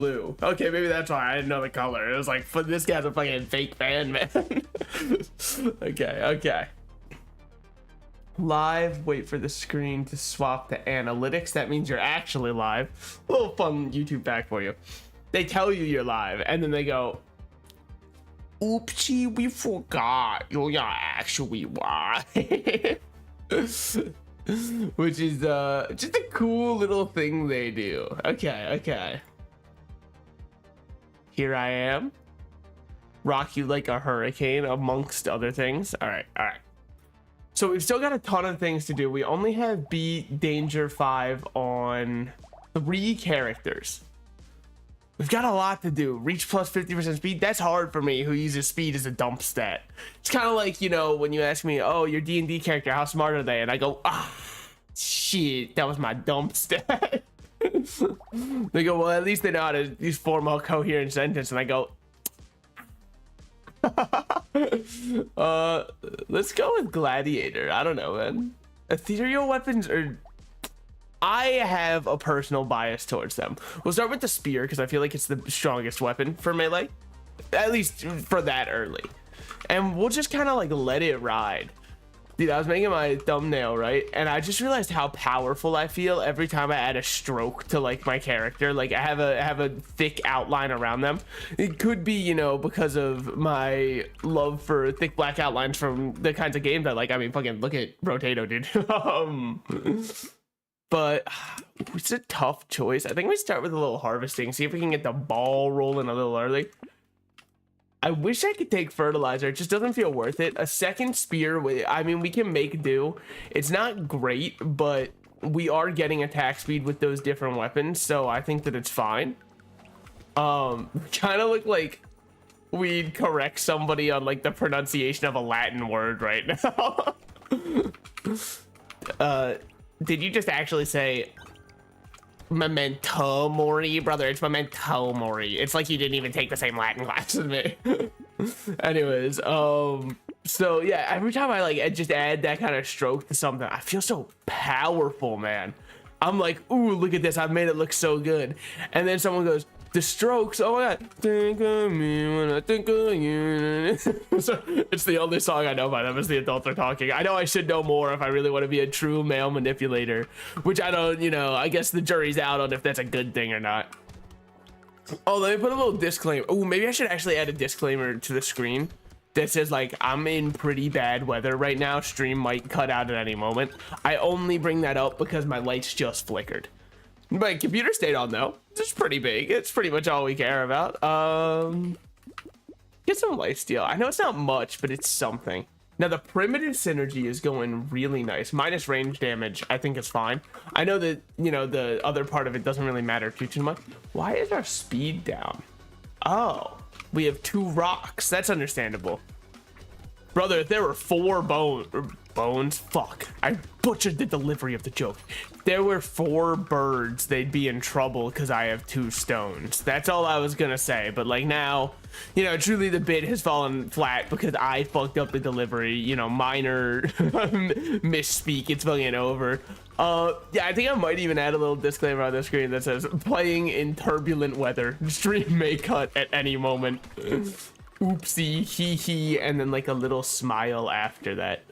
blue. Okay, maybe that's why I didn't know the color. It was like, this guy's a fucking fake fan, man. Okay. Live, wait for the screen to swap to analytics. That means you're actually live. A little fun YouTube fact for you. They tell you you're live, and then they go, oopsie, we forgot you're actually live. Which is just a cool little thing they do. Okay. Here I am. Rock you like a hurricane, amongst other things. All right. So we've still got a ton of things to do. We only have beat Danger 5 on 3 characters. We've got a lot to do. Reach plus 50% speed. That's hard for me, who uses speed as a dump stat. It's kind of like, you know, when you ask me, oh, your D&D character, how smart are they? And I go, shit, that was my dump stat. They go, well, at least they know how to use form a coherent sentence. And I go, let's go with Gladiator. I don't know, man. Ethereal weapons are... I have a personal bias towards them. We'll start with the spear because I feel like it's the strongest weapon for melee, at least for that early. And we'll just kind of like let it ride. Dude, I was making my thumbnail, right? And I just realized how powerful I feel every time I add a stroke to like my character. Like I have a thick outline around them. It could be, you know, because of my love for thick black outlines from the kinds of games I like. I mean, fucking look at Brotato, dude. But it's a tough choice. I think we start with a little harvesting, see if we can get the ball rolling a little early. I wish I could take fertilizer. It just doesn't feel worth it. A second spear, I mean, we can make do. It's not great, but we are getting attack speed with those different weapons, so I think that it's fine. Kind of look like we'd correct somebody on like the pronunciation of a Latin word right now. Did you just actually say memento mori, brother? It's memento mori. It's like you didn't even take the same Latin class as me. Anyways, so yeah, every time I like just add that kind of stroke to something, I feel so powerful, man. I'm like, ooh, look at this, I've made it look so good. And then someone goes, the strokes, oh my god, think of me when I think of you. So it's the only song I know by them as the adults are talking. I know I should know more if I really want to be a true male manipulator, which I don't, you know, I guess the jury's out on if that's a good thing or not. Oh, let me put a little disclaimer. Oh, maybe I should actually add a disclaimer to the screen that says like, I'm in pretty bad weather right now, stream might cut out at any moment. I only bring that up because my lights just flickered. My computer stayed on though. It's pretty big. It's pretty much all we care about. Get some lifesteal. I know it's not much, but it's something. Now the primitive synergy is going really nice. Minus range damage, I think is fine. I know that, you know, the other part of it doesn't really matter too much. Why is our speed down? Oh, we have 2 rocks. That's understandable. Brother, if there were 4 bones, fuck, I butchered the delivery of the joke. If there were 4 birds, they'd be in trouble because I have 2 stones. That's all I was gonna say. But like now, you know, truly the bid has fallen flat because I fucked up the delivery. You know, minor misspeak, it's fucking over. Yeah, I think I might even add a little disclaimer on the screen that says playing in turbulent weather, stream may cut at any moment. Oopsie, hee hee, and then like a little smile after that.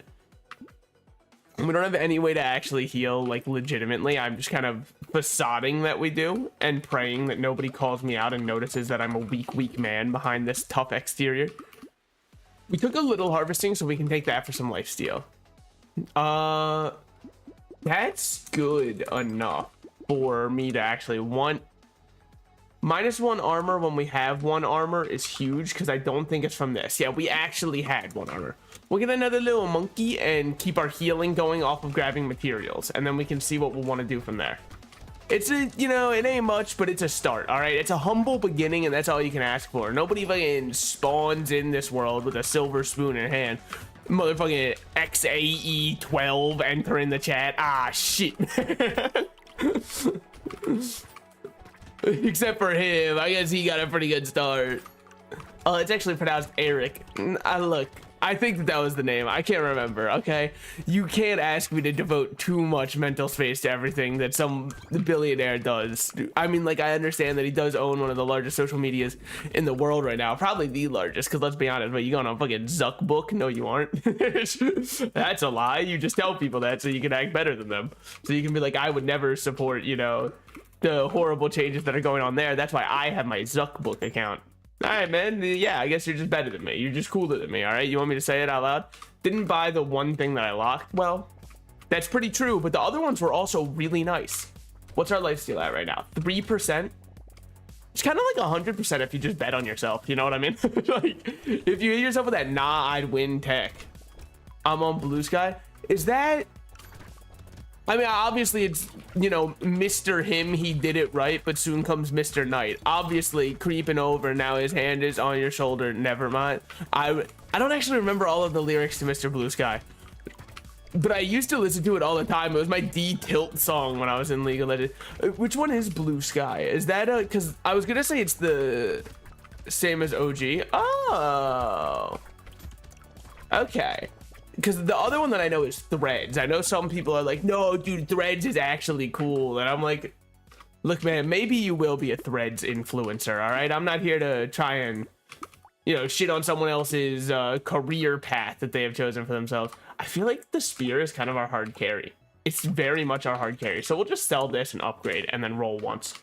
We don't have any way to actually heal like legitimately. I'm just kind of facading that we do and praying that nobody calls me out and notices that I'm a weak man behind this tough exterior. We took a little harvesting, so we can take that for some lifesteal. That's good enough for me to actually want. -1 armor when we have 1 armor is huge because I don't think it's from this. Yeah, we actually had 1 armor. We'll get another little monkey and keep our healing going off of grabbing materials, and then we can see what we'll want to do from there. It's a, you know, it ain't much, but it's a start. All right, it's a humble beginning, and that's all you can ask for. Nobody fucking spawns in this world with a silver spoon in hand. Motherfucking XAE12 enter in the chat. Ah, shit. Except for him, I guess he got a pretty good start. Oh, it's actually pronounced Eric. Look, I think that was the name. I can't remember. Okay, you can't ask me to devote too much mental space to everything that some billionaire does. I mean, like, I understand that he does own one of the largest social medias in the world right now, probably the largest. Because let's be honest, but you going on fucking Zuck book? No, you aren't. That's a lie. You just tell people that so you can act better than them. So you can be like, I would never support, you know, the horrible changes that are going on there. That's why I have my Zuck book account. All right, man. Yeah, I guess you're just better than me. You're just cooler than me. All right. You want me to say it out loud? Didn't buy the one thing that I locked. Well, that's pretty true. But the other ones were also really nice. What's our lifesteal at right now? 3%. It's kind of like 100% if you just bet on yourself. You know what I mean? Like, if you hit yourself with that, nah, I'd win tech. I'm on Blue Sky. Is that? I mean, obviously it's, you know, Mr. Him, he did it right, but soon comes Mr. Knight. Obviously creeping over, now his hand is on your shoulder, never mind. I don't actually remember all of the lyrics to Mr. Blue Sky, but I used to listen to it all the time. It was my D-Tilt song when I was in League of Legends. Which one is Blue Sky? Is that because I was gonna say it's the same as OG. Oh, okay. Because the other one that I know is Threads. I know some people are like, no, dude, Threads is actually cool. And I'm like, look, man, maybe you will be a Threads influencer, all right? I'm not here to try and, you know, shit on someone else's career path that they have chosen for themselves. I feel like the spear is kind of our hard carry. It's very much our hard carry. So we'll just sell this and upgrade and then roll once.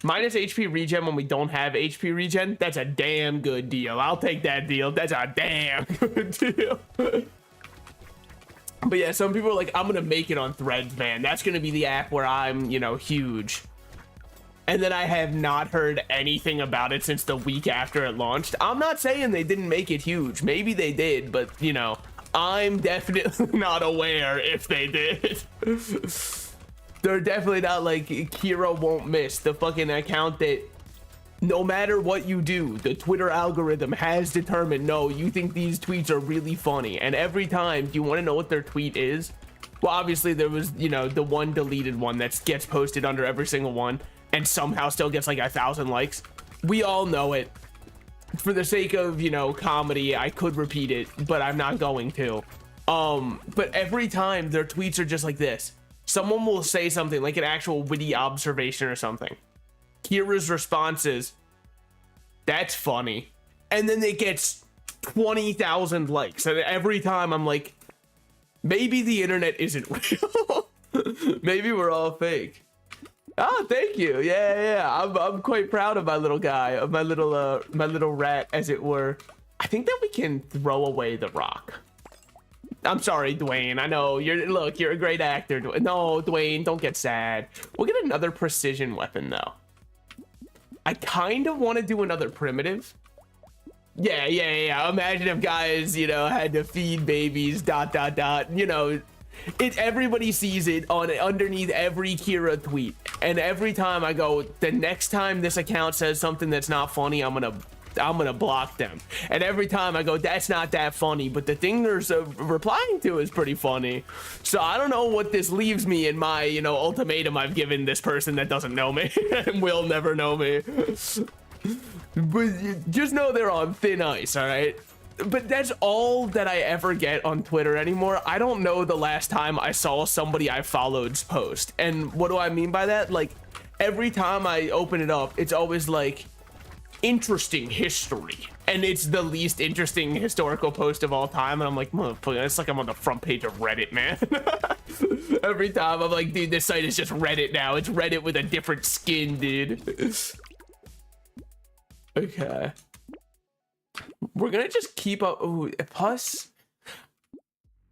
Minus HP regen when we don't have HP regen. That's a damn good deal. I'll take that deal. That's a damn good deal. But yeah, some people are like, I'm going to make it on Threads, man. That's going to be the app where I'm, you know, huge. And then I have not heard anything about it since the week after it launched. I'm not saying they didn't make it huge. Maybe they did, but, you know, I'm definitely not aware if they did. They're definitely not like Kira won't miss, the fucking account that no matter what you do, the Twitter algorithm has determined, no, you think these tweets are really funny. And every time you want to know what their tweet is, well, obviously there was, you know, the one deleted one that gets posted under every single one and somehow still gets like 1,000 likes. We all know it. For the sake of, you know, comedy, I could repeat it, but I'm not going to. But every time their tweets are just like this. Someone will say something like an actual witty observation or something. Kira's response is, that's funny. And then it gets 20,000 likes. And every time I'm like, maybe the internet isn't real. Maybe we're all fake. Oh, thank you. Yeah. I'm quite proud of my little guy, of my little rat, as it were. I think that we can throw away the rock. I'm sorry, Dwayne. I know you're a great actor. No, Dwayne, don't get sad. We'll get another precision weapon though. I kind of want to do another primitive. Yeah. Imagine if guys, you know, had to feed babies, ... You know, everybody sees it on underneath every Kira tweet. And every time I go, the next time this account says something that's not funny, I'm gonna block them. And every time I go, that's not that funny, but the thing they're replying to is pretty funny. So I don't know what this leaves me in my, you know, ultimatum I've given this person that doesn't know me and will never know me. But just know they're on thin ice, all right? But that's all that I ever get on Twitter anymore. I don't know the last time I saw somebody I followed's post. And what do I mean by that? Like, every time I open it up, it's always like, interesting history, and it's the least interesting historical post of all time, and I'm like, motherfucker, it's like I'm on the front page of Reddit, man. Every time I'm like, dude, this site is just Reddit now. It's Reddit with a different skin, dude. Okay, we're gonna just keep up. Ooh, plus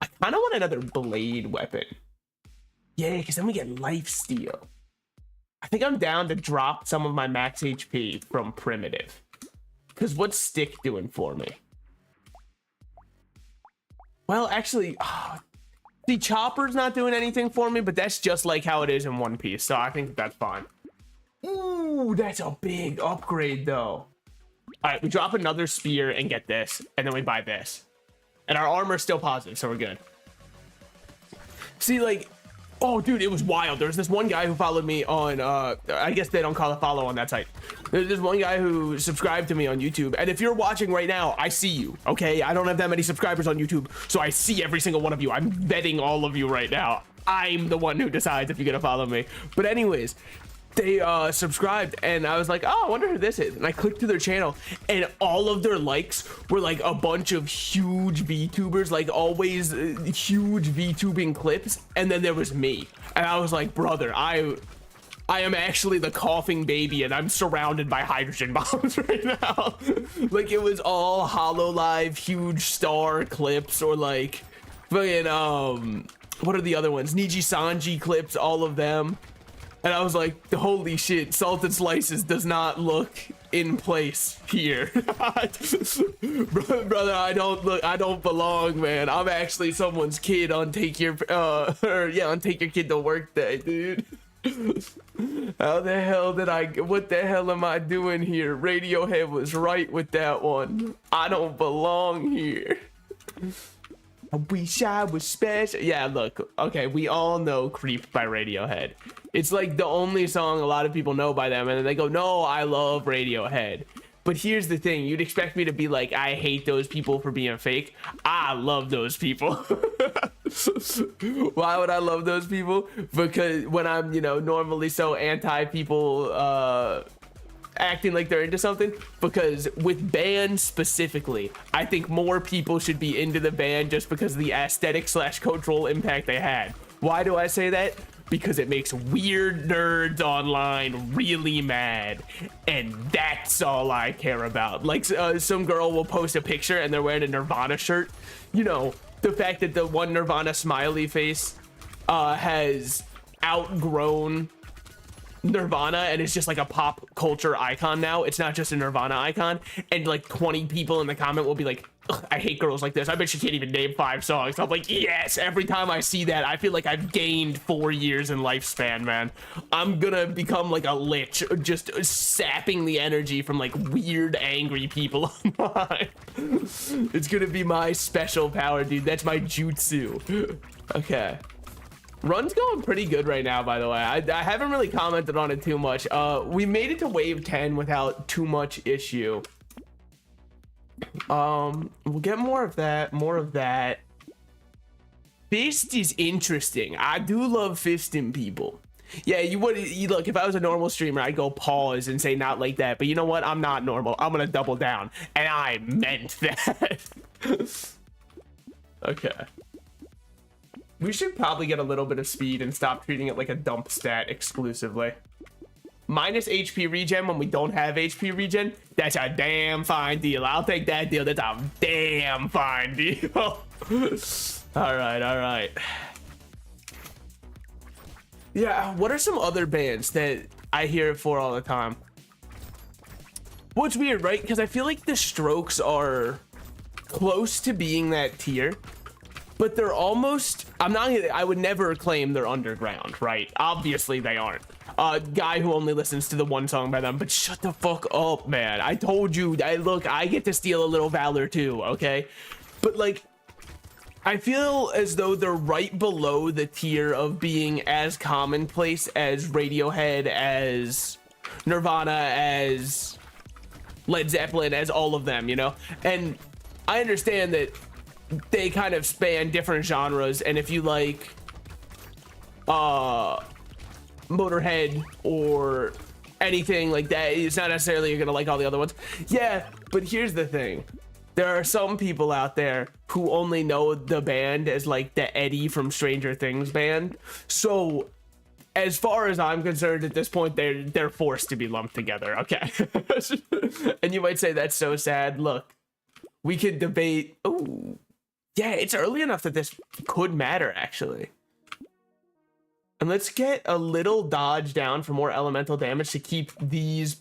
I kind of want another blade weapon. Yeah, because then we get lifesteal. I think I'm down to drop some of my max HP from primitive. Because what's stick doing for me? Well, actually, the chopper's not doing anything for me, but that's just like how it is in One Piece. So I think that's fine. Ooh, that's a big upgrade though. All right, we drop another spear and get this, and then we buy this. And our armor's still positive, so we're good. See, like, Oh, dude, it was wild. There was this one guy who followed me on, I guess they don't call it follow on that site. There's this one guy who subscribed to me on YouTube. And if you're watching right now, I see you, okay? I don't have that many subscribers on YouTube, so I see every single one of you. I'm vetting all of you right now. I'm the one who decides if you're gonna follow me. But anyways, they subscribed, and I was like, oh, I wonder who this is. And I clicked to their channel, and all of their likes were like a bunch of huge VTubers, like always huge VTubing clips. And then there was me, and I was like, brother, I am actually the coughing baby, and I'm surrounded by hydrogen bombs right now. Like, it was all HoloLive huge star clips, or like fucking what are the other ones, Niji Sanji clips, all of them. And I was like, holy shit, Salted Slices does not look in place here. Brother, I don't belong, man. I'm actually someone's kid on Take Your on Take Your Kid to Work Day, dude. How the hell what the hell am I doing here? Radiohead was right with that one. I don't belong here. I wish I was special. Yeah, look, okay, we all know Creep by Radiohead. It's like the only song a lot of people know by them, and then they go, no, I love Radiohead. But here's the thing, you'd expect me to be like, I hate those people for being fake. I love those people. Why would I love those people? Because when I'm, you know, normally so anti people acting like they're into something, because with bands specifically, I think more people should be into the band just because of the aesthetic / cultural impact they had. Why do I say that? Because it makes weird nerds online really mad, and that's all I care about. Like, some girl will post a picture and they're wearing a Nirvana shirt. You know, the fact that the one Nirvana smiley face has outgrown Nirvana and it's just like a pop culture icon now. It's not just a Nirvana icon. And like 20 people in the comment will be like, I hate girls like this. I bet she can't even name 5 songs. I'm like, yes. Every time I see that, I feel like I've gained 4 years in lifespan, man. I'm gonna become like a lich, just sapping the energy from like weird, angry people online. It's gonna be my special power, dude. That's my jutsu. Okay. Run's going pretty good right now, by the way. I haven't really commented on it too much. We made it to wave 10 without too much issue. We'll get more of that. Fist is interesting. I do love fisting people. Yeah, you look, if I was a normal streamer, I'd go pause and say not like that, but you know what? I'm not normal. I'm gonna double down, and I meant that. Okay. We should probably get a little bit of speed and stop treating it like a dump stat exclusively. Minus HP regen when we don't have HP regen, that's a damn fine deal. I'll take that deal. That's a damn fine deal. All right. Yeah, what are some other bands that I hear it for all the time? Well, it's weird, right? Because I feel like the Strokes are close to being that tier, but they're almost, I would never claim they're underground, right? Obviously they aren't. Guy who only listens to the one song by them, but shut the fuck up, man. I told you, look, I get to steal a little valor too, okay? But like, I feel as though they're right below the tier of being as commonplace as Radiohead, as Nirvana, as Led Zeppelin, as all of them, you know? And I understand that they kind of span different genres, and if you like Motorhead or anything like that, it's not necessarily you're gonna like all the other ones. Yeah, but here's the thing, there are some people out there who only know the band as like the Eddie from Stranger Things band, so as far as I'm concerned at this point, they're forced to be lumped together, okay? And you might say that's so sad. Look, we could debate. Oh yeah, it's early enough that this could matter, actually. And let's get a little dodge down for more elemental damage to keep these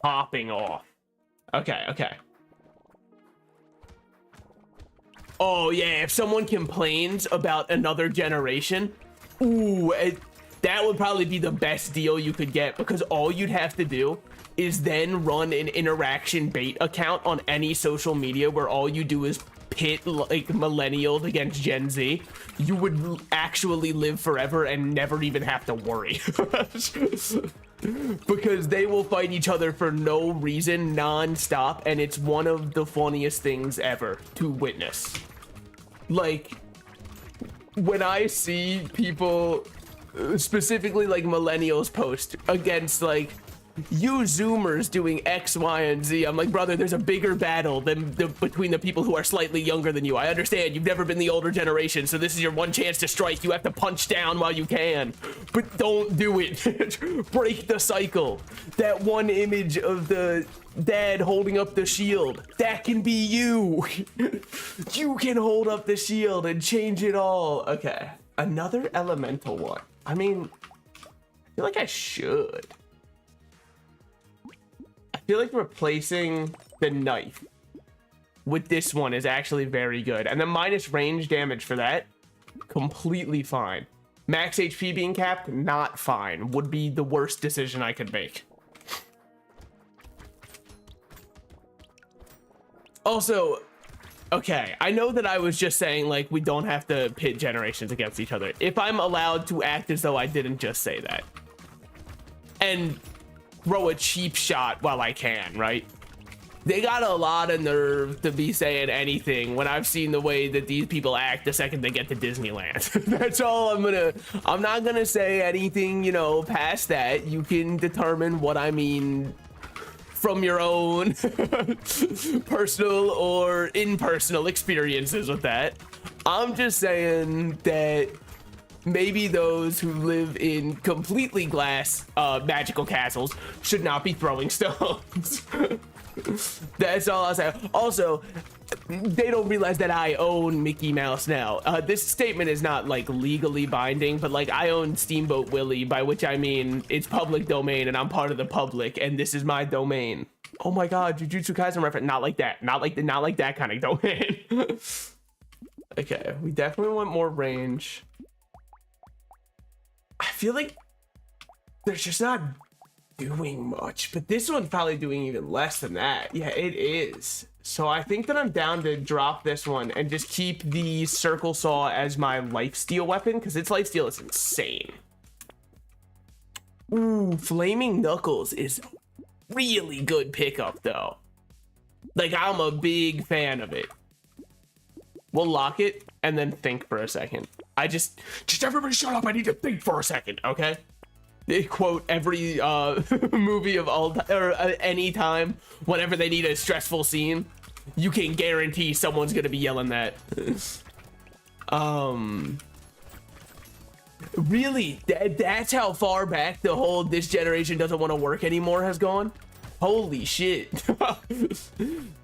popping off. Okay. Oh, yeah, if someone complains about another generation, ooh, that would probably be the best deal you could get, because all you'd have to do is then run an interaction bait account on any social media where all you do is pit like millennials against Gen Z, you would actually live forever and never even have to worry. Because they will fight each other for no reason non-stop, and it's one of the funniest things ever to witness. Like, when I see people, specifically like millennials, post against like you Zoomers doing X, Y, and Z, I'm like, brother, there's a bigger battle than between the people who are slightly younger than you. I understand you've never been the older generation, so this is your one chance to strike. You have to punch down while you can, but don't do it. Break the cycle. That one image of the dad holding up the shield, that can be you. You can hold up the shield and change it all. Okay, another elemental one. I mean, I feel like I should. I feel like replacing the knife with this one is actually very good. And the minus range damage for that, completely fine. Max HP being capped, not fine. Would be the worst decision I could make. Also, okay, I know that I was just saying, like, we don't have to pit generations against each other. If I'm allowed to act as though I didn't just say that. And throw a cheap shot while I can, right? They got a lot of nerve to be saying anything when I've seen the way that these people act the second they get to Disneyland. That's all I'm not gonna say anything, you know, past that. You can determine what I mean from your own personal or impersonal experiences with that. I'm just saying that maybe those who live in completely glass magical castles should not be throwing stones. That's all I'll say. Also, they don't realize that I own Mickey Mouse now. This statement is not like legally binding, but like I own Steamboat Willie, by which I mean it's public domain and I'm part of the public and this is my domain. Oh my god, Jujutsu Kaisen reference. Not like that. Not like that kind of domain. Okay, we definitely want more range. I feel like they're just not doing much, but this one's probably doing even less than that. Yeah, it is. So I think that I'm down to drop this one and just keep the circle saw as my lifesteal weapon, because its lifesteal is insane. Ooh, flaming knuckles is a really good pickup though. Like, I'm a big fan of it. We'll lock it and then think for a second. Just everybody shut up. I need to think for a second, okay? They quote every movie of all or any time whenever they need a stressful scene. You can guarantee someone's gonna be yelling that. Really, that's how far back the whole "this generation doesn't want to work anymore" has gone. Holy shit.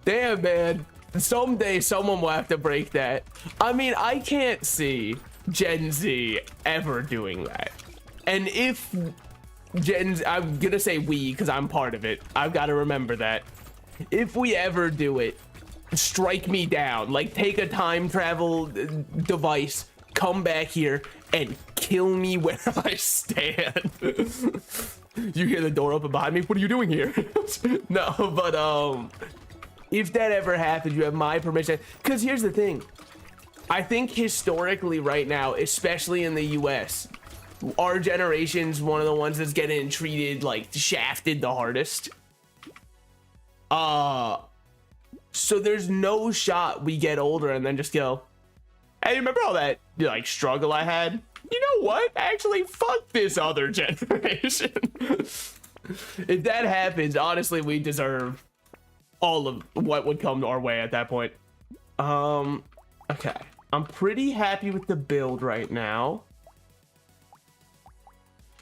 Damn, man. Someday someone will have to break that. I mean, I can't see Gen Z ever doing that. And if Gen Z, I'm gonna say we because I'm part of it. I've got to remember that. If we ever do it, strike me down. Like, take a time travel device, come back here, and kill me where I stand. You hear the door open behind me? What are you doing here? No, but if that ever happens, you have my permission. Because here's the thing. I think historically right now, especially in the US, our generation's one of the ones that's getting treated, like, shafted the hardest. So there's no shot we get older and then just go, hey, remember all that, like, struggle I had? You know what? Actually, fuck this other generation. If that happens, honestly, we deserve all of what would come our way at that point. Okay. I'm pretty happy with the build right now.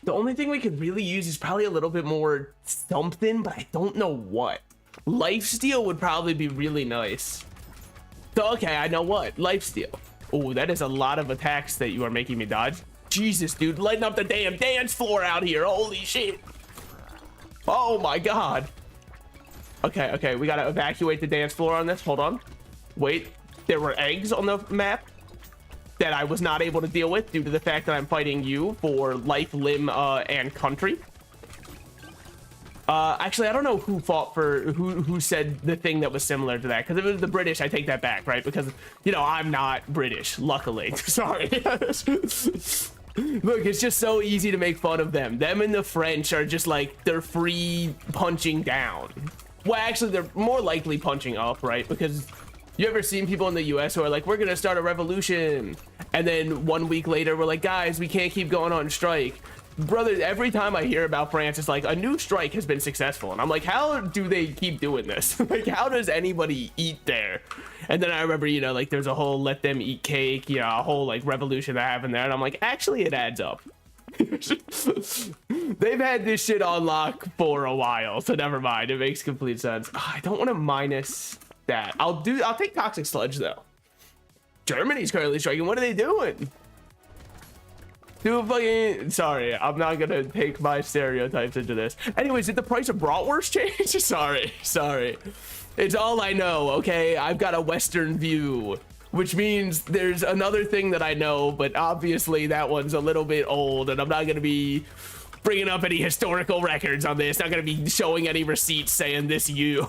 The only thing we could really use is probably a little bit more something, but I don't know what. Lifesteal would probably be really nice. So, okay, I know what. Lifesteal. Oh, that is a lot of attacks that you are making me dodge. Jesus, dude, lighting up the damn dance floor out here. Holy shit. Oh my god. Okay, we gotta evacuate the dance floor on this. Hold on. Wait, there were eggs on the map that I was not able to deal with due to the fact that I'm fighting you for life, limb, and country. Actually, I don't know who fought for who said the thing that was similar to that, because if it was the British, I take that back, right? Because, you know, I'm not British, luckily. Sorry. Look, it's just so easy to make fun of them. Them and the French are just like, they're free punching down. Well, actually, they're more likely punching up, right? Because you ever seen people in the US who are like, we're gonna start a revolution, and then 1 week later we're like, guys, we can't keep going on strike. Brother, every time I hear about France, it's like a new strike has been successful, and I'm like, how do they keep doing this? Like, how does anybody eat there? And then I remember, you know, like there's a whole let them eat cake, you know, a whole like revolution that happened there, and I'm like, actually it adds up. They've had this shit on lock for a while, so never mind, it makes complete sense. I don't want to minus that. I'll take toxic sludge though. Germany's currently striking. What are they doing? Do a fucking, sorry, I'm not gonna take my stereotypes into this. Anyways, did the price of bratwurst change? sorry. It's all I know, okay? I've got a Western view, which means there's another thing that I know, but obviously that one's a little bit old, and I'm not gonna be bringing up any historical records on this. Not gonna be showing any receipts saying this you.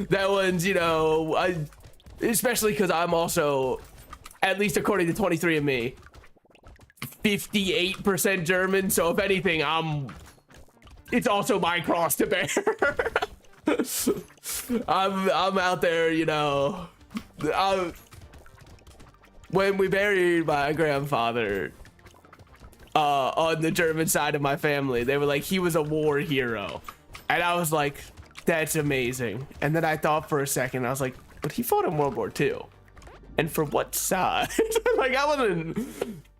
That one's, you know, especially because I'm also, at least according to 23andMe, 58% German, so if anything, it's also my cross to bear. I'm out there, you know. When we buried my grandfather on the German side of my family, they were like, he was a war hero, and I was like, that's amazing. And then I thought for a second, I was like, but he fought in World War II, and for what side? Like, I wasn't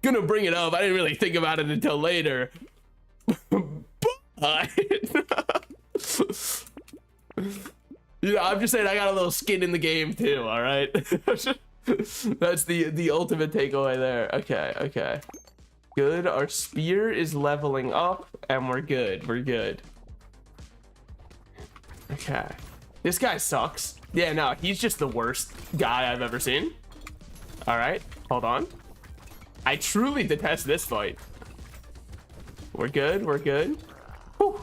gonna bring it up. I didn't really think about it until later. But you know, I'm just saying I got a little skin in the game too, all right? That's the ultimate takeaway there. Okay. Good, our spear is leveling up, and we're good. Okay. This guy sucks. Yeah, no, he's just the worst guy I've ever seen. All right, hold on. I truly detest this fight. We're good. Whew.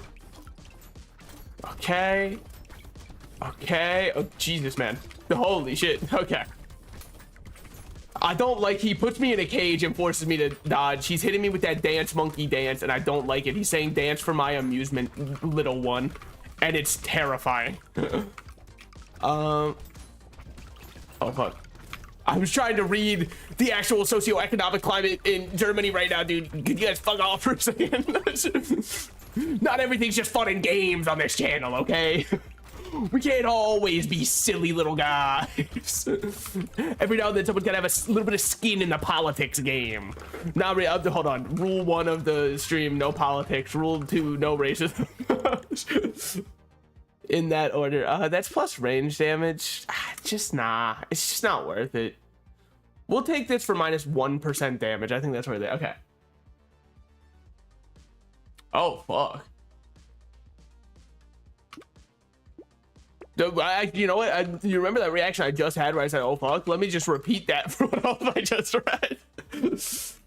Okay. Oh, Jesus, man. Holy shit. Okay. I don't like, he puts me in a cage and forces me to dodge. He's hitting me with that dance monkey dance, and I don't like it. He's saying dance for my amusement, little one. And it's terrifying. Oh, fuck. I was trying to read the actual socioeconomic climate in Germany right now, dude. Could you guys fuck off for a second? Not everything's just fun and games on this channel, okay? We can't always be silly little guys. Every now and then someone's gotta have a little bit of skin in the politics game. Now, hold on. Rule 1 of the stream, no politics. Rule 2, no racism. In that order. That's plus range damage. It's just not worth it. We'll take this for minus 1% damage. I think that's worth it. Okay. Oh, fuck. You know what? You remember that reaction I just had where I said, oh, fuck? Let me just repeat that for what else I just read.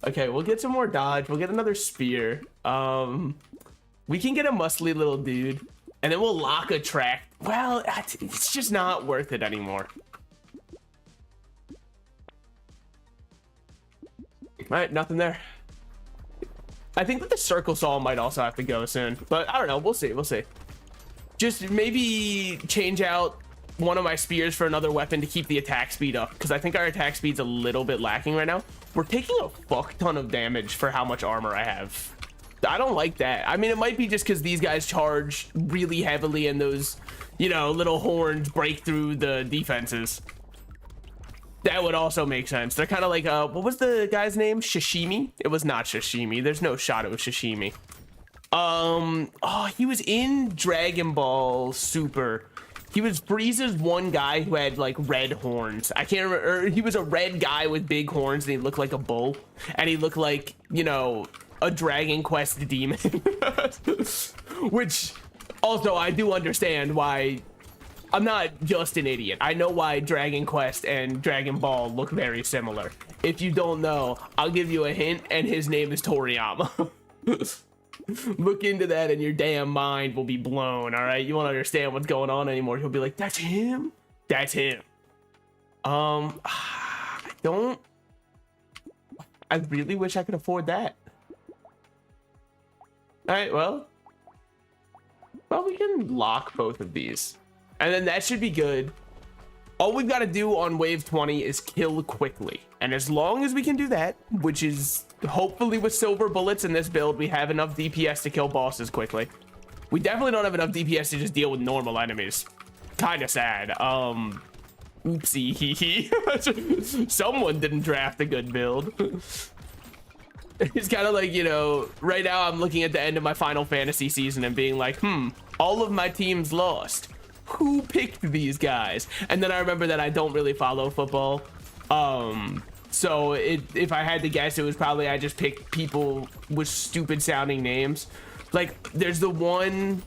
Okay, we'll get some more dodge. We'll get another spear. We can get a muscly little dude. And then we'll lock a track. Well, it's just not worth it anymore. All right, nothing there. I think that the circle saw might also have to go soon, but I don't know. We'll see. Just maybe change out one of my spears for another weapon to keep the attack speed up, because I think our attack speed's a little bit lacking right now. We're taking a fuck ton of damage for how much armor I have. I don't like that. I mean, it might be just because these guys charge really heavily and those, you know, little horns break through the defenses. That would also make sense. They're kind of like, what was the guy's name? Sashimi? It was not Sashimi. There's no shot it was Sashimi. Oh, he was in Dragon Ball Super. He was Frieza's one guy who had like red horns. I can't remember. He was a red guy with big horns and he looked like a bull. And he looked like, you know, a Dragon Quest demon. Which also I do understand why. I'm not just an idiot. I know why Dragon Quest and Dragon Ball look very similar. If you don't know, I'll give you a hint, and his name is Toriyama. Look into that and your damn mind will be blown, all right? You won't understand what's going on anymore. You'll be like, that's him? That's him. I really wish I could afford that. All right, well, we can lock both of these. And then that should be good. All we've got to do on wave 20 is kill quickly. And as long as we can do that, which is hopefully with silver bullets in this build, we have enough DPS to kill bosses quickly. We definitely don't have enough DPS to just deal with normal enemies. Kind of sad. Oopsie. Someone didn't draft a good build. It's kind of like, you know, right now I'm looking at the end of my Final Fantasy season and being like, all of my teams lost. Who picked these guys? And then I remember that I don't really follow football. So if I had to guess, it was probably I just picked people with stupid sounding names. Like there's the one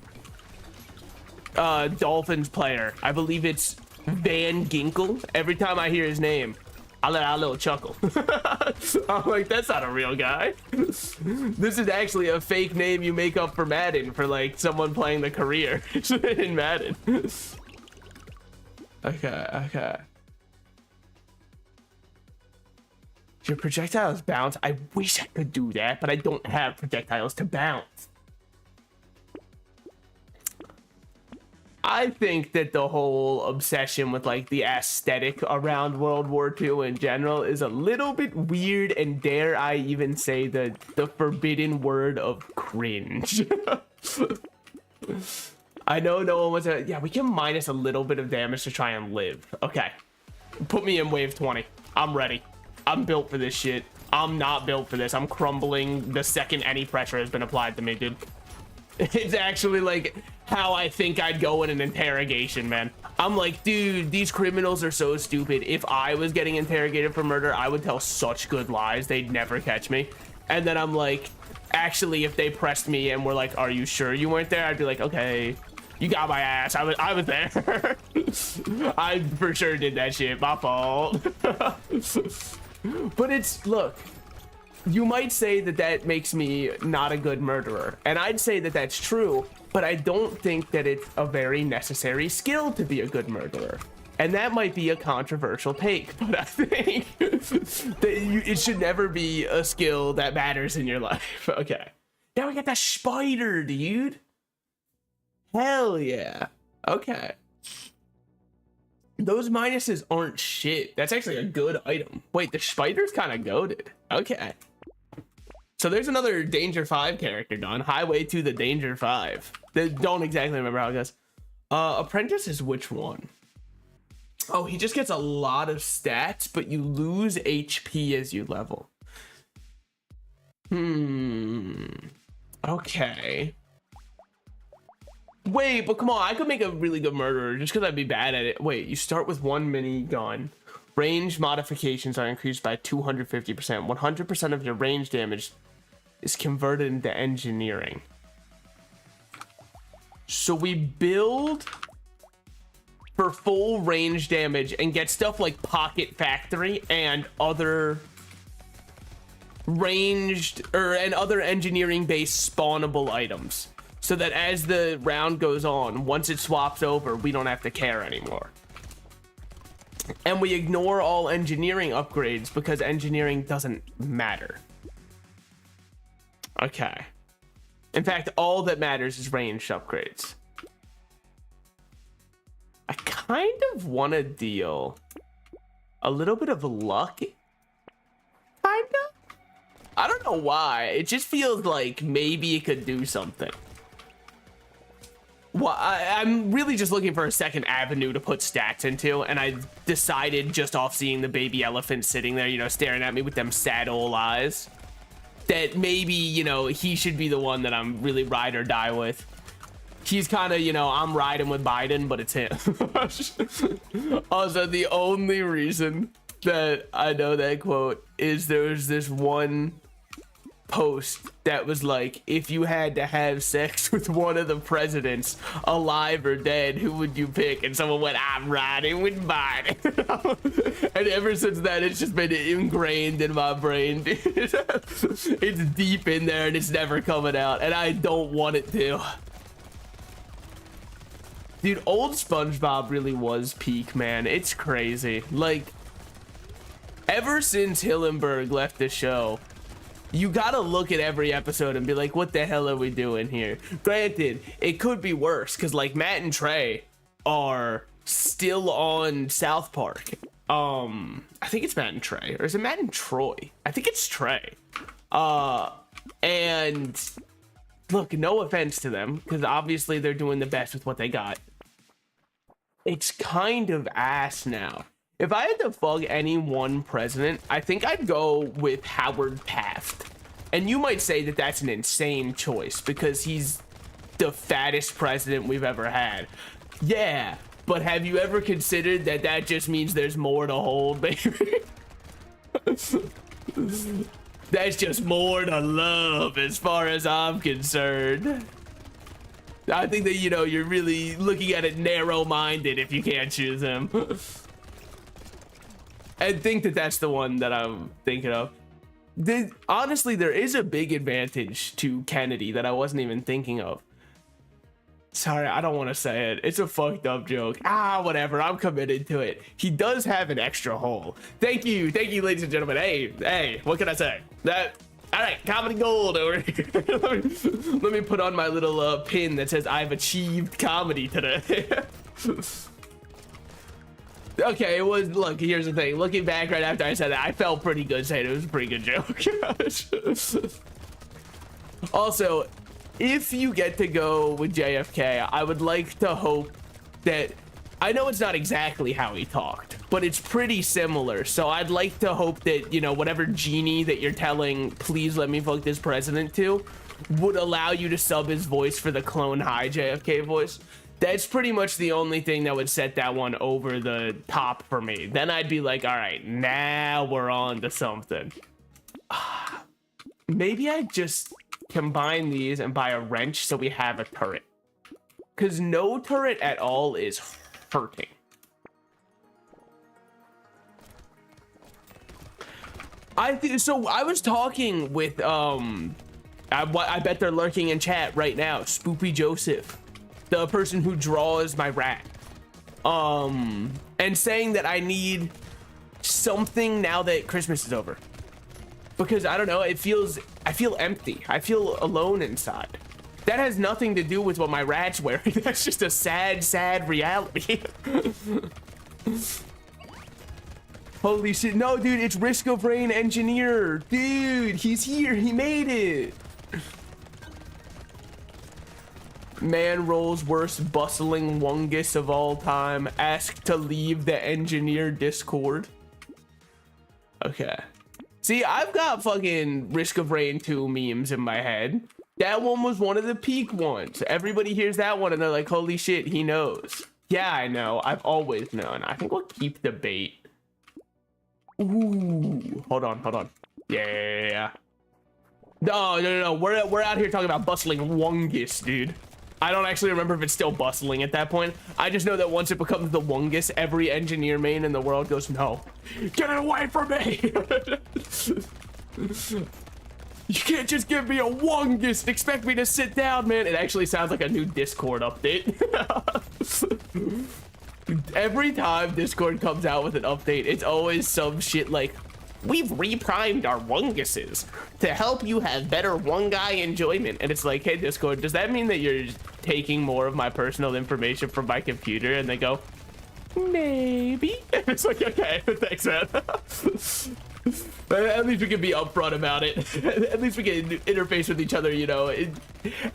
Dolphins player. I believe it's Van Ginkel. Every time I hear his name, I let out a little chuckle. I'm like, that's not a real guy. This is actually a fake name you make up for Madden for like someone playing the career in Madden. Okay. Your projectiles bounce. I wish I could do that, but I don't have projectiles to bounce. I think that the whole obsession with like the aesthetic around World War II in general is a little bit weird, and dare I even say the forbidden word of cringe. I know no one was yeah, we can minus a little bit of damage to try and live. Okay, put me in wave 20. I'm ready. I'm built for this shit. I'm not built for this. I'm crumbling the second any pressure has been applied to me, dude. It's actually like how I think I'd go in an interrogation, man. I'm like, dude, these criminals are so stupid. If I was getting interrogated for murder, I would tell such good lies, they'd never catch me. And then I'm like, actually, if they pressed me and were like, are you sure you weren't there? I'd be like, okay, you got my ass. I was there. I for sure did that shit. My fault. But it's, look, you might say that that makes me not a good murderer, and I'd say that that's true, but I don't think that it's a very necessary skill to be a good murderer. And that might be a controversial take, but I think that it should never be a skill that matters in your life. Okay. Now we got that spider, dude. Hell yeah. Okay. Those minuses aren't shit. That's actually a good item. Wait, the spider's kind of goated. Okay. So there's another Danger 5 character gone. Highway to the Danger 5. They don't exactly remember how it goes. Apprentice is which one? Oh, he just gets a lot of stats, but you lose HP as you level. Okay. Wait, but come on, I could make a really good murderer just because I'd be bad at it. Wait, you start with one minigun. Range modifications are increased by 250%. 100% of your range damage is converted into engineering. So we build for full range damage and get stuff like Pocket Factory and other ranged and other engineering based spawnable items, so that as the round goes on, once it swaps over, we don't have to care anymore. And we ignore all engineering upgrades because engineering doesn't matter. Okay. In fact, all that matters is ranged upgrades. I kind of want to deal a little bit of luck. Kind of? I don't know why. It just feels like maybe it could do something. Well, I'm really just looking for a second avenue to put stats into, and I decided just off seeing the baby elephant sitting there, you know, staring at me with them sad old eyes, that maybe, you know, he should be the one that I'm really ride or die with. He's kind of, you know, I'm riding with Biden, but it's him. Also, the only reason that I know that quote is there was this one post that was like, if you had to have sex with one of the presidents, alive or dead, who would you pick? And someone went, I'm riding with Biden. And ever since then, it's just been ingrained in my brain, dude. It's deep in there and it's never coming out, and I don't want it to. Dude, old SpongeBob really was peak, man. It's crazy. Like, ever since Hillenburg left the show, you gotta look at every episode and be like, what the hell are we doing here? Granted, it could be worse, because like Matt and Trey are still on South Park. I think it's Matt and Trey, or is it Matt and Troy? I think it's Trey. And look, no offense to them, because obviously they're doing the best with what they got. It's kind of ass now. If I had to fuck any one president, I think I'd go with Howard Taft. And you might say that that's an insane choice because he's the fattest president we've ever had. Yeah, but have you ever considered that that just means there's more to hold, baby? That's just more to love as far as I'm concerned. I think that, you know, you're really looking at it narrow-minded if you can't choose him. I think that that's the one that I'm thinking of. Honestly, there is a big advantage to Kennedy that I wasn't even thinking of. Sorry, I don't want to say it. It's a fucked up joke. Whatever. I'm committed to it. He does have an extra hole. Thank you, ladies and gentlemen. Hey, what can I say? All right, comedy gold over here. let me put on my little pin that says I've achieved comedy today. Okay, it was, look, here's the thing. Looking back right after I said that, I felt pretty good saying it was a pretty good joke. Also, if you get to go with JFK, I would like to hope that, I know it's not exactly how he talked, but it's pretty similar. So I'd like to hope that, you know, whatever genie that you're telling, please let me fuck this president to, would allow you to sub his voice for the Clone High JFK voice. That's pretty much the only thing that would set that one over the top for me. Then I'd be like, all right, now we're on to something. Maybe I just combine these and buy a wrench so we have a turret. Because no turret at all is hurting. So I was talking with, I bet they're lurking in chat right now, Spoopy Joseph, the person who draws my rat, and saying that I need something now that Christmas is over, because I don't know, I feel empty. I feel alone inside. That has nothing to do with what my rat's wearing. That's just a sad reality. Holy shit, no dude, it's Risk of Rain Engineer. Dude, he's here, he made it. Man rolls worst bustling wungus of all time. Asked to leave the engineer Discord. Okay. See, I've got fucking Risk of Rain 2 memes in my head. That one was one of the peak ones. Everybody hears that one and they're like, holy shit, he knows. Yeah, I know. I've always known. I think we'll keep the bait. Ooh. Hold on. Yeah. No. We're out here talking about bustling wungus, dude. I don't actually remember if it's still bustling at that point. I just know that once it becomes the wungus, every engineer main in the world goes, no, get it away from me. You can't just give me a wungus and expect me to sit down, man. It actually sounds like a new Discord update. Every time Discord comes out with an update, it's always some shit like, we've reprimed our wunguses to help you have better wungai enjoyment. And it's like, hey, Discord, does that mean that you're taking more of my personal information from my computer? And they go, maybe. And it's like, okay, thanks, man. But at least we can be upfront about it. At least we can interface with each other, you know,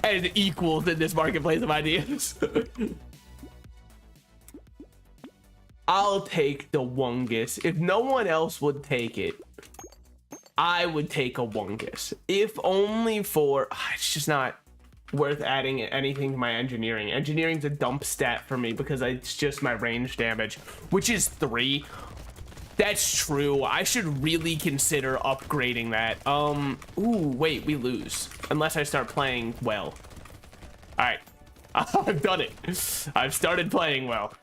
as equals in this marketplace of ideas. I'll take the wungus. If no one else would take it, I would take a wungus. If only for, it's just not worth adding anything to my engineering. Engineering's a dump stat for me because it's just my range damage, which is 3. That's true. I should really consider upgrading that. Ooh, wait, we lose. Unless I start playing well. All right. I've done it. I've started playing well.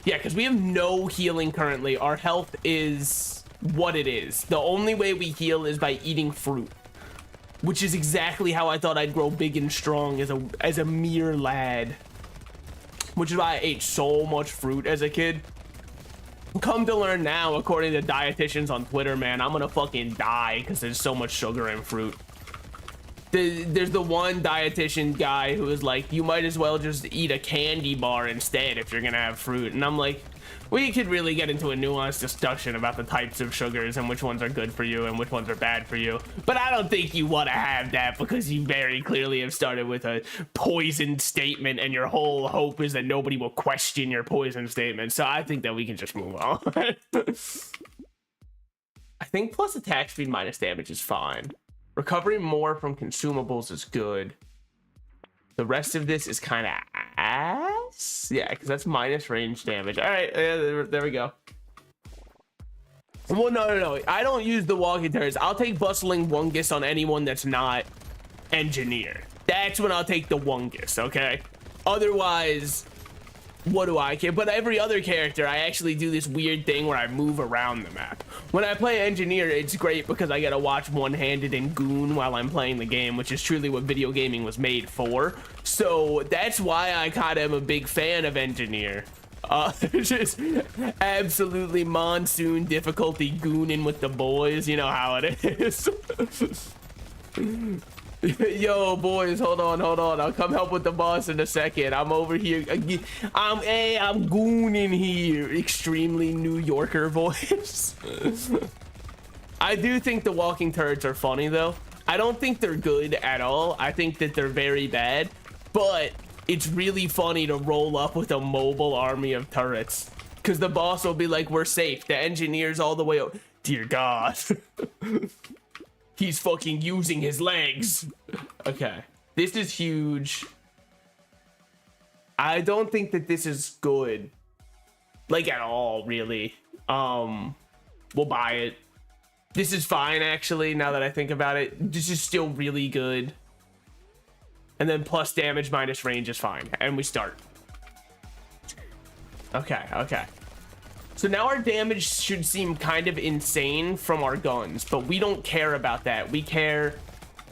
Yeah, because we have no healing currently. Our health is what it is. The only way we heal is by eating fruit, which is exactly how I thought I'd grow big and strong as a mere lad. Which is why I ate so much fruit as a kid. Come to learn now, according to dietitians on Twitter, man, I'm gonna fucking die because there's so much sugar in fruit. There's the one dietitian guy who is like, you might as well just eat a candy bar instead if you're gonna have fruit. And I'm like, we could really get into a nuanced discussion about the types of sugars and which ones are good for you and which ones are bad for you. But I don't think you want to have that because you very clearly have started with a poison statement and your whole hope is that nobody will question your poison statement. So I think that we can just move on. I think plus attack speed minus damage is fine. Recovering more from consumables is good. The rest of this is kind of ass. Yeah, because that's minus range damage. All right, there we go. Well, no. I don't use the walking turrets. I'll take bustling Wungus on anyone that's not engineer. That's when I'll take the Wungus, okay? Otherwise, what do I care? But every other character, I actually do this weird thing where I move around the map. When I play engineer, it's great because I get to watch one-handed and goon while I'm playing the game, which is truly what video gaming was made for. So that's why I kind of am a big fan of engineer. Just absolutely monsoon difficulty gooning with the boys. You know how it is. Yo, boys, hold on. I'll come help with the boss in a second. I'm over here. I'm gooning here. Extremely New Yorker voice. I do think the walking turrets are funny, though. I don't think they're good at all. I think that they're very bad. But it's really funny to roll up with a mobile army of turrets. Because the boss will be like, we're safe. The engineer's all the way up. Dear God. He's fucking using his legs. Okay, this is huge. I don't think that this is good, like at all, really. We'll buy it. This is fine, actually, now that I think about it. This is still really good. And then plus damage minus range is fine. And we start. Okay. So now our damage should seem kind of insane from our guns, but we don't care about that. We care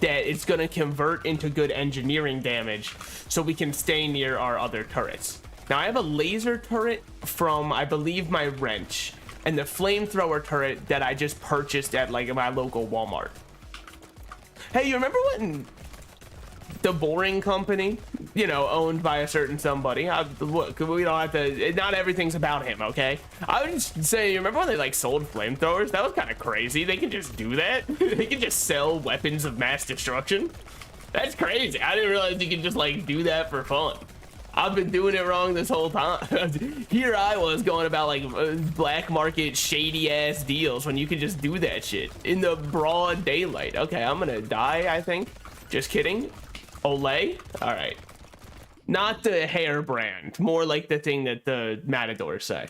that it's going to convert into good engineering damage so we can stay near our other turrets. Now I have a laser turret from, I believe, my wrench, and the flamethrower turret that I just purchased at like my local Walmart. Hey, you remember when the Boring Company, you know, owned by a certain somebody? Look, we don't have to, not everything's about him, okay? I would just say, you remember when they like sold flamethrowers? That was kind of crazy. They can just do that. They can just sell weapons of mass destruction. That's crazy. I didn't realize you could just like do that for fun. I've been doing it wrong this whole time. Here I was going about like black market shady ass deals when you could just do that shit in the broad daylight. Okay, I'm gonna die, I think. Just kidding. Olay? All right. Not the hair brand, more like the thing that the matadors say.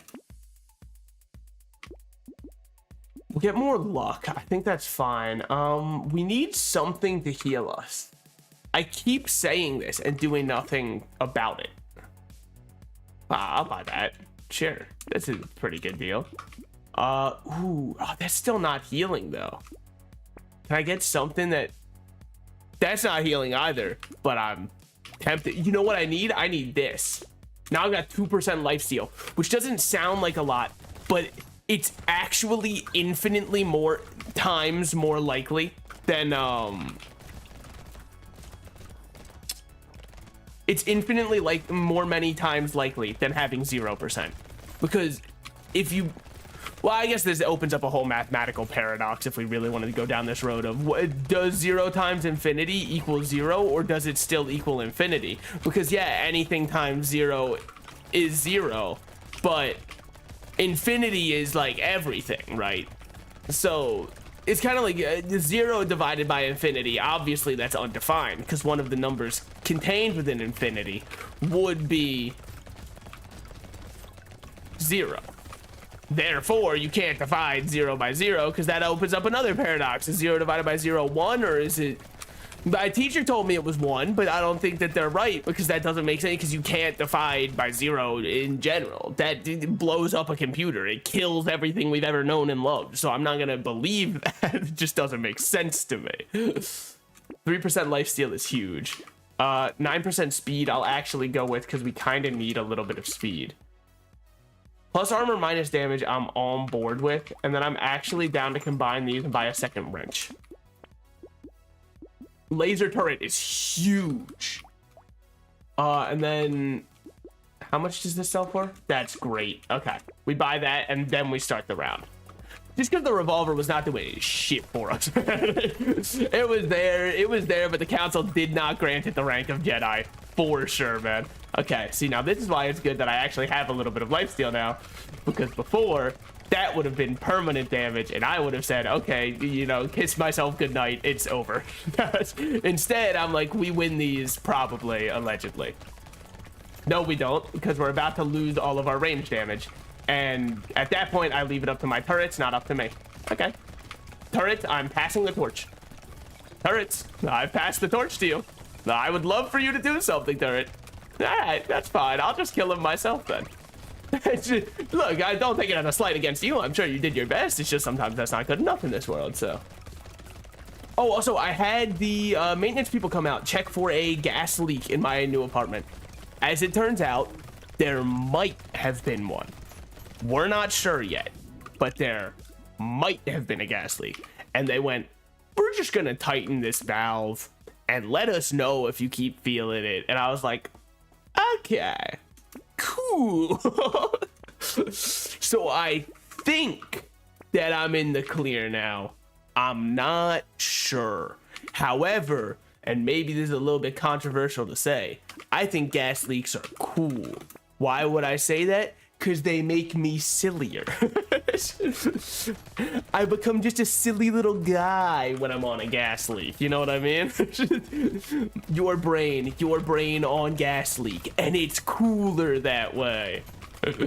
We'll get more luck. I think that's fine. We need something to heal us. I keep saying this and doing nothing about it. I'll buy that. Sure. That's a pretty good deal. That's still not healing though. Can I get something that... That's not healing either, but I'm tempted. You know what I need? I need this. Now I've got 2% lifesteal, which doesn't sound like a lot, but it's actually infinitely more times more likely than it's infinitely like many times likely than having 0%. Because if you, well, I guess this opens up a whole mathematical paradox if we really wanted to go down this road of, does 0 times infinity equal 0, or does it still equal infinity? Because yeah, anything times 0 is 0, but infinity is like everything, right? So it's kind of like 0 divided by infinity. Obviously that's undefined because one of the numbers contained within infinity would be 0. Therefore, you can't divide 0 by 0 because that opens up another paradox. Is 0 divided by 0 1, or is it... My teacher told me it was 1, but I don't think that they're right because that doesn't make sense because you can't divide by 0 in general. That it blows up a computer. It kills everything we've ever known and loved. So I'm not going to believe that. It just doesn't make sense to me. 3% lifesteal is huge. 9% speed I'll actually go with because we kind of need a little bit of speed. Plus armor, minus damage I'm on board with. And then I'm actually down to combine these and buy a second wrench. Laser turret is huge. And then how much does this sell for? That's great. Okay, we buy that and then we start the round. Just because the revolver was not doing shit for us. It was there, but the council did not grant it the rank of Jedi for sure, man. Okay, see, now this is why it's good that I actually have a little bit of lifesteal now, because before that would have been permanent damage and I would have said, okay, you know, kiss myself goodnight, it's over. Instead, I'm like, we win these probably, allegedly. No, we don't, because we're about to lose all of our range damage. And at that point, I leave it up to my turrets, not up to me. Okay. Turret, I'm passing the torch. Turrets, I've passed the torch to you. I would love for you to do something, turret. All right, that's fine. I'll just kill him myself then. Look, I don't take it as a slight against you. I'm sure you did your best. It's just sometimes that's not good enough in this world, so. Oh, also, I had the maintenance people come out, check for a gas leak in my new apartment. As it turns out, there might have been one. We're not sure yet, but there might have been a gas leak. And they went, we're just gonna tighten this valve and let us know if you keep feeling it. And I was like, okay, cool. So I think that I'm in the clear now. I'm not sure. However, and maybe this is a little bit controversial to say, I think gas leaks are cool. Why would I say that? Because they make me sillier. I become just a silly little guy when I'm on a gas leak. You know what I mean? Your brain on gas leak. And it's cooler that way. What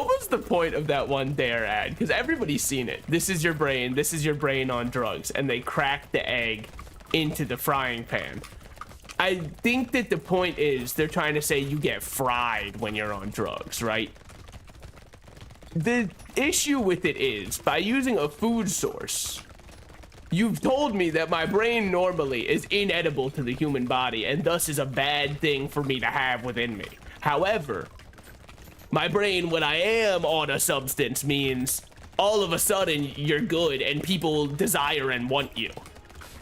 was the point of that one dare ad? Because everybody's seen it. This is your brain on drugs. And they crack the egg into the frying pan. I think that the point is they're trying to say you get fried when you're on drugs, right? The issue with it is, by using a food source, you've told me that my brain normally is inedible to the human body and thus is a bad thing for me to have within me. However, my brain, when I am on a substance, means all of a sudden you're good and people desire and want you.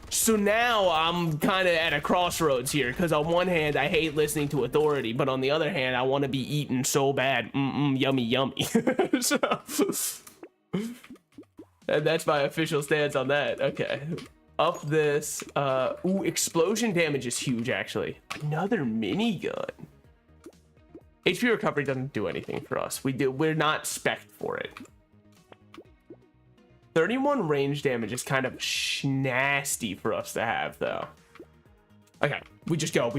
So now I'm kind of at a crossroads here, because on one hand, I hate listening to authority, but on the other hand, I want to be eaten so bad. Yummy, yummy. So, and that's my official stance on that. Okay. Up this. Ooh, explosion damage is huge, actually. Another minigun. HP recovery doesn't do anything for us. We're not spec'd for it. 31 range damage is kind of nasty for us to have, though. Okay, we just go.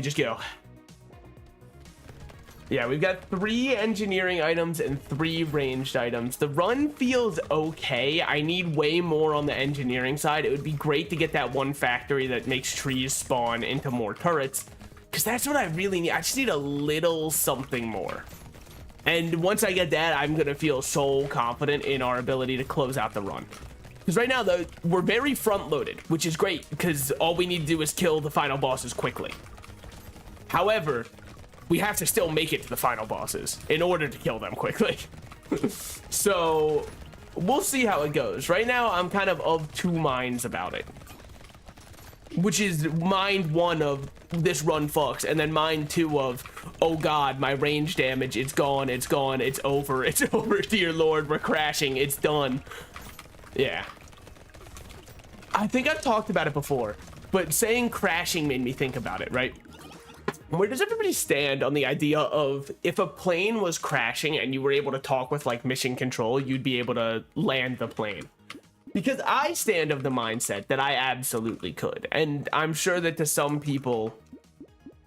Yeah, we've got 3 engineering items and 3 ranged items. The run feels okay. I need way more on the engineering side. It would be great to get that one factory that makes trees spawn into more turrets, because that's what I really need. I just need a little something more. And once I get that, I'm going to feel so confident in our ability to close out the run. Because right now, though, we're very front-loaded, which is great, because all we need to do is kill the final bosses quickly. However, we have to still make it to the final bosses in order to kill them quickly. So, we'll see how it goes. Right now, I'm kind of 2 minds about it. Which is mind 1 of this run fucks, and then mind 2 of, oh god, my range damage, it's gone, it's over, dear lord, we're crashing, it's done. Yeah. I think I've talked about it before, but saying crashing made me think about it, right? Where does everybody stand on the idea of if a plane was crashing and you were able to talk with like mission control, you'd be able to land the plane? Because I stand of the mindset that I absolutely could. And I'm sure that to some people,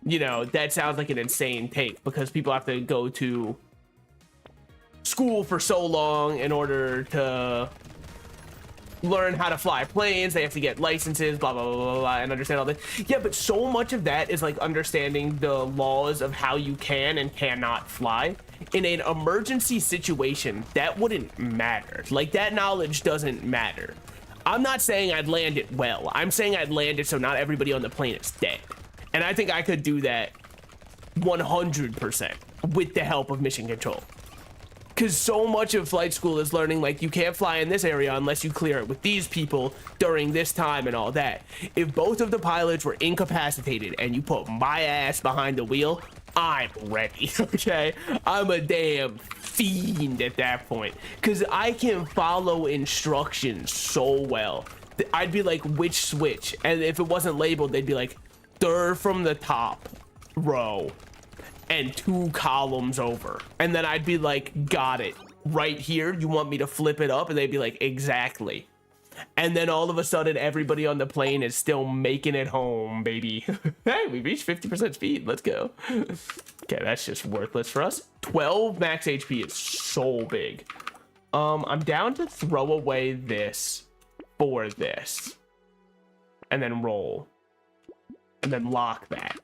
you know, that sounds like an insane take because people have to go to school for so long in order to learn how to fly planes. They have to get licenses, blah, blah, blah, blah, blah, and understand all that. Yeah, but so much of that is like understanding the laws of how you can and cannot fly. In an emergency situation, that wouldn't matter. Like, that knowledge doesn't matter. I'm not saying I'd land it well. I'm saying I'd land it so not everybody on the plane is dead. And I think I could do that 100% with the help of mission control. Because so much of flight school is learning, like, you can't fly in this area unless you clear it with these people during this time and all that. If both of the pilots were incapacitated and you put my ass behind the wheel, I'm ready, okay? I'm a damn fiend at that point. Because I can follow instructions so well. I'd be like, which switch? And if it wasn't labeled, they'd be like, third from the top row and 2 columns over. And then I'd be like, got it. Right here, you want me to flip it up? And they'd be like, exactly. And then all of a sudden, everybody on the plane is still making it home, baby. Hey, we reached 50% speed. Let's go. Okay, that's just worthless for us. 12 max HP is so big. I'm down to throw away this for this. And then roll. And then lock that.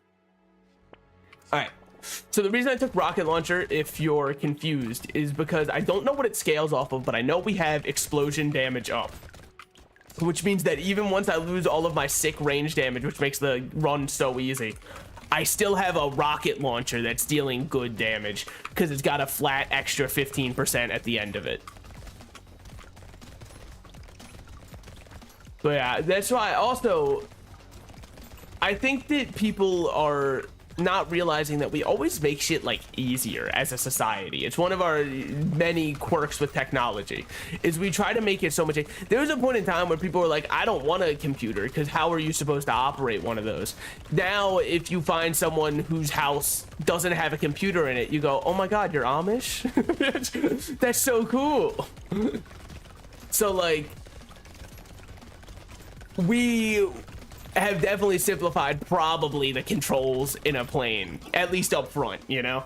All right. So the reason I took rocket launcher, if you're confused, is because I don't know what it scales off of, but I know we have explosion damage up. Which means that even once I lose all of my sick range damage, which makes the run so easy, I still have a rocket launcher that's dealing good damage because it's got a flat extra 15% at the end of it. But yeah, that's why also I think that people are not realizing that we always make shit like easier as a society. It's one of our many quirks with technology is we try to make it so much. There was a point in time where people were like, I don't want a computer because how are you supposed to operate one of those? Now if you find someone whose house doesn't have a computer in it, you go, oh my god, you're Amish. That's so cool. So like we have definitely simplified probably the controls in a plane, at least up front, you know,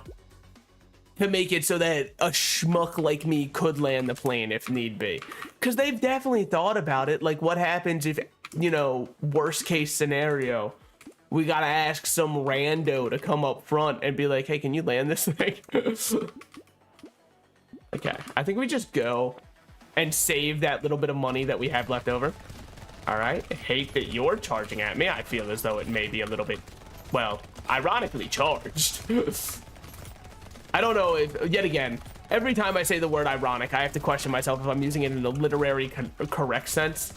to make it so that a schmuck like me could land the plane if need be. Because they've definitely thought about it, like what happens if, you know, worst case scenario, we gotta ask some rando to come up front and be like, hey, can you land this thing? Okay, I think we just go and save that little bit of money that we have left over. All right, I hate that you're charging at me. I feel as though it may be a little bit, well, ironically charged. I don't know if, yet again, every time I say the word ironic, I have to question myself if I'm using it in the literary correct sense.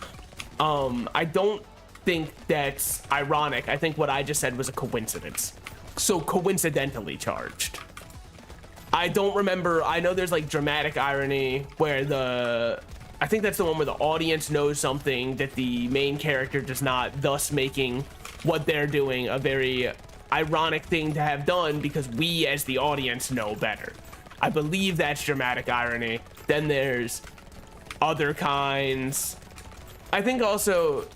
I don't think that's ironic. I think what I just said was a coincidence. So coincidentally charged. I don't remember, I know there's like dramatic irony where I think that's the one where the audience knows something that the main character does not, thus making what they're doing a very ironic thing to have done because we as the audience know better. I believe that's dramatic irony. Then there's other kinds. I think also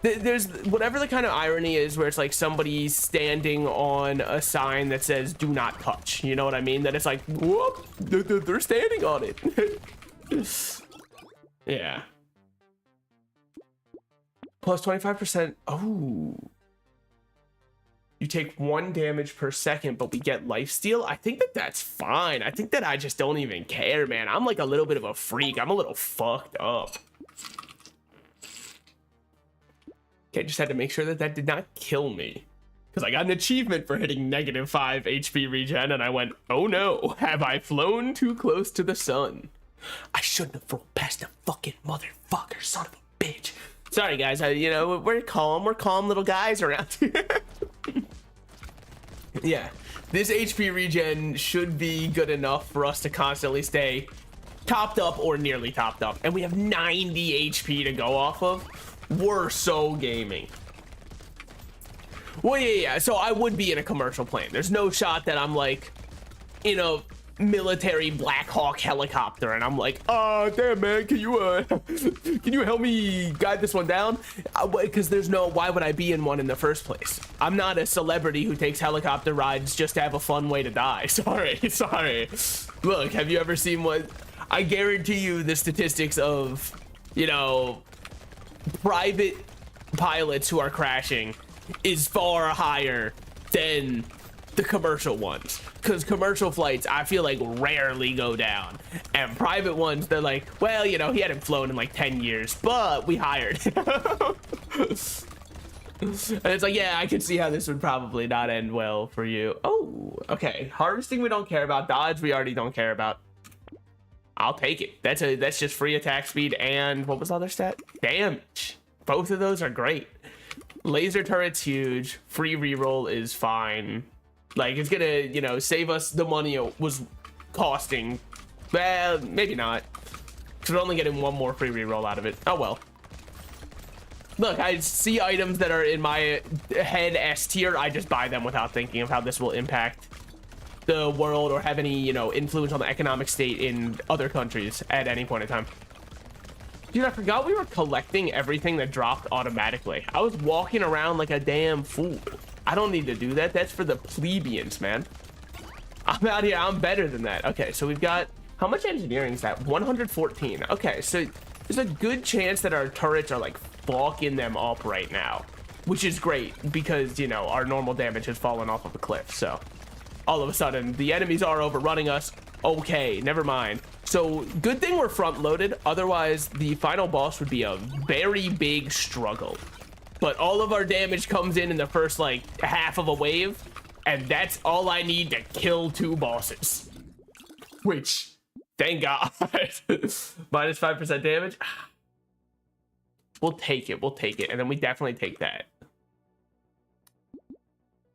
there's whatever the kind of irony is where it's like somebody standing on a sign that says do not touch. You know what I mean? That it's like, whoop, they're standing on it. Yeah. Plus 25%. Oh. You take 1 damage per second, but we get lifesteal. I think that that's fine. I think that I just don't even care, man. I'm like a little bit of a freak. I'm a little fucked up. Okay, just had to make sure that that did not kill me. Because I got an achievement for hitting -5 HP regen, and I went, oh no, have I flown too close to the sun? I shouldn't have flown past the fucking motherfucker, son of a bitch. Sorry, guys. You know, we're calm little guys around here. Yeah, this HP regen should be good enough for us to constantly stay topped up or nearly topped up. And we have 90 HP to go off of. We're so gaming. Well, yeah. So I would be in a commercial plane. There's no shot that I'm like, you know, military Black Hawk helicopter, and I'm like, oh damn man, can you help me guide this one down? Because there's no, why would I be in one in the first place? I'm not a celebrity who takes helicopter rides just to have a fun way to die. Sorry. Look, have you ever seen what? I guarantee you the statistics of, you know, private pilots who are crashing is far higher than the commercial ones, because commercial flights I feel like rarely go down, and private ones, they're like, well, you know, he hadn't flown in like 10 years, but we hired him. And it's like, yeah, I can see how this would probably not end well for you. Oh, okay, harvesting we don't care about, dodge we already don't care about. I'll take it. That's just free attack speed, and what was the other stat? Damage. Both of those are great. Laser turret's huge, free reroll is fine. Like, it's gonna, you know, save us the money it was costing. Well, maybe not, because we're only getting one more free reroll out of it. Oh well. Look, I see items that are in my head S tier, I just buy them without thinking of how this will impact the world or have any, you know, influence on the economic state in other countries at any point in time. Dude, I forgot we were collecting everything that dropped automatically. I was walking around like a damn fool. I don't need to do that. That's for the plebeians, man. I'm out here. I'm better than that. Okay, so we've got, how much engineering is that? 114. Okay, so there's a good chance that our turrets are like fucking them up right now, which is great because, you know, our normal damage has fallen off of a cliff. So all of a sudden the enemies are overrunning us. Okay, never mind. So good thing we're front loaded. Otherwise the final boss would be a very big struggle. But all of our damage comes in the first like half of a wave, and that's all I need to kill 2 bosses, which thank God. Minus 5% damage. We'll take it, and then we definitely take that.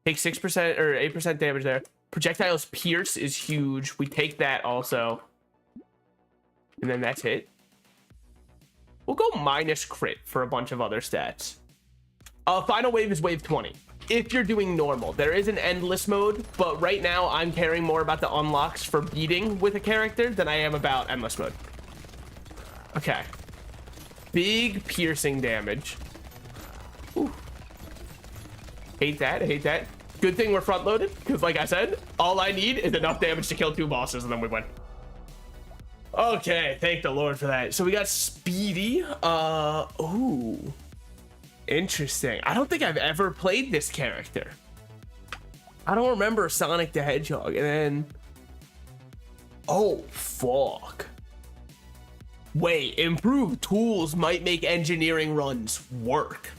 Take 6% or 8% damage there. Projectiles pierce is huge. We take that also, and then that's it. We'll go minus crit for a bunch of other stats. Final wave is wave 20. If you're doing normal, there is an endless mode, but right now I'm caring more about the unlocks for beating with a character than I am about endless mode. Okay. Big piercing damage. Ooh. Hate that, hate that. Good thing we're front loaded, because like I said, all I need is enough damage to kill 2 bosses and then we win. Okay, thank the Lord for that. So we got Speedy. Ooh. Interesting. I don't think I've ever played this character. I don't remember Sonic the Hedgehog. And then, oh fuck, wait, improved tools might make engineering runs work,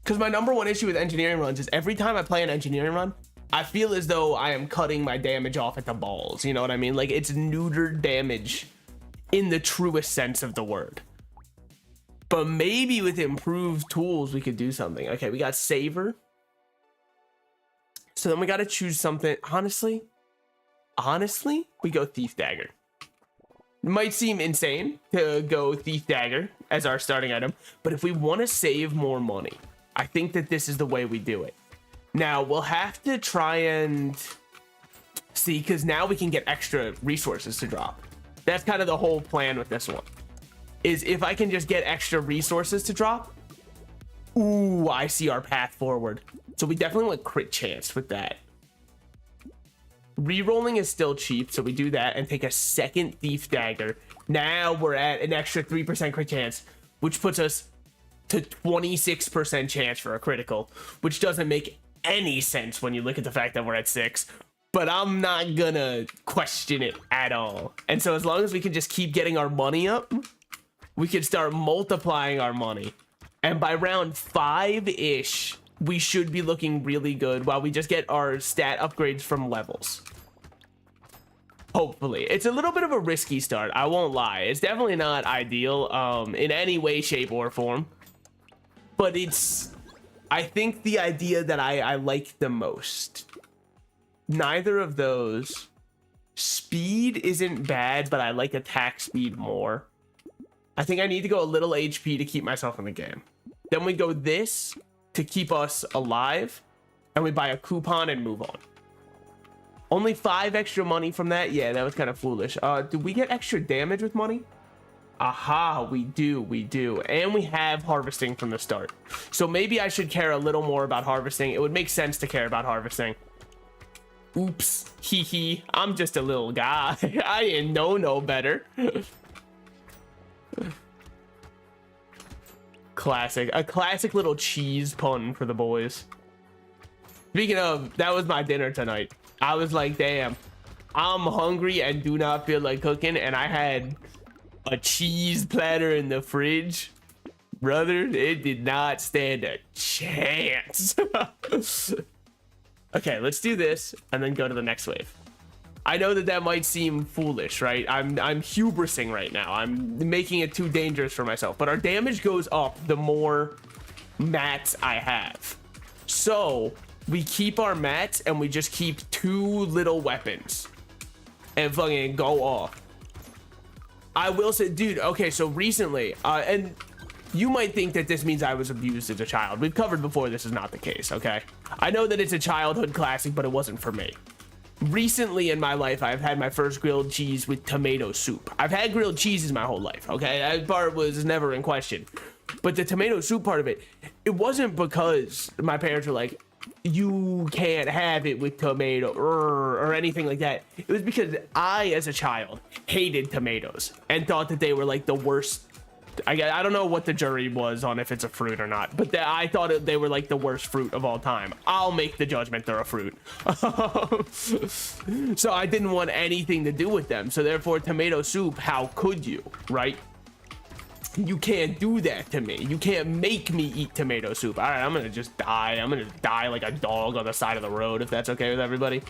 because my #1 issue with engineering runs is every time I play an engineering run, I feel as though I am cutting my damage off at the balls. You know what I mean? Like, it's neutered damage in the truest sense of the word. But maybe with improved tools, we could do something. Okay, we got Saver. So then we got to choose something. Honestly, we go Thief Dagger. It might seem insane to go Thief Dagger as our starting item, but if we want to save more money, I think that this is the way we do it. Now, we'll have to try and see, because now we can get extra resources to drop. That's kind of the whole plan with this one. Is if I can just get extra resources to drop, ooh, I see our path forward. So we definitely want crit chance with that. Rerolling is still cheap, so we do that and take a second Thief Dagger. Now we're at an extra 3% crit chance, which puts us to 26% chance for a critical, which doesn't make any sense when you look at the fact that we're at 6. But I'm not gonna question it at all. And so as long as we can just keep getting our money up, we can start multiplying our money. And by round 5-ish, we should be looking really good while we just get our stat upgrades from levels. Hopefully. It's a little bit of a risky start, I won't lie. It's definitely not ideal in any way, shape, or form. But it's, I think, the idea that I like the most. Neither of those. Speed isn't bad, but I like attack speed more. I think I need to go a little HP to keep myself in the game. Then we go this to keep us alive, and we buy a coupon and move on. Only 5 extra money from that. Yeah, that was kind of foolish. Do we get extra damage with money? Aha, we do. And we have harvesting from the start. So maybe I should care a little more about harvesting. It would make sense to care about harvesting. Oops, hee hee. I'm just a little guy. I didn't know no better. Classic. A classic little cheese pun for the boys. Speaking of, that was my dinner tonight. I was like, damn, I'm hungry and do not feel like cooking, and I had a cheese platter in the fridge. Brother, it did not stand a chance. Okay, let's do this and then go to the next wave. I know that might seem foolish, right? I'm hubrising right now. I'm making it too dangerous for myself, but our damage goes up the more mats I have. So we keep our mats and we just keep 2 little weapons and fucking go off. I will say, dude, okay, so recently, and you might think that this means I was abused as a child. We've covered before this is not the case, okay? I know that it's a childhood classic, but it wasn't for me. Recently in my life, I've had my first grilled cheese with tomato soup. I've had grilled cheeses my whole life, okay? That part was never in question. But the tomato soup part of it, it wasn't because my parents were like, you can't have it with tomato or anything like that. It was because I, as a child, hated tomatoes and thought that they were like the worst. I don't know what the jury was on if it's a fruit or not, but I thought they were like the worst fruit of all time. I'll make the judgment they're a fruit. So I didn't want anything to do with them. So therefore, tomato soup, how could you, right? You can't do that to me. You can't make me eat tomato soup. All right, I'm gonna just die. I'm gonna die like a dog on the side of the road, if that's okay with everybody.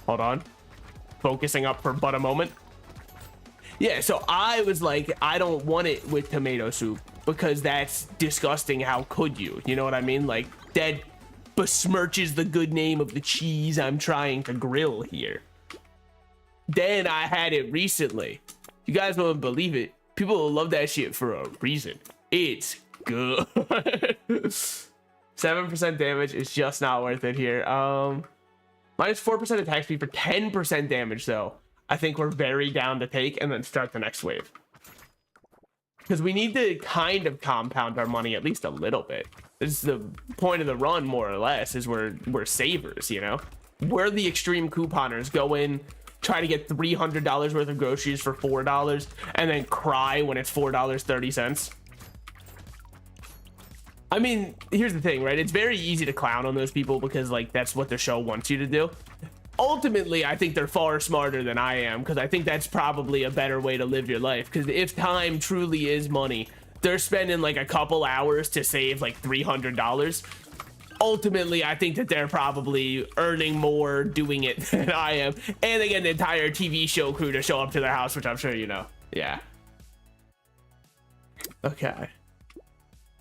Hold on. Focusing up for but a moment. Yeah, so I was like, I don't want it with tomato soup because that's disgusting. How could you? You know what I mean? Like, that besmirches the good name of the cheese I'm trying to grill here. Then I had it recently. You guys won't believe it. People love that shit for a reason. It's good. 7% damage is just not worth it here. Minus 4% attack speed for 10% damage, though. I think we're very down to take and then start the next wave. Because we need to kind of compound our money at least a little bit. This is the point of the run, more or less, is we're savers, you know? We're the extreme couponers. Go in, try to get $300 worth of groceries for $4, and then cry when it's $4.30. I mean, here's the thing, right? It's very easy to clown on those people because, like, that's what the show wants you to do. Ultimately, I think they're far smarter than I am because I think that's probably a better way to live your life. Because if time truly is money, they're spending like a couple hours to save like $300. Ultimately, I think that they're probably earning more doing it than I am. And they get an entire TV show crew to show up to their house, which I'm sure you know. Yeah. Okay.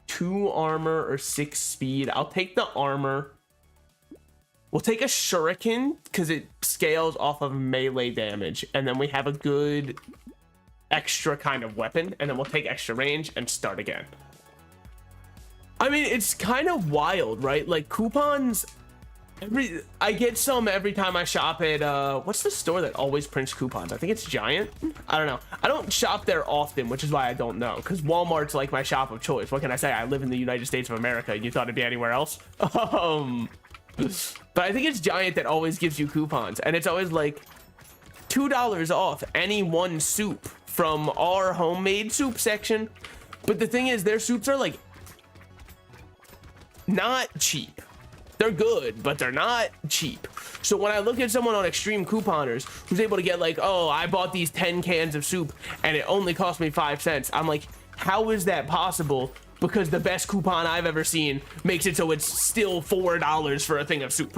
2 armor or 6 speed. I'll take the armor. We'll take a shuriken because it scales off of melee damage. And then we have a good extra kind of weapon. And then we'll take extra range and start again. I mean, it's kind of wild, right? Like coupons, I get some every time I shop at, what's the store that always prints coupons? I think it's Giant. I don't know. I don't shop there often, which is why I don't know. Because Walmart's like my shop of choice. What can I say? I live in the United States of America. You thought it'd be anywhere else? But I think it's Giant that always gives you coupons. And it's always like $2 off any one soup from our homemade soup section. But the thing is, their soups are like not cheap. They're good, but they're not cheap. So when I look at someone on Extreme Couponers who's able to get like, oh, I bought these 10 cans of soup and it only cost me 5 cents. I'm like, how is that possible? Because the best coupon I've ever seen makes it so it's still $4 for a thing of soup.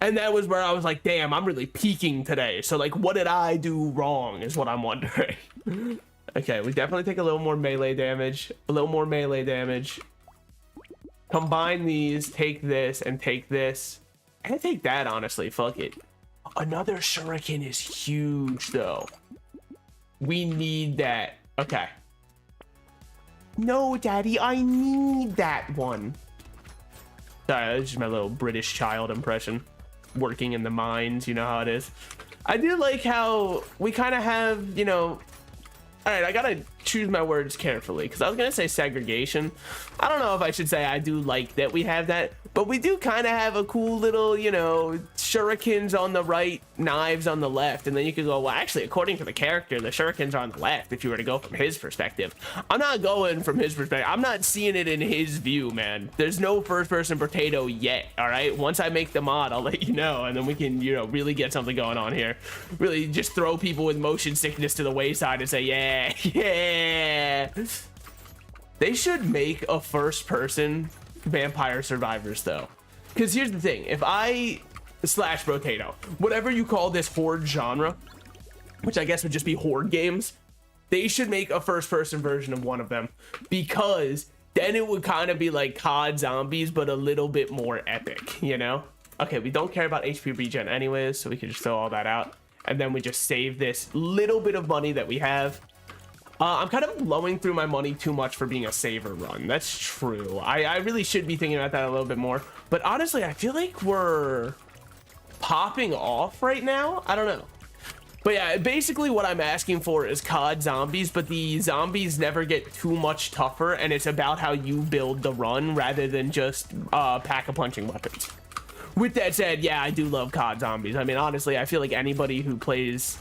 And that was where I was like, damn, I'm really peaking today. So like, what did I do wrong is what I'm wondering. Okay, we definitely take a little more melee damage. A little more melee damage. Combine these, take this, and take this. And take that, honestly. Fuck it. Another shuriken is huge, though. We need that. Okay. No, Daddy, I need that one. Sorry, that's just my little British child impression. Working in the mines, you know how it is. I do like how we kind of have, you know, all right, I gotta choose my words carefully because I was gonna say segregation. I don't know if I should say I do like that we have that, but we do kind of have a cool little, you know, shurikens on the right, knives on the left, and then you could go, well, actually, according to the character, the shurikens are on the left if you were to go from his perspective. I'm not going from his perspective. I'm not seeing it in his view, man. There's no first-person Brotato yet, all right? Once I make the mod, I'll let you know, and then we can, you know, really get something going on here. Really just throw people with motion sickness to the wayside and say, yeah, yeah. They should make a first-person Vampire Survivors, though. Because here's the thing. If I slash Brotato, whatever you call this horde genre, which I guess would just be horde games, they should make a first-person version of one of them. Because then it would kind of be like COD Zombies, but a little bit more epic, you know? Okay, we don't care about HP regen anyways, so we can just throw all that out. And then we just save this little bit of money that we have. I'm kind of blowing through my money too much for being a saver run. That's true. I really should be thinking about that a little bit more. But honestly, I feel like we're popping off right now. I don't know. But yeah, basically what I'm asking for is COD Zombies, but the zombies never get too much tougher, and it's about how you build the run rather than just pack-a-punching weapons. With that said, yeah, I do love COD Zombies. I mean, honestly, I feel like anybody who plays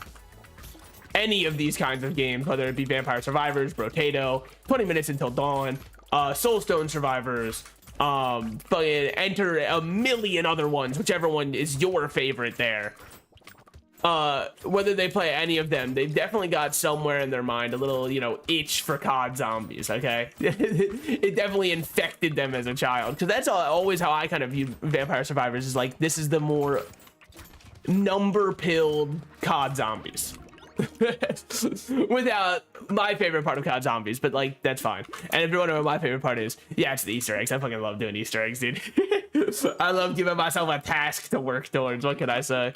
any of these kinds of games, whether it be Vampire Survivors, Brotato, 20 Minutes Until Dawn, Soulstone Survivors, fucking enter a million other ones, whichever one is your favorite there. Whether they play any of them, they've definitely got somewhere in their mind a little, you know, itch for COD Zombies, okay? It definitely infected them as a child, because that's always how I kind of view Vampire Survivors, is like, this is the more number-pilled COD Zombies. Without my favorite part of COD Zombies, but like, that's fine. And if you wonder what my favorite part is, yeah, it's the Easter eggs. I fucking love doing Easter eggs, dude. I love giving myself a task to work towards. What can I say?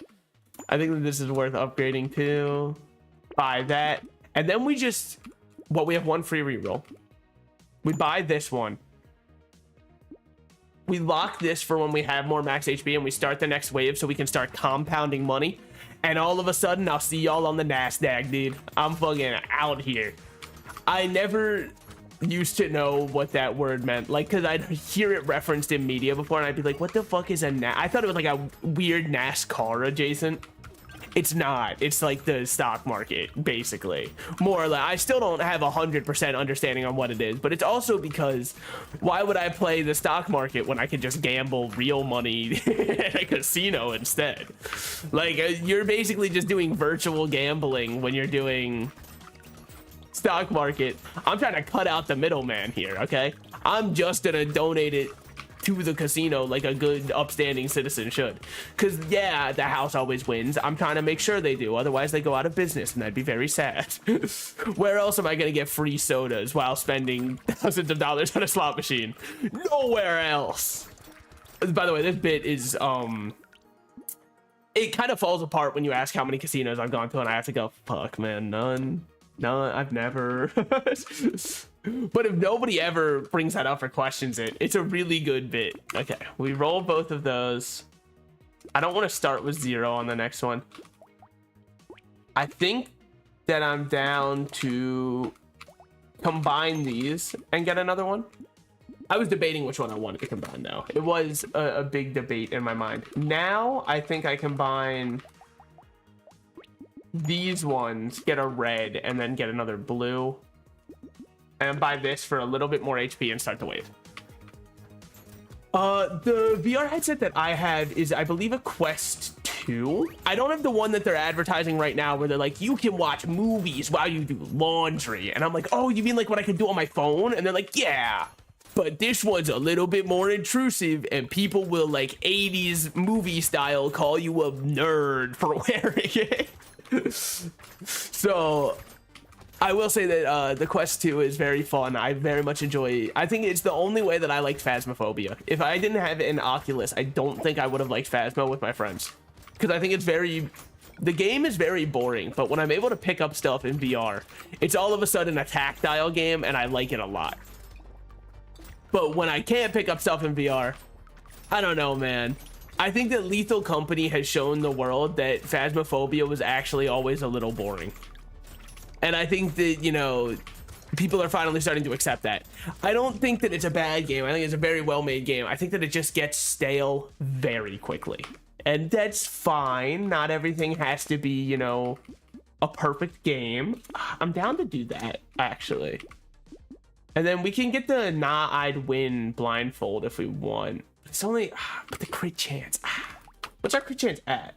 I think that this is worth upgrading to. Buy that. And then we just, well, we have one free reroll. We buy this one. We lock this for when we have more max HP and we start the next wave so we can start compounding money. And all of a sudden, I'll see y'all on the NASDAQ, dude. I'm fucking out here. I never used to know what that word meant. Like, because I'd hear it referenced in media before, and I'd be like, what the fuck is a I thought it was like a weird NASCAR adjacent. It's not. It's like the stock market, basically. More or less. I still don't have 100% understanding on what it is, but it's also because why would I play the stock market when I could just gamble real money at a casino instead? Like, you're basically just doing virtual gambling when you're doing stock market. I'm trying to cut out the middleman here, okay? I'm just gonna donate it to the casino like a good upstanding citizen should, because yeah, the house always wins. I'm trying to make sure they do, otherwise they go out of business, and that'd be very sad. Where else am I gonna get free sodas while spending thousands of dollars on a slot machine? Nowhere else. By the way, this bit is it kind of falls apart when you ask how many casinos I've gone to, and I have to go, fuck man, none, I've never. But if nobody ever brings that up or questions it, it's a really good bit. Okay, we roll both of those. I don't want to start with 0 on the next one. I think that I'm down to combine these and get another one. I was debating which one I wanted to combine, though. It was a big debate in my mind. Now, I think I combine these ones, get a red, and then get another blue. And buy this for a little bit more HP and start the wave. The VR headset that I have is, I believe, a Quest 2. I don't have the one that they're advertising right now where they're like, you can watch movies while you do laundry. And I'm like, oh, you mean like what I can do on my phone? And they're like, yeah. But this one's a little bit more intrusive, and people will, like, 80s movie style call you a nerd for wearing it. So I will say that the Quest 2 is very fun. I very much enjoy. I think it's the only way that I liked Phasmophobia. If I didn't have an Oculus, I don't think I would have liked Phasmo with my friends, because I think it's the game is very boring. But when I'm able to pick up stuff in VR, it's all of a sudden a tactile game, and I like it a lot. But when I can't pick up stuff in VR, I don't know, man. I think that Lethal Company has shown the world that Phasmophobia was actually always a little boring. And I think that, you know, people are finally starting to accept that. I don't think that it's a bad game. I think it's a very well-made game. I think that it just gets stale very quickly. And that's fine. Not everything has to be, you know, a perfect game. I'm down to do that, actually. And then we can get the Nah I'd Win blindfold if we want. It's only, but the crit chance. What's our crit chance at?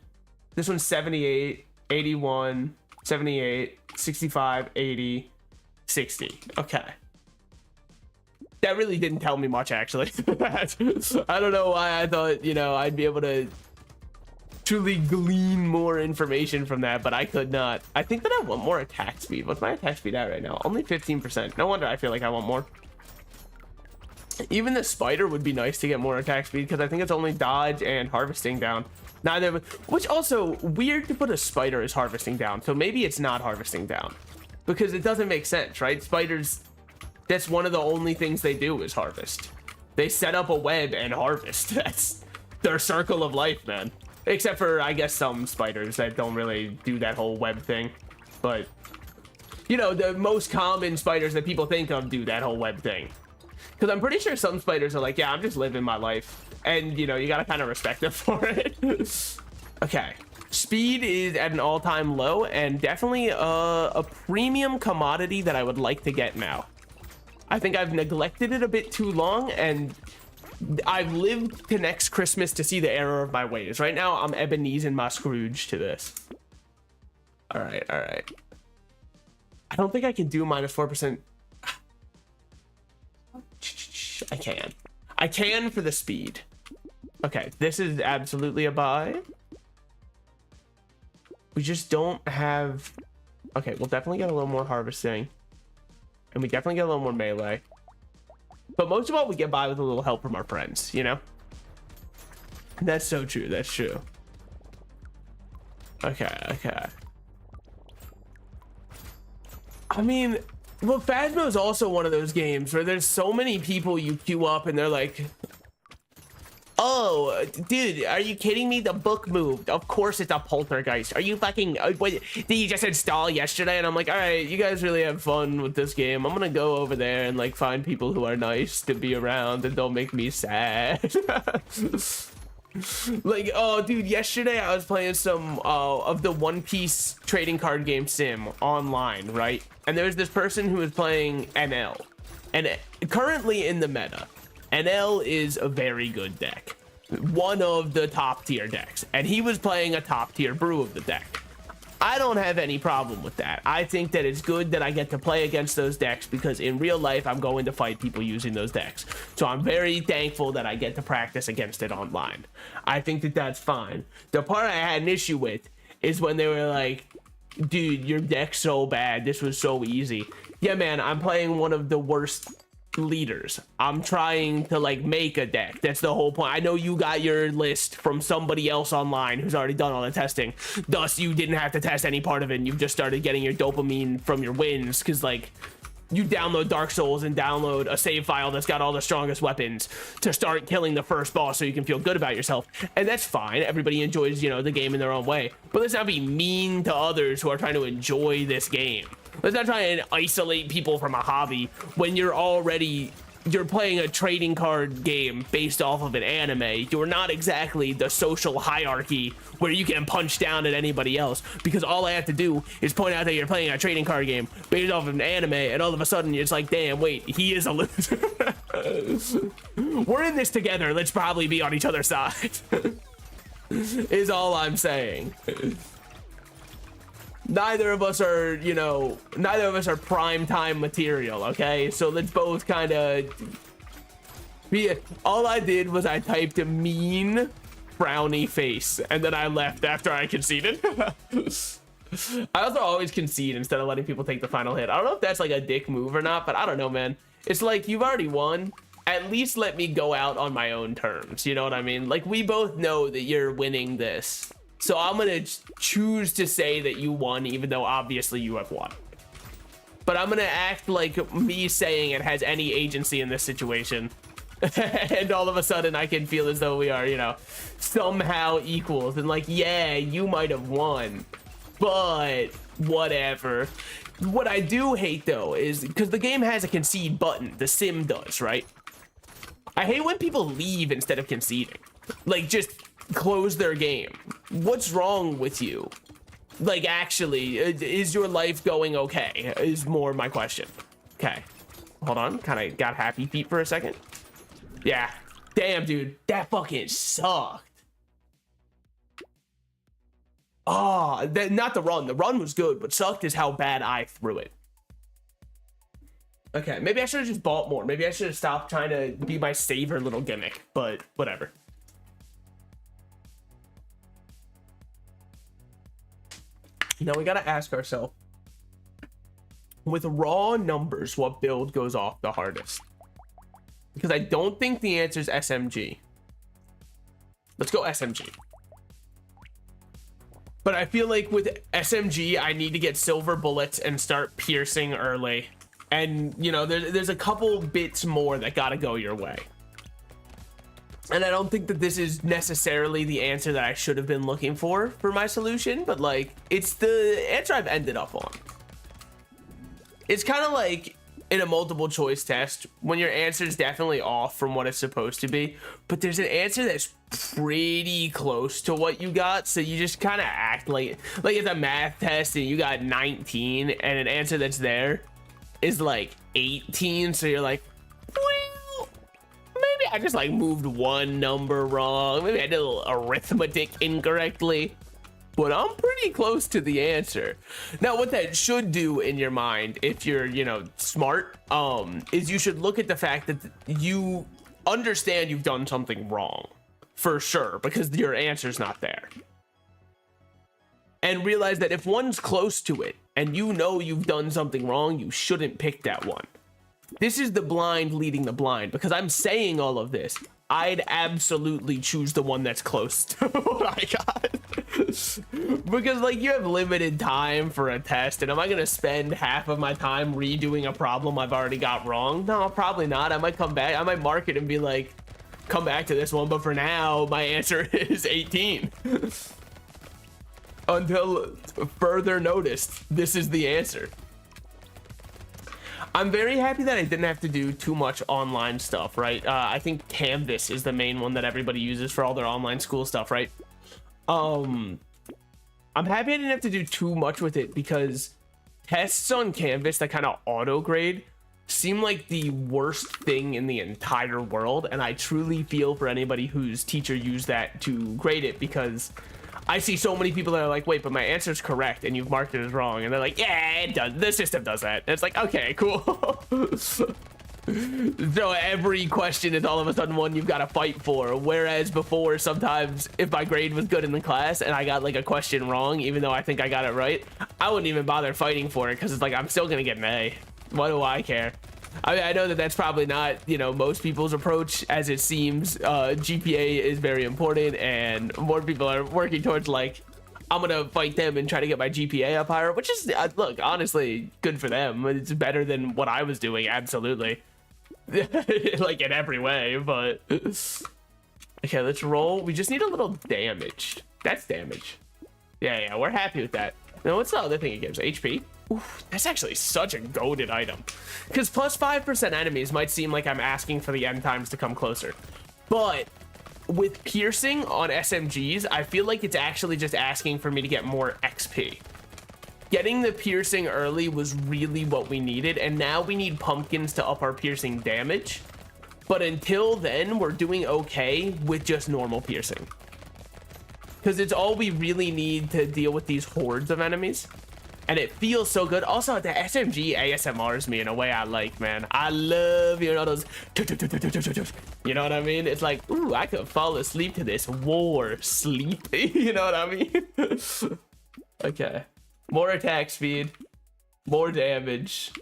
This one's 78, 81, 78, 65, 80, 60. Okay. That really didn't tell me much, actually. I don't know why I thought, you know, I'd be able to truly glean more information from that, but I could not. I think that I want more attack speed. What's my attack speed at right now? Only 15%. No wonder I feel like I want more. Even the spider would be nice to get more attack speed, because I think it's only dodge and harvesting down. Neither of it, which also weird to put a spider as harvesting down. So maybe it's not harvesting down, because it doesn't make sense, right? Spiders, that's one of the only things they do is harvest. They set up a web and harvest. That's their circle of life, man. Except for, I guess, some spiders that don't really do that whole web thing. But, you know, the most common spiders that people think of do that whole web thing. Because I'm pretty sure some spiders are like, yeah, I'm just living my life. And, you know, you got to kind of respect them for it. Okay. Speed is at an all-time low, and definitely a premium commodity that I would like to get now. I think I've neglected it a bit too long, and I've lived to next Christmas to see the error of my ways. Right now, I'm Ebenezer and my Scrooge to this. All right, all right. I don't think I can do minus 4%. I can. I can for the speed. Okay, this is absolutely a buy. We just don't have... Okay, we'll definitely get a little more harvesting. And we definitely get a little more melee. But most of all, we get by with a little help from our friends, you know? That's so true, that's true. Okay, okay. I mean... Well, Phasmo is also one of those games where there's so many people you queue up and they're like, oh, dude, are you kidding me? The book moved. Of course it's a poltergeist. Are you fucking, what, did you just install yesterday? And I'm like, all right, you guys really have fun with this game. I'm gonna go over there and like find people who are nice to be around and don't make me sad. Like, oh, dude, yesterday I was playing some of the One Piece trading card game sim online, right? And there was this person who was playing NL. And currently in the meta, NL is a very good deck. One of the top tier decks. And he was playing a top tier brew of the deck. I don't have any problem with that. I think that it's good that I get to play against those decks, because in real life, I'm going to fight people using those decks. So I'm very thankful that I get to practice against it online. I think that that's fine. The part I had an issue with is when they were like, dude, your deck's so bad. This was so easy. Yeah, man, I'm playing one of the worst leaders. I'm trying to like make a deck. That's the whole point. I know you got your list from somebody else online who's already done all the testing, thus you didn't have to test any part of it, and you've just started getting your dopamine from your wins, because like you download Dark Souls and download a save file that's got all the strongest weapons to start killing the first boss so you can feel good about yourself. And that's fine. Everybody enjoys, you know, the game in their own way, but let's not be mean to others who are trying to enjoy this game. Let's not try and isolate people from a hobby when you're playing a trading card game based off of an anime. You're not exactly the social hierarchy where you can punch down at anybody else, because all I have to do is point out that you're playing a trading card game based off of an anime, and all of a sudden it's like, damn, wait, he is a loser. We're in this together. Let's probably be on each other's side. Is all I'm saying. Neither of us are, you know, neither of us are prime time material, okay? So let's both kind of be it. All I did was I typed a mean frowny face, and then I left after I conceded. I also always concede instead of letting people take the final hit. I don't know if that's like a dick move or not, but I don't know, man. It's like, you've already won. At least let me go out on my own terms. You know what I mean? Like, we both know that you're winning this. So I'm going to choose to say that you won, even though obviously you have won. But I'm going to act like me saying it has any agency in this situation. And all of a sudden I can feel as though we are, you know, somehow equals, and like, yeah, you might have won, but whatever. What I do hate though is because the game has a concede button, the sim does, right? I hate when people leave instead of conceding, like just close their game. What's wrong with you? Like, actually, is your life going okay is more my question. Okay, hold on, kind of got happy feet for a second. Yeah, damn, dude, that fucking sucked. Oh, not the run. The run was good, but sucked is how bad I threw it. Okay, maybe I should have just bought more. Maybe I should have stopped trying to be my saver little gimmick, but whatever. Now we gotta ask ourselves, with raw numbers, what build goes off the hardest? Because I don't think the answer is SMG. Let's go SMG. But I feel like with SMG, I need to get silver bullets and start piercing early. And, you know, there's a couple bits more that gotta go your way. And I don't think that this is necessarily the answer that I should have been looking for my solution, but like, it's the answer I've ended up on. It's kind of like in a multiple choice test when your answer is definitely off from what it's supposed to be, but there's an answer that's pretty close to what you got, so you just kind of act like it's a math test and you got 19 and an answer that's there is like 18, so you're like, well, maybe I just like moved one number wrong, maybe I did a little arithmetic incorrectly, but I'm pretty close to the answer. Now, what that should do in your mind, if you're, you know, smart, is you should look at the fact that you understand you've done something wrong, for sure, because your answer's not there. And realize that if one's close to it, and you know you've done something wrong, you shouldn't pick that one. This is the blind leading the blind, because I'm saying all of this. I'd absolutely choose the one that's close to what I got. Because like, you have limited time for a test, and am I gonna spend half of my time redoing a problem I've already got wrong? No, probably not. I might come back, I might mark it and be like, come back to this one, but for now my answer is 18. Until further notice, this is the answer. I'm very happy that I didn't have to do too much online stuff, right? I think Canvas is the main one that everybody uses for all their online school stuff, right? I'm happy I didn't have to do too much with it, because tests on Canvas that kind of auto grade seem like the worst thing in the entire world, and I truly feel for anybody whose teacher used that to grade it, because I see so many people that are like, wait, but my answer is correct and you've marked it as wrong, and they're like, yeah, it does, the system does that. And it's like, okay, cool. So every question is all of a sudden one you've got to fight for, whereas before, sometimes if my grade was good in the class and I got like a question wrong, even though I think I got it right, I wouldn't even bother fighting for it, because it's like, I'm still gonna get an A. What do I care? I mean, I know that that's probably not, you know, most people's approach, as it seems. GPA is very important, and more people are working towards like, I'm gonna fight them and try to get my GPA up higher, which is, look, honestly, good for them. It's better than what I was doing, absolutely. Like in every way, but okay, let's roll. We just need a little damage. That's damage. Yeah, we're happy with that. Now, what's the other thing it gives? HP? Oof, that's actually such a goated item, because plus 5% enemies might seem like I'm asking for the end times to come closer, but with piercing on SMGs, I feel like it's actually just asking for me to get more XP. Getting the piercing early was really what we needed, and now we need pumpkins to up our piercing damage, but until then we're doing okay with just normal piercing, because it's all we really need to deal with these hordes of enemies. And it feels so good. Also, the SMG ASMRs me in a way I like, man. I love, you know, those, you know what I mean? It's like, ooh, I could fall asleep to this war sleep. You know what I mean? Okay. More attack speed. More damage.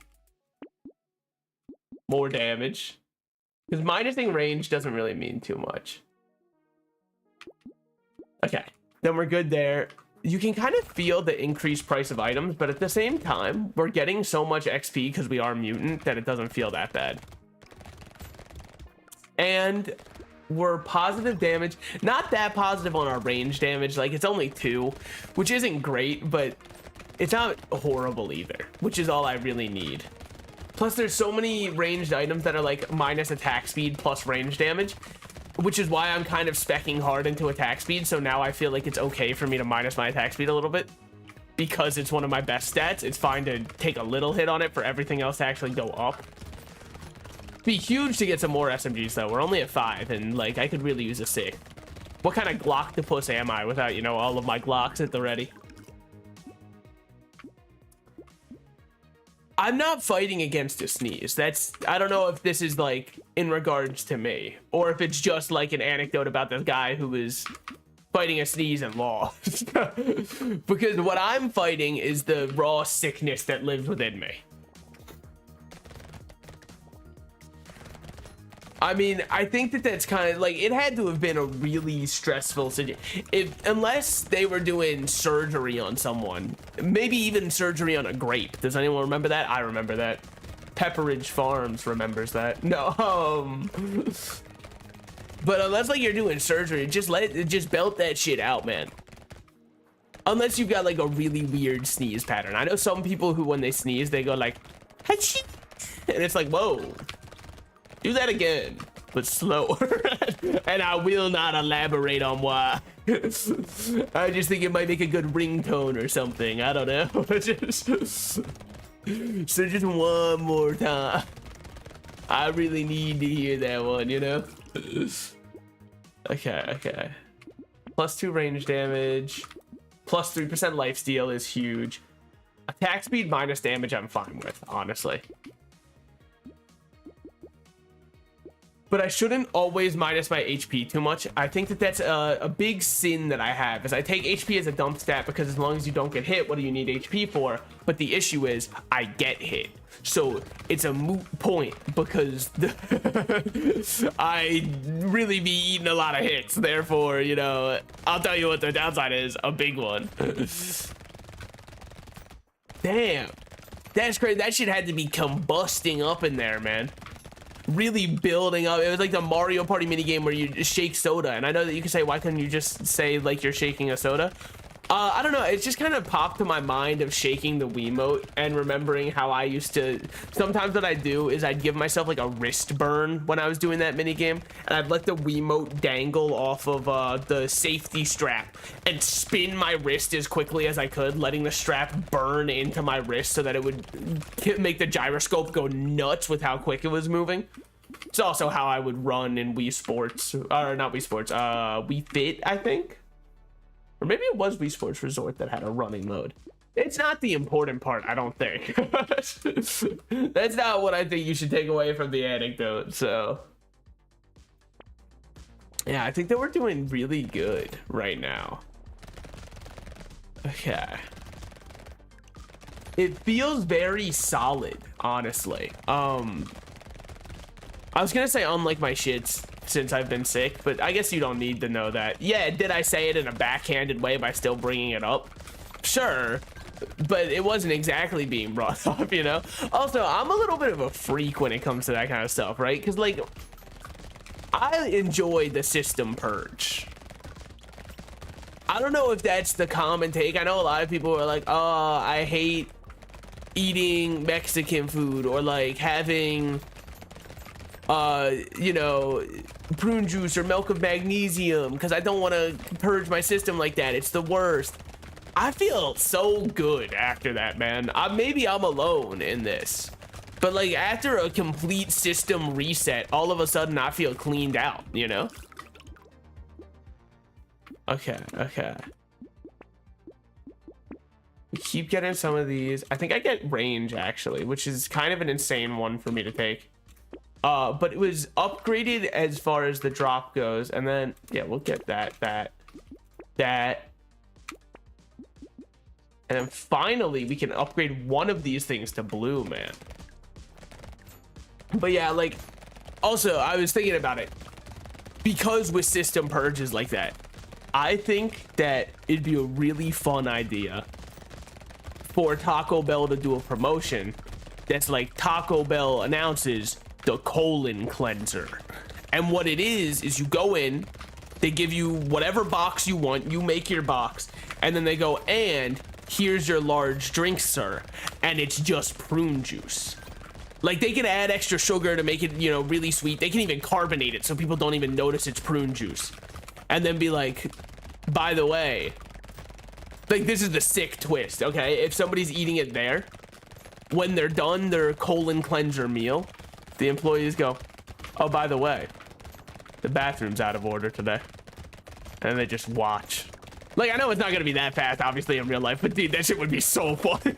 More damage. Because minusing range doesn't really mean too much. Okay. Then we're good there. You can kind of feel the increased price of items, but at the same time, we're getting so much XP because we are mutant that it doesn't feel that bad. and we're positive damage. Not that positive on our range damage. Like, it's only 2, which isn't great, but it's not horrible either, which is all I really need. Plus, there's so many ranged items that are like minus attack speed plus range damage, which is why I'm kind of speccing hard into attack speed. So now I feel like it's okay for me to minus my attack speed a little bit because it's one of my best stats. It's fine to take a little hit on it for everything else to actually go up. Be huge to get some more SMGs though. We're only at 5, and like I could really use a 6. What kind of Glock-to-puss am I without, you know, all of my Glocks at the ready? I'm not fighting against a sneeze. I don't know if this is like in regards to me or if it's just like an anecdote about this guy who was fighting a sneeze and lost. Because what I'm fighting is the raw sickness that lives within me. I mean, I think that that's kind of like, it had to have been a really stressful situation. Unless they were doing surgery on someone, maybe even surgery on a grape. Does anyone remember that? I remember that. Pepperidge Farms remembers that. No, but unless like you're doing surgery, just belt that shit out, man. Unless you've got like a really weird sneeze pattern. I know some people who, when they sneeze, they go like, Hachi! And it's like, whoa. Do that again, but slower. And I will not elaborate on why. I just think it might make a good ringtone or something. I don't know. So just one more time. I really need to hear that one, you know? Okay. +2 range damage. +3% lifesteal is huge. Attack speed minus damage I'm fine with, honestly. But I shouldn't always minus my HP too much. I think that that's a big sin that I have, is I take HP as a dump stat because as long as you don't get hit, what do you need HP for? But the issue is I get hit. So it's a moot point because I really be eating a lot of hits. Therefore, you know, I'll tell you what the downside is, a big one. Damn, that's crazy. That shit had to be combusting up in there, man. Really building up. It was like the Mario Party minigame where you just shake soda. And I know that you can say, why couldn't you just say like you're shaking a soda? I don't know. It just kind of popped to my mind of shaking the Wiimote and remembering how I used to. Sometimes what I do is I'd give myself like a wrist burn when I was doing that minigame, and I'd let the Wiimote dangle off of the safety strap and spin my wrist as quickly as I could, letting the strap burn into my wrist so that it would make the gyroscope go nuts with how quick it was moving. It's also how I would run in Wii Sports, or not Wii Sports, Wii Fit, I think. Or maybe it was Wii Sports Resort that had a running mode. It's not the important part, I don't think. That's not what I think you should take away from the anecdote, so. Yeah, I think that we're doing really good right now. Okay. It feels very solid, honestly. I was gonna say unlike my shits since I've been sick, but I guess you don't need to know that. Yeah, did I say it in a backhanded way by still bringing it up? Sure, but it wasn't exactly being brought up, you know? Also, I'm a little bit of a freak when it comes to that kind of stuff, right? Because, like, I enjoy the system purge. I don't know if that's the common take. I know a lot of people are like, oh, I hate eating Mexican food, or like having you know, prune juice or milk of magnesium because I don't want to purge my system like that. It's the worst. I feel so good after that, man. Maybe I'm alone in this, but like after a complete system reset, all of a sudden I feel cleaned out, you know? Okay. We keep getting some of these. I think I get range actually, which is kind of an insane one for me to take. But it was upgraded as far as the drop goes, and then yeah, we'll get that, and then finally we can upgrade one of these things to blue, man. But yeah, like, also I was thinking about it because with system purges like that, I think that it'd be a really fun idea for Taco Bell to do a promotion that's like Taco Bell announces the colon cleanser, And what it is you go in, they give you whatever box you want, you make your box, and then they go, and here's your large drink, sir. And it's just prune juice. Like, they can add extra sugar to make it, you know, really sweet. They can even carbonate it so people don't even notice it's prune juice. And then be like, by the way, like, this is the sick twist, okay? If somebody's eating it there, when they're done their colon cleanser meal, the employees go, oh, by the way, the bathroom's out of order today. And they just watch. Like, I know it's not gonna be that fast, obviously, in real life, but dude, that shit would be so funny.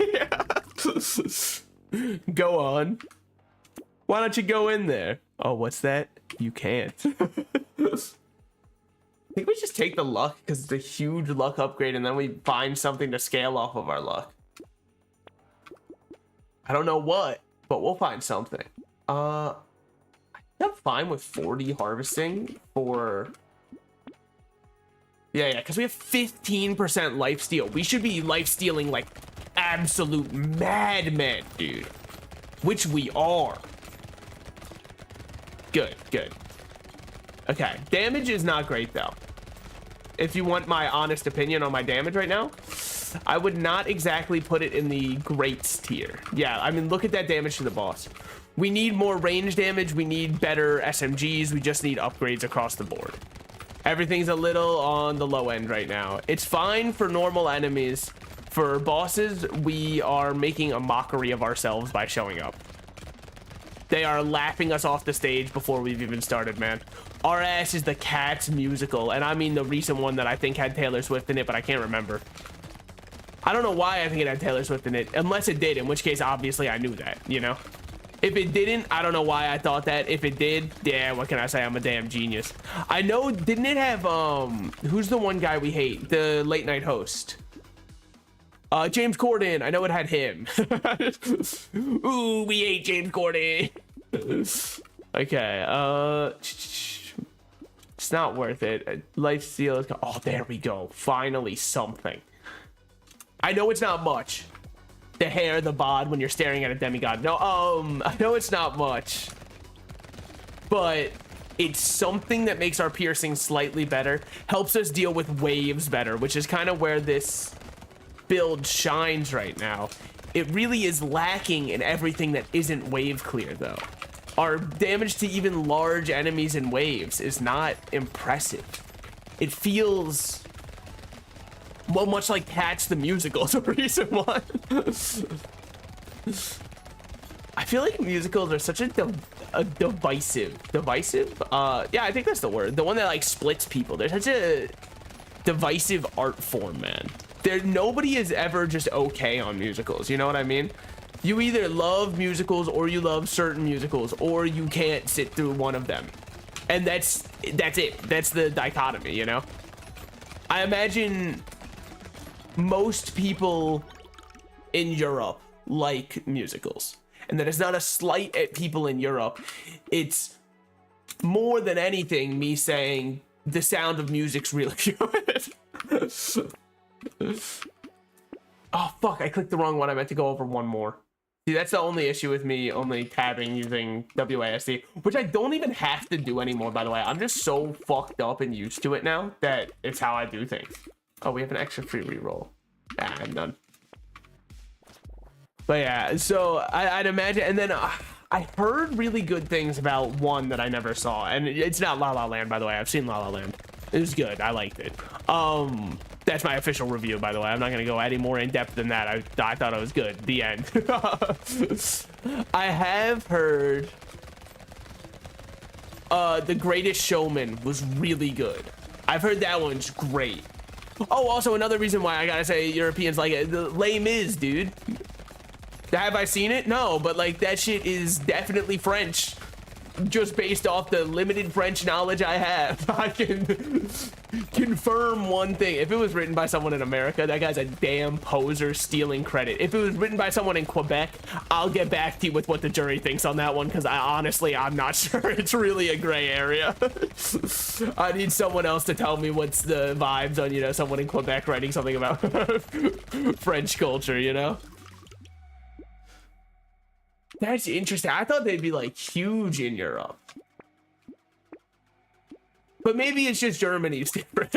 Go on. Why don't you go in there? Oh, what's that? You can't. I think we just take the luck because it's a huge luck upgrade, and then we find something to scale off of our luck. I don't know what, but we'll find something. I'm fine with 40 harvesting for... Yeah, because we have 15% lifesteal. We should be lifestealing like absolute madmen, dude. Which we are. Good, good. Okay, damage is not great though. If you want my honest opinion on my damage right now, I would not exactly put it in the greats tier. Yeah, I mean, look at that damage to the boss. We need more range damage. We need better SMGs. We just need upgrades across the board. Everything's a little on the low end right now. It's fine for normal enemies. For bosses, we are making a mockery of ourselves by showing up. They are laughing us off the stage before we've even started, man. Our ass is the Cats musical, and I mean the recent one that I think had Taylor Swift in it, but I can't remember. I don't know why I think it had Taylor Swift in it, unless it did, in which case, obviously, I knew that, you know? If it didn't, I don't know why I thought that. If it did, yeah, what can I say? I'm a damn genius. I know, didn't it have, who's the one guy we hate? The late night host. James Corden. I know it had him. Ooh, we hate James Corden. Okay, it's not worth it. Lifesteal is, oh, there we go. Finally, something. I know it's not much. The hair, the bod, when you're staring at a demigod. No, I know it's not much, but it's something that makes our piercing slightly better, helps us deal with waves better, which is kind of where this build shines right now. It really is lacking in everything that isn't wave clear, though. Our damage to even large enemies in waves is not impressive. It feels... well, much like Cats the musical is a recent one. I feel like musicals are such a divisive. Yeah, I think that's the word. The one that like splits people. They're such a divisive art form, man. Nobody is ever just okay on musicals. You know what I mean? You either love musicals or you love certain musicals, or you can't sit through one of them. And that's it. That's the dichotomy, you know? I imagine most people in Europe like musicals, and that is not a slight at people in Europe. It's more than anything me saying the sound of music's really good. Oh fuck, I clicked the wrong one. I meant to go over one more. See, that's the only issue with me only tabbing using WASD, which I don't even have to do anymore, by the way. I'm just so fucked up and used to it now that it's how I do things. Oh, we have an extra free reroll. Ah, I'm done. But yeah, so I'd imagine, and then I heard really good things about one that I never saw, and it's not La La Land, by the way. I've seen La La Land. It was good. I liked it. That's my official review, by the way. I'm not gonna go any more in depth than that. I thought it was good. The end. I have heard The Greatest Showman was really good. I've heard that one's great. Oh, also another reason why I gotta say Europeans like it, the Les Mis, dude. Have I seen it? No, but like that shit is definitely French. Just based off the limited French knowledge I have, I can confirm one thing. If it was written by someone in America, that guy's a damn poser stealing credit. If it was written by someone in Quebec, I'll get back to you with what the jury thinks on that one, because I'm not sure. It's really a gray area. I need someone else to tell me what's the vibes on, you know, someone in Quebec writing something about French culture, you know? That's interesting. I thought they'd be like huge in Europe. But maybe it's just Germany's different.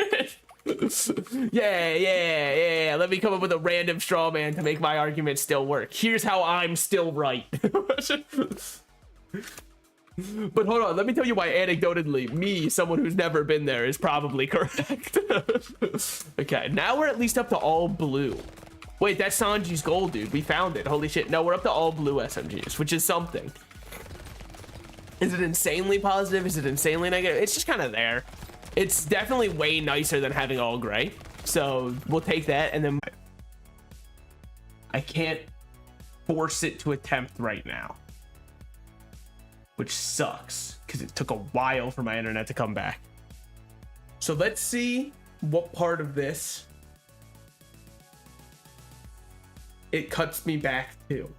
Yeah. Let me come up with a random straw man to make my argument still work. Here's how I'm still right. But hold on, let me tell you why anecdotally, me, someone who's never been there, is probably correct. Okay, now we're at least up to all blue. Wait, that's Sanji's goal, dude. We found it. Holy shit. No, we're up to all blue SMGs, which is something. Is it insanely positive? Is it insanely negative? It's just kind of there. It's definitely way nicer than having all gray. So we'll take that, and then I can't force it to attempt right now, which sucks because it took a while for my internet to come back. So let's see what part of this it cuts me back to.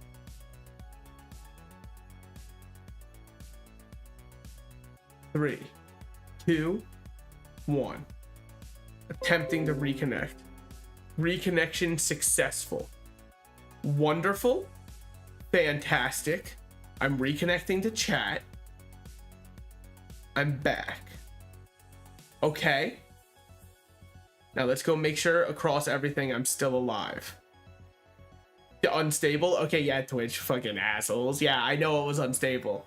Three, two, one. Attempting to reconnect. Reconnection successful. Wonderful. Fantastic. I'm reconnecting to chat. I'm back. Okay. Now let's go make sure across everything I'm still alive. Unstable? Okay, yeah, Twitch, fucking assholes. Yeah, I know it was unstable.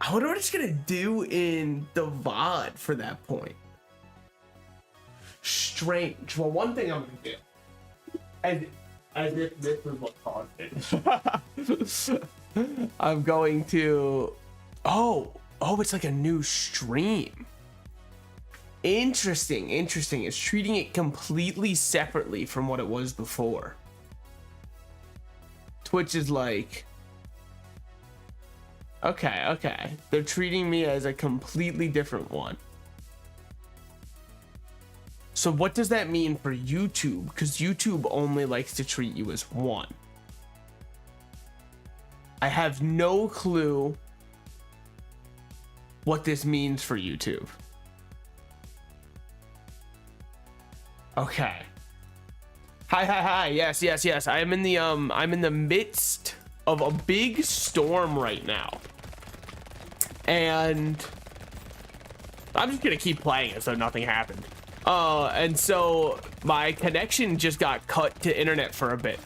I wonder what it's gonna do in the VOD for that point. Strange. Well, one thing I'm gonna do, as if this was what caused it. I'm going to, oh, it's like a new stream. Interesting. It's treating it completely separately from what it was before. Twitch is like, okay. They're treating me as a completely different one. So what does that mean for YouTube? Because YouTube only likes to treat you as one. I have no clue what this means for YouTube. Okay. Hi. Yes. I'm in the midst of a big storm right now. And I'm just gonna keep playing as though nothing happened. And so my connection just got cut to internet for a bit.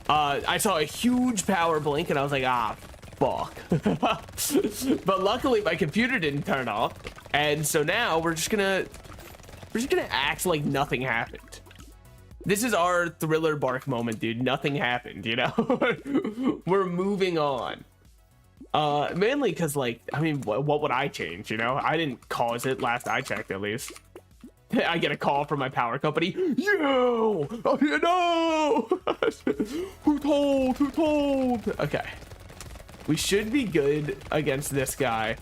I saw a huge power blink and I was like, ah, fuck. But luckily my computer didn't turn off. And so now we're just gonna act like nothing happened. This is our Thriller Bark moment, dude. Nothing happened, you know? We're moving on. Mainly because, like, I mean, what would I change, you know? I didn't cause it last I checked, at least. I get a call from my power company. Yo! Oh, no! Who told? Okay. We should be good against this guy.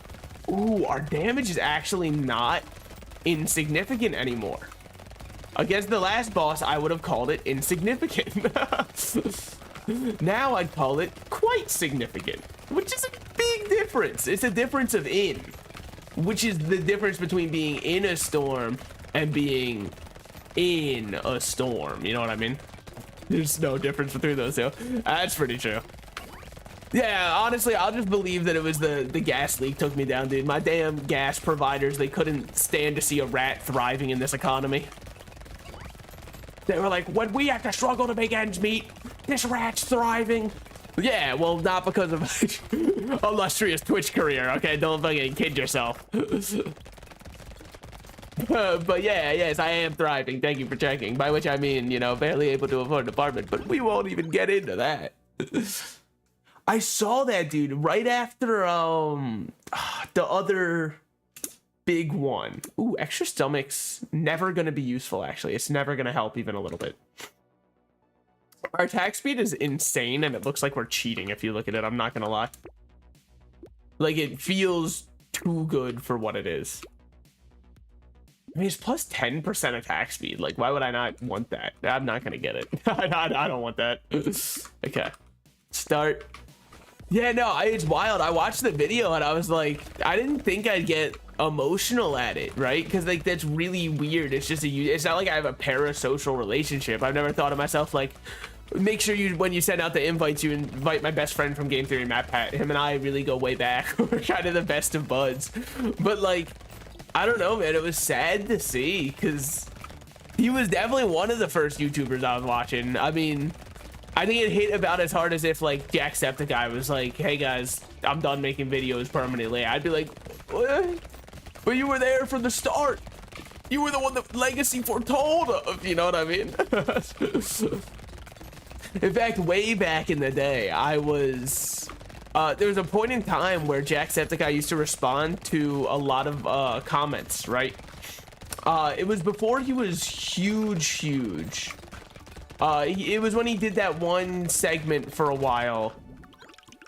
Ooh, our damage is actually not insignificant anymore. Against the last boss, I would have called it insignificant. Now I'd call it quite significant, which is a big difference. It's a difference of in, which is the difference between being in a storm and being in a storm. You know what I mean? There's no difference between those two. That's pretty true. Yeah, honestly, I'll just believe that it was the gas leak took me down, dude. My damn gas providers, they couldn't stand to see a rat thriving in this economy. They were like, when we have to struggle to make ends meet, this rat's thriving. Yeah, well, not because of illustrious Twitch career, okay? Don't fucking kid yourself. But yeah, yes, I am thriving. Thank you for checking. By which I mean, you know, barely able to afford an apartment, but we won't even get into that. I saw that, dude, right after the other big one. Ooh, extra stomach's never gonna be useful, actually. It's never gonna help even a little bit. Our attack speed is insane, and it looks like we're cheating if you look at it. I'm not gonna lie. Like, it feels too good for what it is. I mean, it's plus 10% attack speed. Like, why would I not want that? I'm not gonna get it. I don't want that. Okay. Start. Yeah, no, it's wild. I watched the video and I was like, I didn't think I'd get emotional at it, right? Because like that's really weird. It's just it's not like I have a parasocial relationship. I've never thought of myself like, make sure you, when you send out the invites, you invite my best friend from Game Theory, Matt Pat. Him and I really go way back. We're kind of the best of buds. But like, I don't know, man. It was sad to see because he was definitely one of the first YouTubers I was watching. I mean, I think it hit about as hard as if like Jacksepticeye was like, hey guys, I'm done making videos permanently. I'd be like, what? But you were there from the start. You were the one that Legacy foretold of, you know what I mean? In fact, way back in the day, I was, there was a point in time where Jacksepticeye used to respond to a lot of comments, right? It was before he was huge. It was when he did that one segment for a while.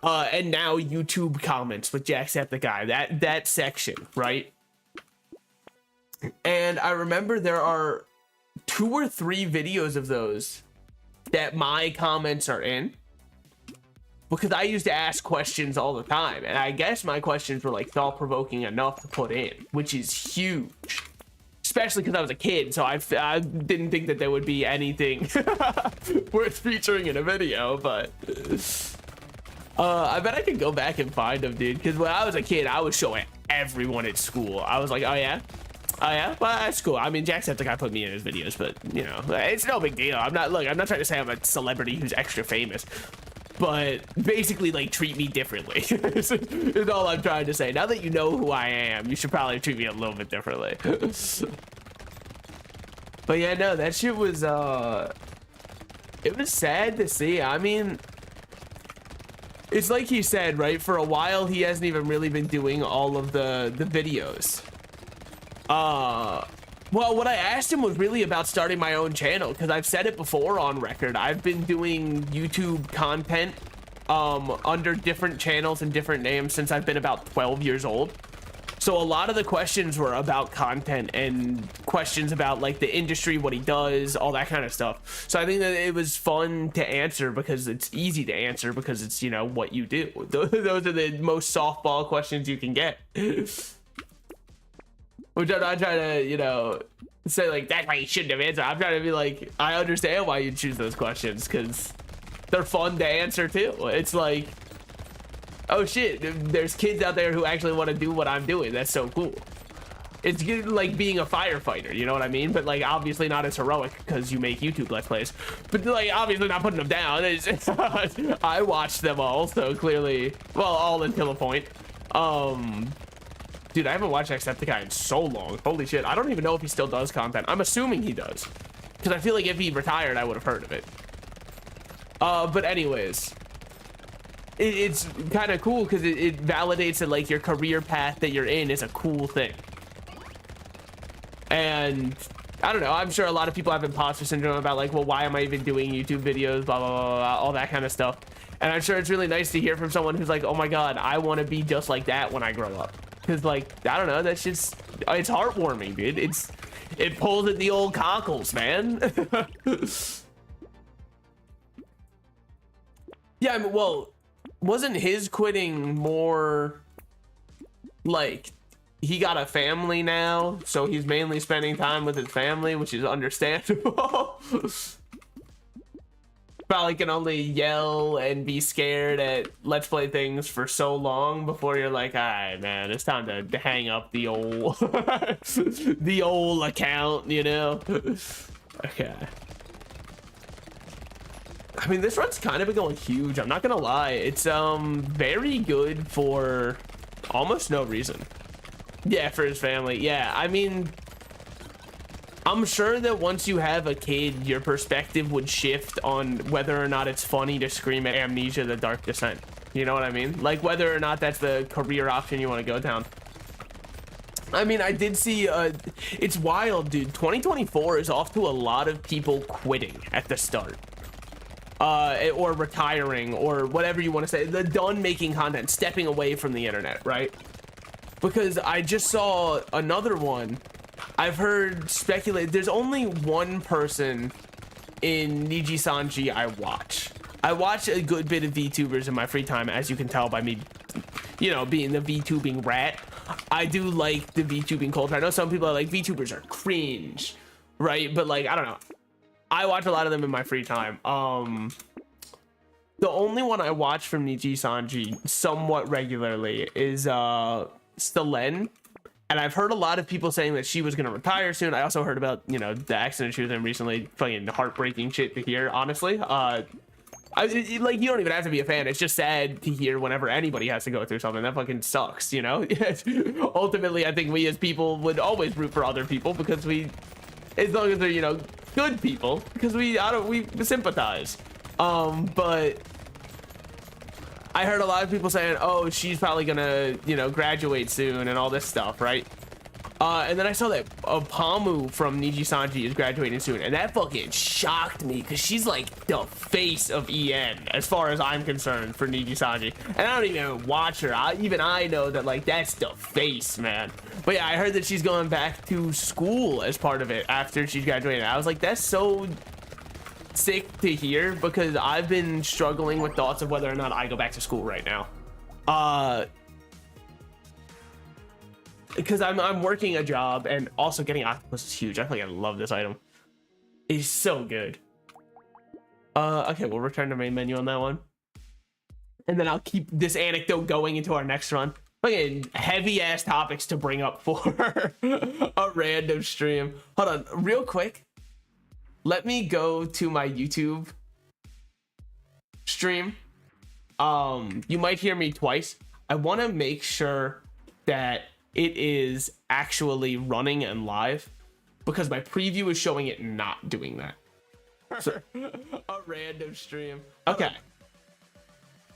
And now YouTube comments with Jacksepticeye, that section, right? And I remember there are 2 or 3 videos of those that my comments are in because I used to ask questions all the time, and I guess my questions were like thought-provoking enough to put in, which is huge, especially because I was a kid, so I didn't think that there would be anything worth featuring in a video. But I bet I could go back and find them, dude, because when I was a kid I was showing everyone at school. I was like, oh yeah, well, that's cool. I mean, Jacksepticeye put me in his videos, but you know, it's no big deal. I'm not trying to say I'm a celebrity who's extra famous, but basically like treat me differently is all I'm trying to say. Now that you know who I am, you should probably treat me a little bit differently. But yeah, no, that shit was it was sad to see. I mean, it's like he said, right? For a while he hasn't even really been doing all of the videos. Well, what I asked him was really about starting my own channel, because I've said it before on record. I've been doing YouTube content under different channels and different names since I've been about 12 years old. So a lot of the questions were about content and questions about like the industry, what he does, all that kind of stuff. So I think that it was fun to answer because it's easy to answer because it's, you know, what you do. Those are the most softball questions you can get. Which I'm not trying to, you know, say like that's why you shouldn't have answered. I'm trying to be like, I understand why you choose those questions because they're fun to answer too. It's like, oh shit, there's kids out there who actually want to do what I'm doing. That's so cool. It's like being a firefighter, you know what I mean? But like obviously not as heroic because you make YouTube Let's Plays. But like obviously not putting them down. I watched them all, so clearly, well, all until a point. Dude, I haven't watched Jacksepticeye in so long. Holy shit, I don't even know if he still does content. I'm assuming he does, because I feel like if he retired, I would have heard of it. But anyways, it's kind of cool because it validates that like your career path that you're in is a cool thing. And I don't know, I'm sure a lot of people have imposter syndrome about like, well, why am I even doing YouTube videos, blah, blah, blah, blah, all that kind of stuff. And I'm sure it's really nice to hear from someone who's like, oh my God, I want to be just like that when I grow up. Because like, I don't know, that's just, it's heartwarming, dude. It pulls at the old cockles, man. Yeah, I mean, well, wasn't his quitting more like he got a family now, so he's mainly spending time with his family, which is understandable. Probably can only yell and be scared at Let's Play things for so long before you're like, all right, man, it's time to hang up the old the old account, you know. Okay, I mean, this run's kind of been going huge, I'm not gonna lie. It's very good for almost no reason. Yeah, for his family. Yeah, I mean, I'm sure that once you have a kid, your perspective would shift on whether or not it's funny to scream at Amnesia: The Dark Descent. You know what I mean? Like whether or not that's the career option you want to go down. I mean, I did see, it's wild, dude. 2024 is off to a lot of people quitting at the start. Or retiring, or whatever you want to say. They're done making content, stepping away from the internet, right? Because I just saw another one. I've heard speculate. There's only one person in Niji Sanji I watch. I watch a good bit of VTubers in my free time, as you can tell by me, you know, being the VTubing rat. I do like the VTubing culture. I know some people are like, VTubers are cringe, right? But like, I don't know. I watch a lot of them in my free time. The only one I watch from Niji Sanji somewhat regularly is Stalen. And I've heard a lot of people saying that she was going to retire soon. I also heard about, you know, the accident she was in recently. Fucking heartbreaking shit to hear, honestly. Like, you don't even have to be a fan. It's just sad to hear whenever anybody has to go through something. That fucking sucks, you know? Ultimately, I think we as people would always root for other people because as long as they're, you know, good people, because we sympathize. But I heard a lot of people saying, oh, she's probably gonna, you know, graduate soon and all this stuff, right? And then I saw that Pamu from Niji Sanji is graduating soon, and that fucking shocked me because she's like the face of EN as far as I'm concerned for Niji Sanji. And I don't even watch her. Even I know that, like, that's the face, man. But yeah, I heard that she's going back to school as part of it after she's graduated. I was like, that's so sick to hear because I've been struggling with thoughts of whether or not I go back to school right now. Because I'm working a job and also getting octopus is huge. I think I love this item. It's so good. Okay, we'll return to main menu on that one. And then I'll keep this anecdote going into our next run. Fucking heavy ass topics to bring up for a random stream. Hold on, real quick. Let me go to my YouTube stream. You might hear me twice. I want to make sure that it is actually running and live because my preview is showing it not doing that. So, a random stream. Okay.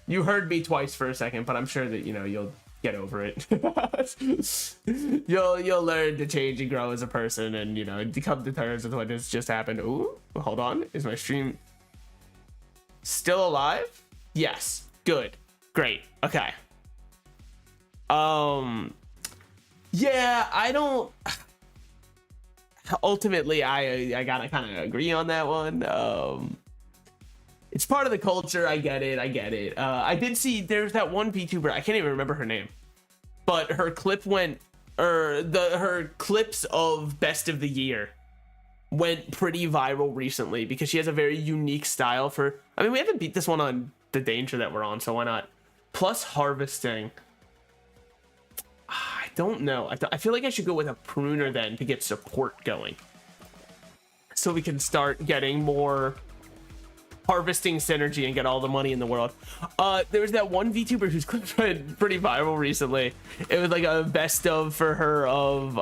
You heard me twice for a second, but I'm sure that, you know, you'll get over it. You'll learn to change and grow as a person and, you know, to come to terms with what has just happened. Ooh, hold on. Is my stream still alive? Yes. Good. Great. Okay. Yeah, I don't. Ultimately, I gotta kind of agree on that one. It's part of the culture. I get it. I did see there's that one VTuber. I can't even remember her name, but her clip went, her clips of best of the year went pretty viral recently because she has a very unique style for. I mean, we haven't beat this one on the danger that we're on, so why not? Plus harvesting. I don't know. I feel like I should go with a pruner then to get support going, so we can start getting more harvesting synergy and get all the money in the world. There was that one VTuber whose clip went pretty viral recently. It was like a best of for her of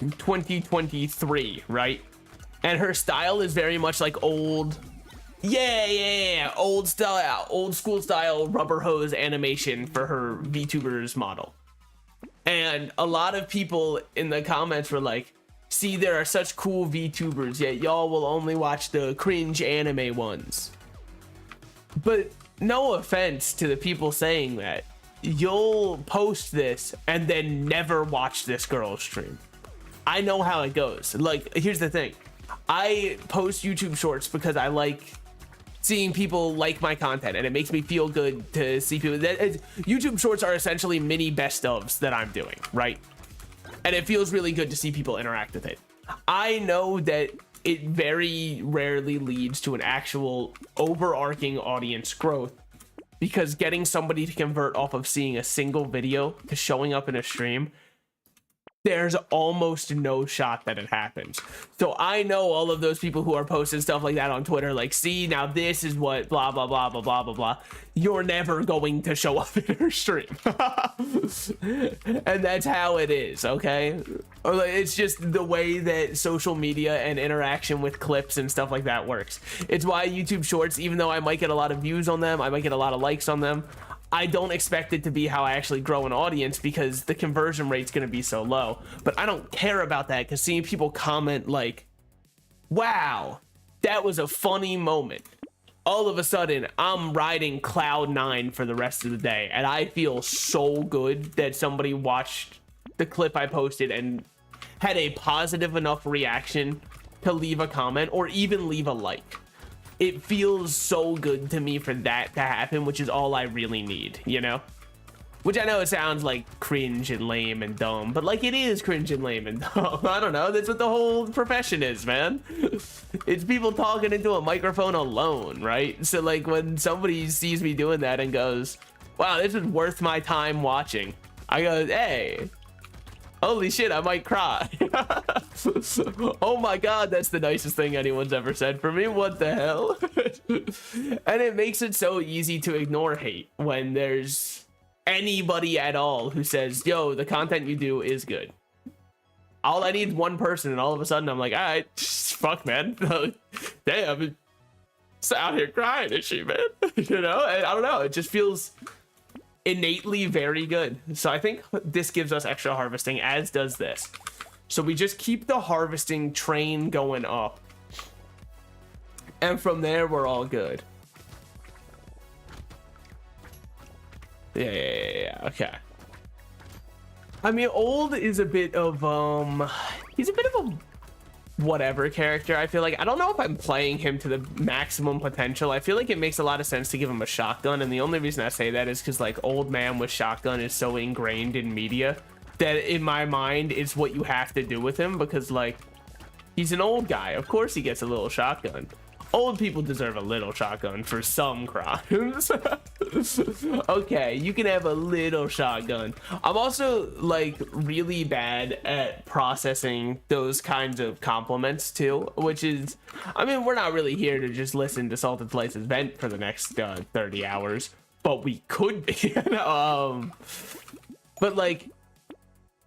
2023, right? And her style is very much like old. Yeah. Old school style rubber hose animation for her VTubers model. And a lot of people in the comments were like, see, there are such cool VTubers, yet y'all will only watch the cringe anime ones. But no offense to the people saying that. You'll post this and then never watch this girl's stream. I know how it goes. Like, here's the thing. I post YouTube shorts because I like seeing people like my content, and it makes me feel good to see people. YouTube shorts are essentially mini best ofs that I'm doing, right? And it feels really good to see people interact with it. I know that it very rarely leads to an actual overarching audience growth, because getting somebody to convert off of seeing a single video to showing up in a stream, there's almost no shot that it happens. So I know all of those people who are posting stuff like that on Twitter, like, see, now this is what blah blah blah blah blah blah blah. You're never going to show up in her stream. And that's how it is, okay? It's just the way that social media and interaction with clips and stuff like that works. It's why YouTube shorts, even though I might get a lot of views on them, I might get a lot of likes on them, I don't expect it to be how I actually grow an audience, because the conversion rate's going to be so low. But I don't care about that, because seeing people comment like, wow, that was a funny moment, all of a sudden I'm riding cloud 9 for the rest of the day, and I feel so good that somebody watched the clip I posted and had a positive enough reaction to leave a comment or even leave a like. It feels so good to me for that to happen, which is all I really need, you know? Which I know it sounds like cringe and lame and dumb, but like, it is cringe and lame and dumb. I don't know. That's what the whole profession is, man. It's people talking into a microphone alone, right? So like, when somebody sees me doing that and goes, wow, this is worth my time watching, I go, hey, holy shit, I might cry. Oh my god, that's the nicest thing anyone's ever said for me. What the hell? And it makes it so easy to ignore hate when there's anybody at all who says, yo, the content you do is good. All I need is one person, and all of a sudden I'm like, all right, fuck, man. Damn, it's out here crying, is she, man? You know, I don't know. It just feels innately very good. So I think this gives us extra harvesting, as does this. So we just keep the harvesting train going up, and from there we're all good. Yeah. Okay. I mean, old is a bit of he's a bit of a whatever character. I feel like I don't know if I'm playing him to the maximum potential. I feel like it makes a lot of sense to give him a shotgun, and the only reason I say that is because like old man with shotgun is so ingrained in media that in my mind it's what you have to do with him, because like he's an old guy, of course he gets a little shotgun. Old people deserve a little shotgun for some crimes. Okay, you can have a little shotgun. I'm also like really bad at processing those kinds of compliments too, which is, I mean, we're not really here to just listen to Salted Slice's vent for the next 30 hours, but we could be. But like,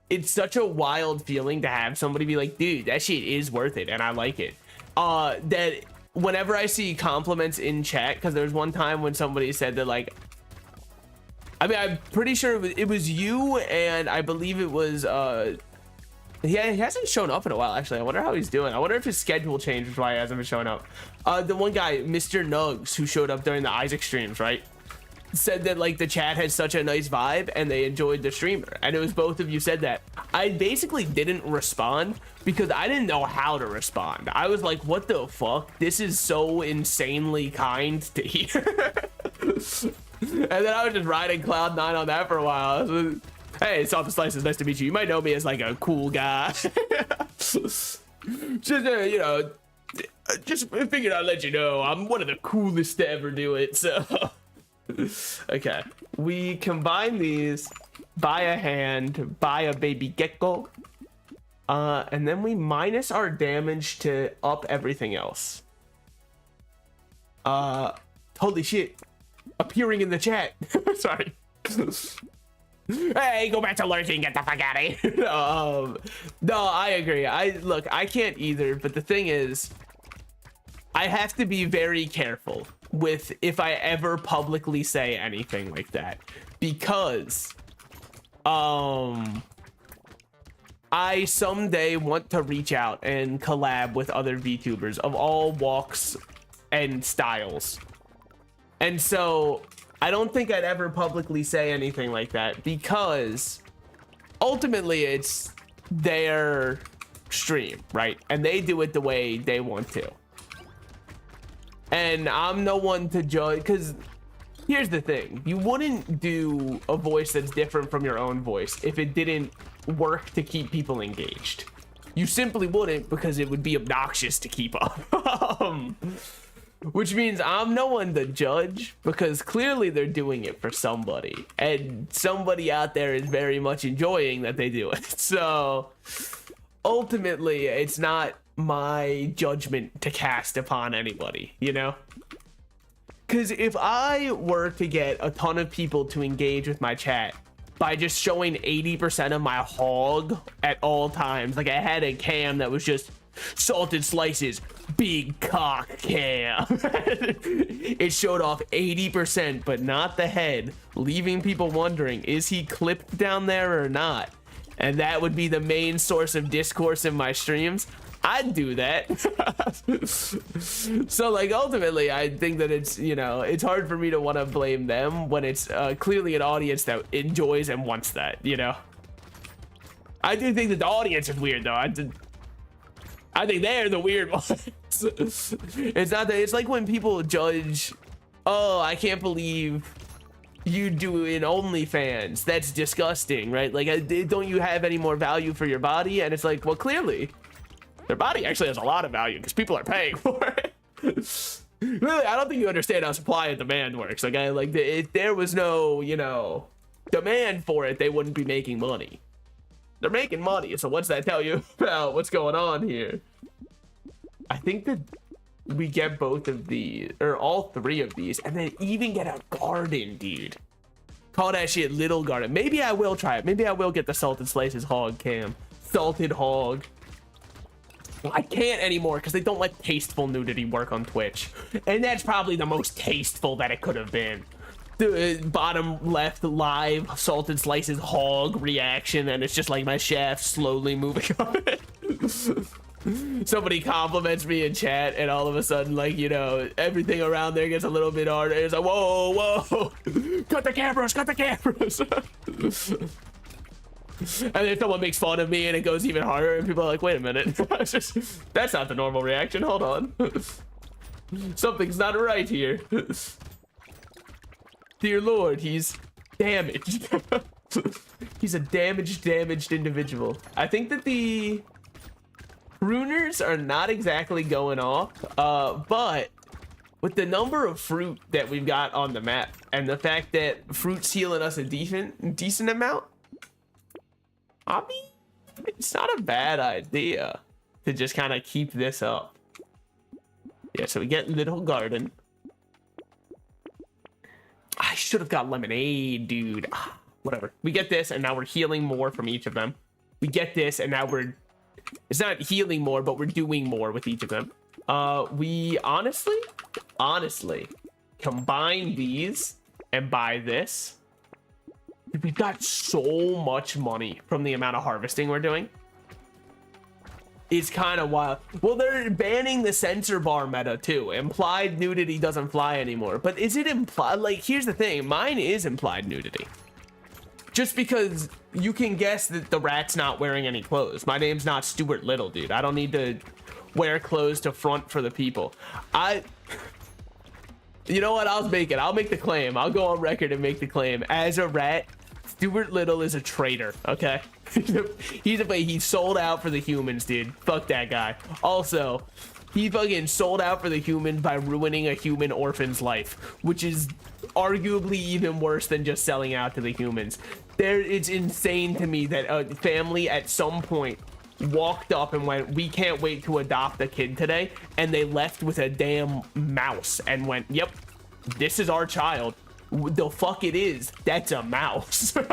it's such a wild feeling to have somebody be like, dude, that shit is worth it and I like it. That whenever I see compliments in chat, because there was one time when somebody said that, like, I mean, I'm pretty sure it was you, and I believe it was, he hasn't shown up in a while, actually. I wonder how he's doing. I wonder if his schedule changed, which is why he hasn't been showing up. The one guy, Mr. Nugs, who showed up during the Isaac streams, right? Said that like the chat had such a nice vibe and they enjoyed the streamer, and it was both of you said that. I basically didn't respond because I didn't know how to respond. I was like, what the fuck, this is so insanely kind to hear. And then I was just riding cloud 9 on that for a while. Hey, Salted Slices, nice to meet you. You might know me as like a cool guy. Just you know, just figured I'd let you know I'm one of the coolest to ever do it. So okay, we combine these, buy a hand, buy a baby gecko, and then we minus our damage to up everything else. Holy shit, appearing in the chat. Sorry. Hey, go back to lurking, get the fuck out of here. No, I agree. Look, I can't either, but the thing is, I have to be very careful with if I ever publicly say anything like that, because I someday want to reach out and collab with other VTubers of all walks and styles, and so I don't think I'd ever publicly say anything like that, because ultimately it's their stream, right? And they do it the way they want to. And I'm no one to judge, because here's the thing. You wouldn't do a voice that's different from your own voice if it didn't work to keep people engaged. You simply wouldn't, because it would be obnoxious to keep up. Which means I'm no one to judge, because clearly they're doing it for somebody. And somebody out there is very much enjoying that they do it. So ultimately, it's not my judgment to cast upon anybody, you know? Because if I were to get a ton of people to engage with my chat by just showing 80% of my hog at all times, like I had a cam that was just Salted Slices big cock cam. It showed off 80% but not the head, leaving people wondering, is he clipped down there or not? And that would be the main source of discourse in my streams. I'd do that. So like ultimately I think that it's, you know, it's hard for me to want to blame them when it's clearly an audience that enjoys and wants that, you know. I do think that the audience is weird though. I think they're the weird ones. It's not that, it's like when people judge, oh, I can't believe you do an OnlyFans, that's disgusting, right? Like, don't you have any more value for your body? And it's like, well, clearly their body actually has a lot of value because people are paying for it. Really, I don't think you understand how supply and demand works. Like, if there was no, you know, demand for it, they wouldn't be making money. They're making money, so what's that tell you about what's going on here? I think that we get both of these, or all three of these, and then even get a garden, dude. Call that shit little garden. Maybe I will try it. Maybe I will get the salted slices hog cam. Salted hog. I can't anymore because they don't let tasteful nudity work on Twitch. And that's probably the most tasteful that it could have been. The bottom left live salted slices hog reaction, and it's just like my shaft slowly moving on it. Somebody compliments me in chat, and all of a sudden, like, you know, everything around there gets a little bit harder. It's like, whoa, whoa, cut the cameras, cut the cameras. And then someone makes fun of me and it goes even harder, and people are like, wait a minute. That's not the normal reaction. Hold on. Something's not right here. Dear Lord, he's damaged. He's a damaged individual. I think that the pruners are not exactly going off, but with the number of fruit that we've got on the map and the fact that fruit's healing us a decent amount, I mean, it's not a bad idea to just kind of keep this up. Yeah, so we get little garden. I should have got lemonade, dude. Whatever. We get this, and now we're healing more from each of them. We get this, and now we're... It's not healing more, but we're doing more with each of them. We honestly, combine these and buy this. We've got so much money from the amount of harvesting we're doing. It's kind of wild. Well, they're banning the censor bar meta too. Implied nudity doesn't fly anymore. But is it implied? Like, here's the thing. Mine is implied nudity. Just because you can guess that the rat's not wearing any clothes. My name's not Stuart Little, dude. I don't need to wear clothes to front for the people. You know what? I'll make the claim. I'll go on record and make the claim. As a rat, Stuart Little is a traitor, okay? He sold out for the humans, dude. Fuck that guy. Also, he fucking sold out for the humans by ruining a human orphan's life, which is arguably even worse than just selling out to the humans. It's insane to me that a family at some point walked up and went, we can't wait to adopt a kid today, and they left with a damn mouse and went, yep, this is our child. The fuck it is, that's a mouse. All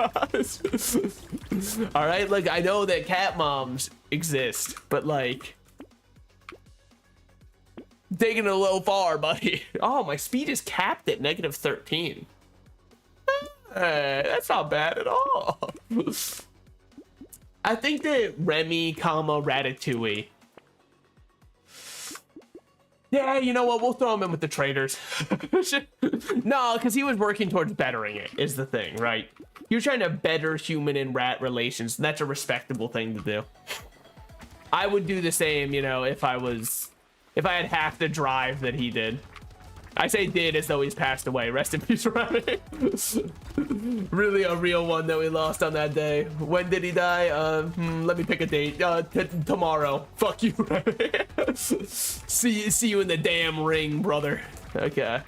right, like, I know that cat moms exist, but like, taking it a little far, buddy. Oh, my speed is capped at -13. That's not bad at all. I think that Remy, Ratatouille. Yeah, you know what? We'll throw him in with the traders. No, because he was working towards bettering it, is the thing, right? He was trying to better human and rat relations. And that's a respectable thing to do. I would do the same, you know, if I had half the drive that he did. I say did as though he's passed away. Rest in peace, Remy. Really a real one that we lost on that day. When did he die? Let me pick a date. Tomorrow. Fuck you, Remy. See you in the damn ring, brother. Okay.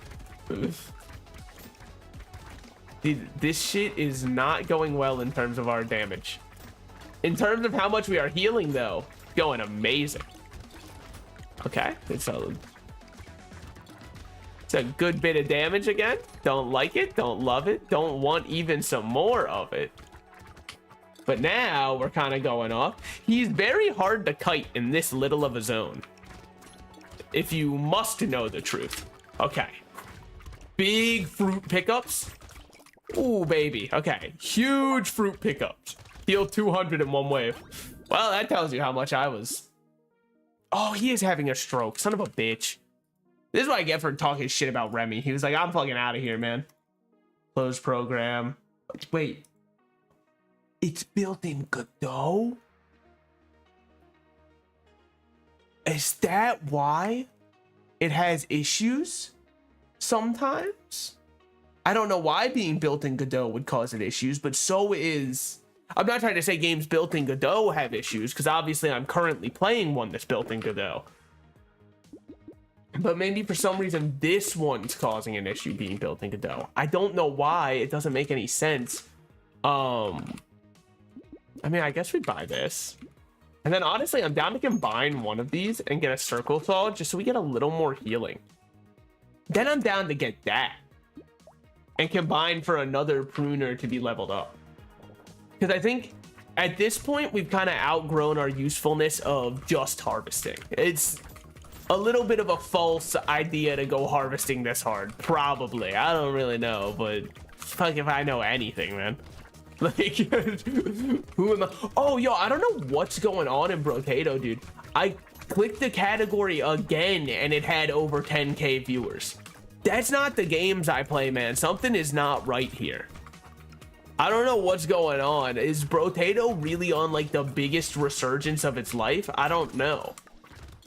Dude, this shit is not going well in terms of our damage. In terms of how much we are healing, though, going amazing. Okay, it's a good bit of damage again. Don't like it, don't love it, don't want even some more of it. But now we're kind of going off. He's very hard to kite in this little of a zone, if you must know the truth. Okay. Big fruit pickups. Ooh, baby. Okay. Huge fruit pickups. Heal 200 in one wave. Well, that tells you how much I was. Oh, he is having a stroke. Son of a bitch. This is what I get for talking shit about Remy. He was like, I'm fucking out of here, man. Close program. Wait. It's built in Godot? Is that why it has issues sometimes? I don't know why being built in Godot would cause it issues, but so is... I'm not trying to say games built in Godot have issues, because obviously I'm currently playing one that's built in Godot. But maybe for some reason this one's causing an issue being built in Godot. I don't know why. It doesn't make any sense. I mean, I guess we buy this. And then honestly, I'm down to combine one of these and get a circle saw just so we get a little more healing. Then I'm down to get that and combine for another pruner to be leveled up. Because I think at this point, we've kind of outgrown our usefulness of just harvesting. It's a little bit of a false idea to go harvesting this hard. Probably. I don't really know, but fuck if I know anything, man. Like, who am I? Oh, yo, I don't know what's going on in Brotato, dude. I clicked the category again and it had over 10K viewers. That's not the games I play, man. Something is not right here. I don't know what's going on. Is Brotato really on like the biggest resurgence of its life? I don't know.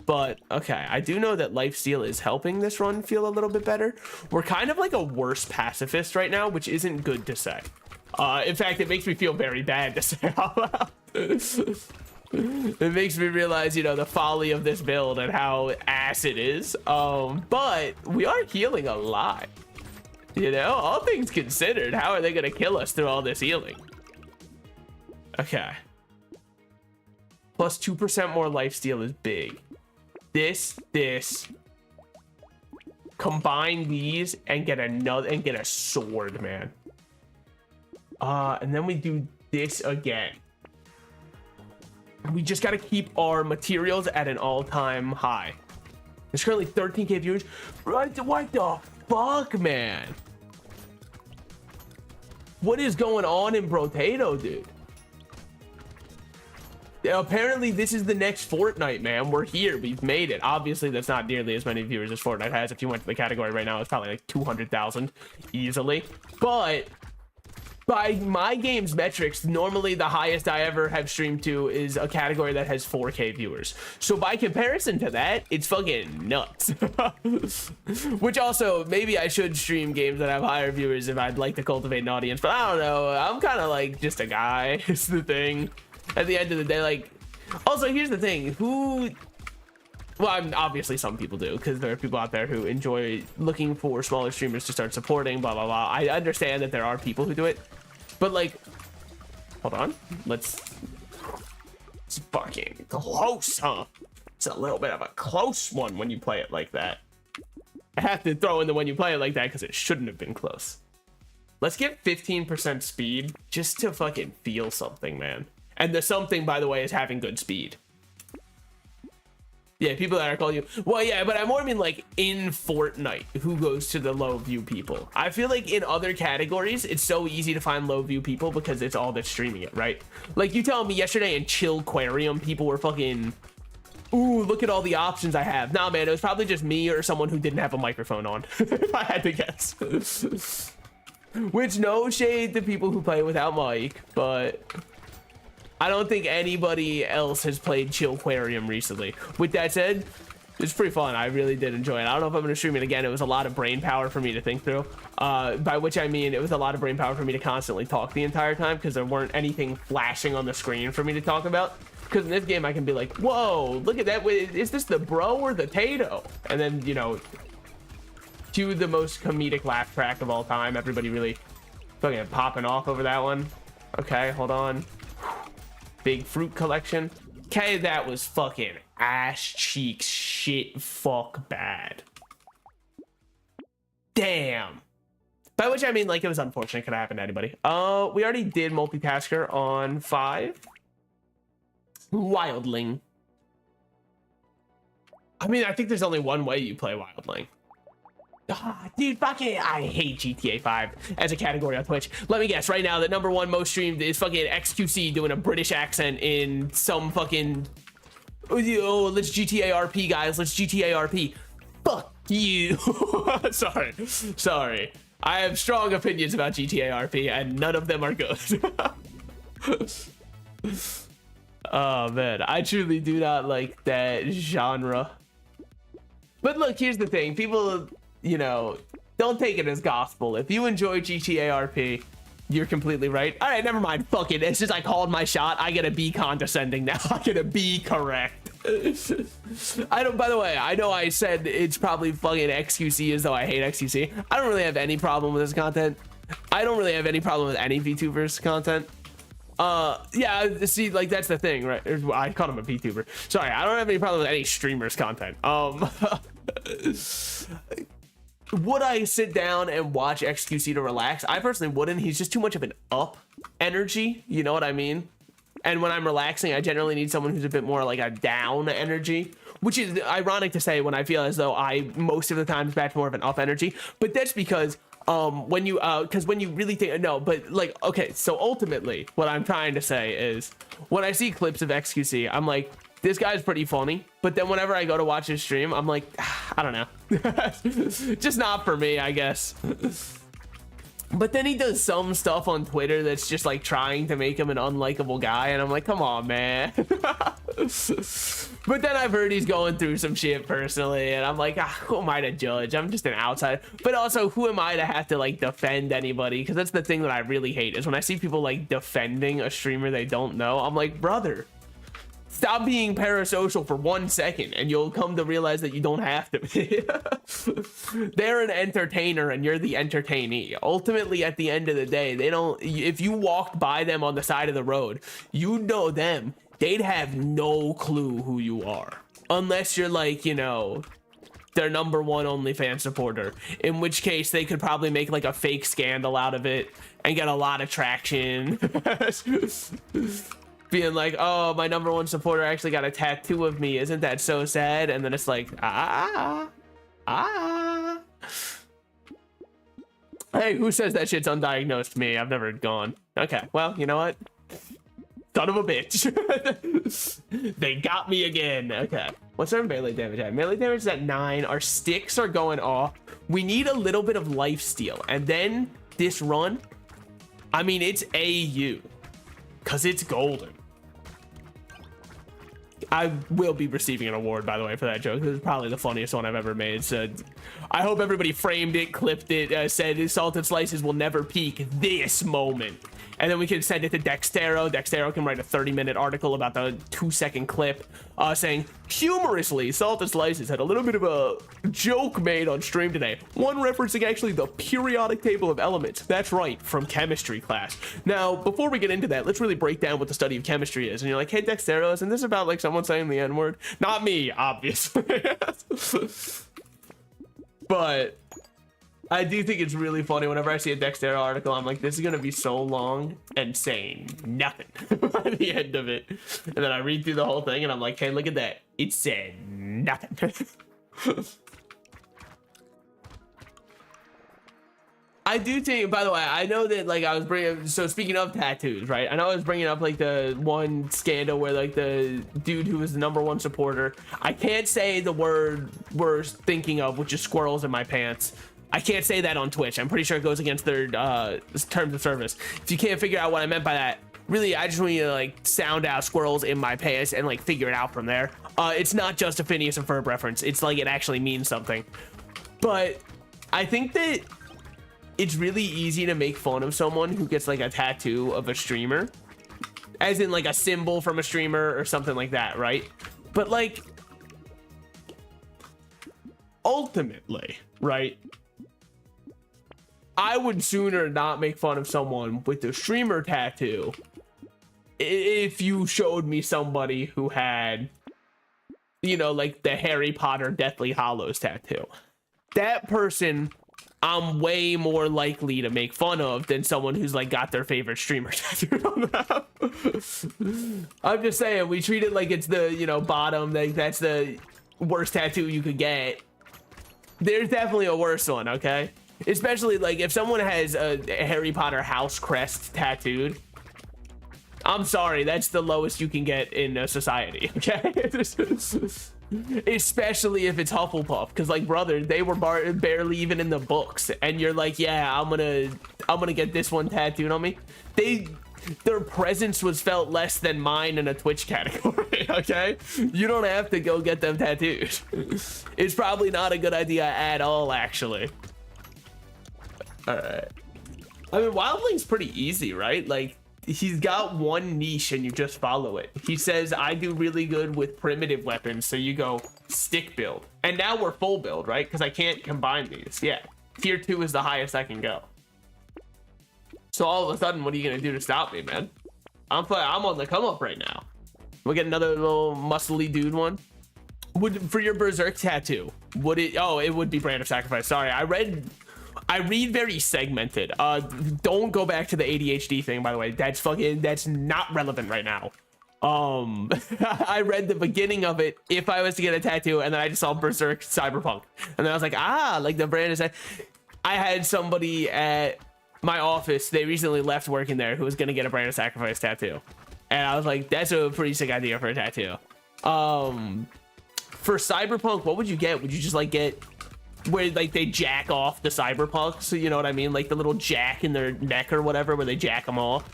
But okay, I do know that lifesteal is helping this run feel a little bit better. We're kind of like a worse pacifist right now, which isn't good to say. In fact, it makes me feel very bad to say out loud. It makes me realize, you know, the folly of this build and how ass it is. But we are healing a lot. You know, all things considered, how are they gonna kill us through all this healing? Okay. Plus 2% more lifesteal is big. This. Combine these and get another and get a sword, man. And then we do this again. We just gotta keep our materials at an all-time high. There's currently 13K viewers. Right? What the fuck, man? What is going on in Brotato, dude? Apparently, this is the next Fortnite, man. We're here. We've made it. Obviously, that's not nearly as many viewers as Fortnite has. If you went to the category right now, it's probably like 200,000 easily. But by my game's metrics, normally the highest I ever have streamed to is a category that has 4K viewers. So by comparison to that, it's fucking nuts. Which also, maybe I should stream games that have higher viewers if I'd like to cultivate an audience. But I don't know. I'm kind of like just a guy. It's the thing. At the end of the day, like, also here's the thing, well, obviously some people do, because there are people out there who enjoy looking for smaller streamers to start supporting, blah blah blah. I understand that there are people who do it, but like, hold on, it's fucking close, huh? It's a little bit of a close one when you play it like that. I have to throw in the when you play it like that because it shouldn't have been close. Let's get 15% speed just to fucking feel something, man. And the something, by the way, is having good speed. Yeah, people that are calling you, well, yeah, but I more mean like in Fortnite, who goes to the low view people. I feel like in other categories, it's so easy to find low view people because it's all that's streaming it, right? Like you telling me yesterday in Chillquarium, people were fucking, ooh, look at all the options I have. Nah, man, it was probably just me or someone who didn't have a microphone on, if I had to guess. Which, no shade to people who play without mic, but I don't think anybody else has played Chillquarium recently. With that said, it's pretty fun. I really did enjoy it. I don't know if I'm going to stream it again. It was a lot of brain power for me to think through. By which I mean it was a lot of brain power for me to constantly talk the entire time because there weren't anything flashing on the screen for me to talk about. Because in this game, I can be like, whoa, look at that. Is this the bro or the tato? And then, you know, cue the most comedic laugh track of all time. Everybody really fucking popping off over that one. Okay, hold on. Big fruit collection. Okay, that was fucking ass cheeks shit fuck bad. Damn. By which I mean, like, it was unfortunate. Could have happened to anybody. We already did multitasker on 5. Wildling. I mean, I think there's only one way you play Wildling. Dude, fucking, I hate GTA 5 as a category on Twitch. Let me guess right now that #1 most streamed is fucking XQC doing a British accent in some fucking, oh, let's GTA RP, guys. Let's GTA RP. Fuck you. Sorry. I have strong opinions about GTA RP and none of them are good. Oh man, I truly do not like that genre. But look, here's the thing. People, you know, don't take it as gospel. If you enjoy GTA RP, you're completely right. All right, never mind. Fuck it. It's just I called my shot. I gotta be condescending now. I gotta be correct. I don't. By the way, I know I said it's probably fucking XQC as though I hate XQC. I don't really have any problem with this content. I don't really have any problem with any VTubers content. Yeah, see, like, that's the thing, right? I called him a VTuber. Sorry, I don't have any problem with any streamers content. Would I sit down and watch XQC to relax? I personally wouldn't. He's just too much of an up energy, you know what I mean? And when I'm relaxing, I generally need someone who's a bit more like a down energy, which is ironic to say when I feel as though I most of the time match more of an up energy. But that's because when you really think, no, but like, okay, so ultimately what I'm trying to say is when I see clips of XQC, I'm like, this guy's pretty funny. But then whenever I go to watch his stream, I'm like, I don't know. Just not for me, I guess. But then he does some stuff on Twitter that's just like trying to make him an unlikable guy. And I'm like, come on, man. But then I've heard he's going through some shit personally. And I'm like, who am I to judge? I'm just an outsider. But also, who am I to have to like defend anybody? Because that's the thing that I really hate is when I see people like defending a streamer they don't know. I'm like, brother, stop being parasocial for 1 second and you'll come to realize that you don't have to be. They're an entertainer and you're the entertainee. Ultimately, at the end of the day, they don't, if you walked by them on the side of the road, you know them, they'd have no clue who you are. Unless you're like, you know, their #1 OnlyFans supporter, in which case they could probably make like a fake scandal out of it and get a lot of traction. Being like, oh, my #1 supporter actually got a tattoo of me. Isn't that so sad? And then it's like, Hey, who says that shit's undiagnosed? Me. I've never gone. Okay, well, you know what? Son of a bitch. They got me again. Okay. What's our melee damage at? Melee damage is at 9. Our sticks are going off. We need a little bit of life steal. And then this run, I mean, it's AU. Because it's golden. I will be receiving an award, by the way, for that joke. This is probably the funniest one I've ever made. So I hope everybody framed it, clipped it, said salted slices will never peak this moment. And then we can send it to Dextero. Dextero can write a 30-minute article about the 2-second clip saying, humorously, Salted Slices had a little bit of a joke made on stream today. One referencing actually the periodic table of elements. That's right, from chemistry class. Now, before we get into that, let's really break down what the study of chemistry is. And you're like, hey, Dextero, isn't this about like someone saying the N-word? Not me, obviously. But I do think it's really funny whenever I see a Dextero article. I'm like, this is gonna be so long and saying nothing by the end of it. And then I read through the whole thing and I'm like, hey, look at that. It said nothing. I do think, by the way, I know that like I was bringing, so speaking of tattoos, right? I know I was bringing up like the one scandal where like the dude who was the #1 supporter, I can't say the word we're thinking of, which is squirrels in my pants. I can't say that on Twitch. I'm pretty sure it goes against their terms of service. If you can't figure out what I meant by that, really, I just want you to like sound out squirrels in my pants and like figure it out from there. It's not just a Phineas and Ferb reference. It's like it actually means something. But I think that it's really easy to make fun of someone who gets like a tattoo of a streamer, as in like a symbol from a streamer or something like that, right? But like, ultimately, right? I would sooner not make fun of someone with a streamer tattoo if you showed me somebody who had, you know, like the Harry Potter Deathly Hallows tattoo. That person I'm way more likely to make fun of than someone who's like got their favorite streamer tattooed on them. I'm just saying, we treat it like it's the, you know, bottom, like that's the worst tattoo you could get. There's definitely a worse one, okay? Especially like if someone has a Harry Potter house crest tattooed, I'm sorry, that's the lowest you can get in a society, okay? Especially if it's Hufflepuff, because like, brother, they were barely even in the books, and you're like, yeah, I'm gonna get this one tattooed on me. Their presence was felt less than mine in a Twitch category, okay? You don't have to go get them tattooed. It's probably not a good idea at all, actually. All right. I mean, Wildling's pretty easy, right? Like, he's got one niche and you just follow it. He says, I do really good with primitive weapons, so you go stick build. And now we're full build, right? Because I can't combine these. Yeah. Tier 2 is the highest I can go. So all of a sudden, what are you gonna do to stop me, man? I'm on the come up right now. We'll get another little muscly dude one. For your berserk tattoo, would it? Oh, it would be brand of sacrifice. Sorry, I read very segmented. Don't go back to the ADHD thing, by the way. That's not relevant right now. I read the beginning of it if I was to get a tattoo, and then I just saw berserk cyberpunk, and then I was like, like the brand is. I had somebody at my office, they recently left working there, who was gonna get a brand of sacrifice tattoo, and I was like, that's a pretty sick idea for a tattoo. For cyberpunk, what would you get? Would you just like get where like they jack off the cyberpunks, so you know what I mean, like the little jack in their neck or whatever, where they jack them off?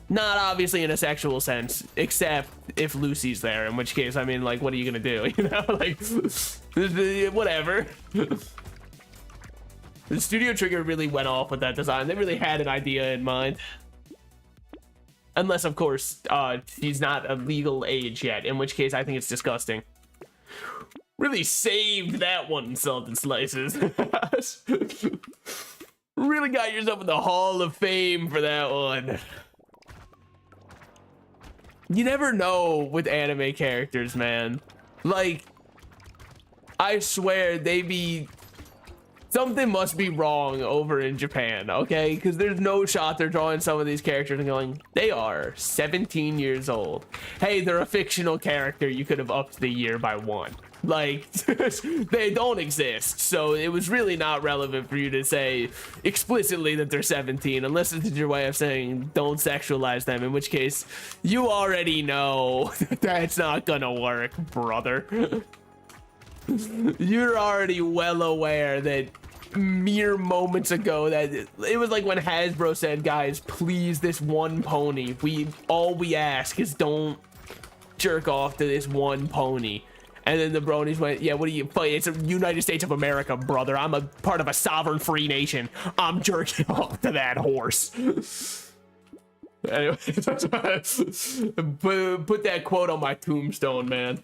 Not obviously in a sexual sense, except if Lucy's there, in which case, I mean, like, what are you gonna do? You know, like, whatever. The Studio Trigger really went off with that design. They really had an idea in mind. Unless, of course, he's not a legal age yet, in which case I think it's disgusting. Really saved that one, Salt and Slices. Really got yourself in the Hall of Fame for that one. You never know with anime characters, man. Like, I swear something must be wrong over in Japan, okay? Because there's no shot they're drawing some of these characters and going, they are 17 years old. Hey, they're a fictional character. You could have upped the year by 1. Like, they don't exist. So it was really not relevant for you to say explicitly that they're 17, unless it's your way of saying don't sexualize them, in which case you already know that's not gonna work, brother. You're already well aware that mere moments ago that it was like when Hasbro said, guys, please, this one pony, all we ask is don't jerk off to this one pony. And then the bronies went, yeah, what do you play? It's the United States of America, brother. I'm a part of a sovereign free nation. I'm jerking off to that horse. Anyway, put that quote on my tombstone, man.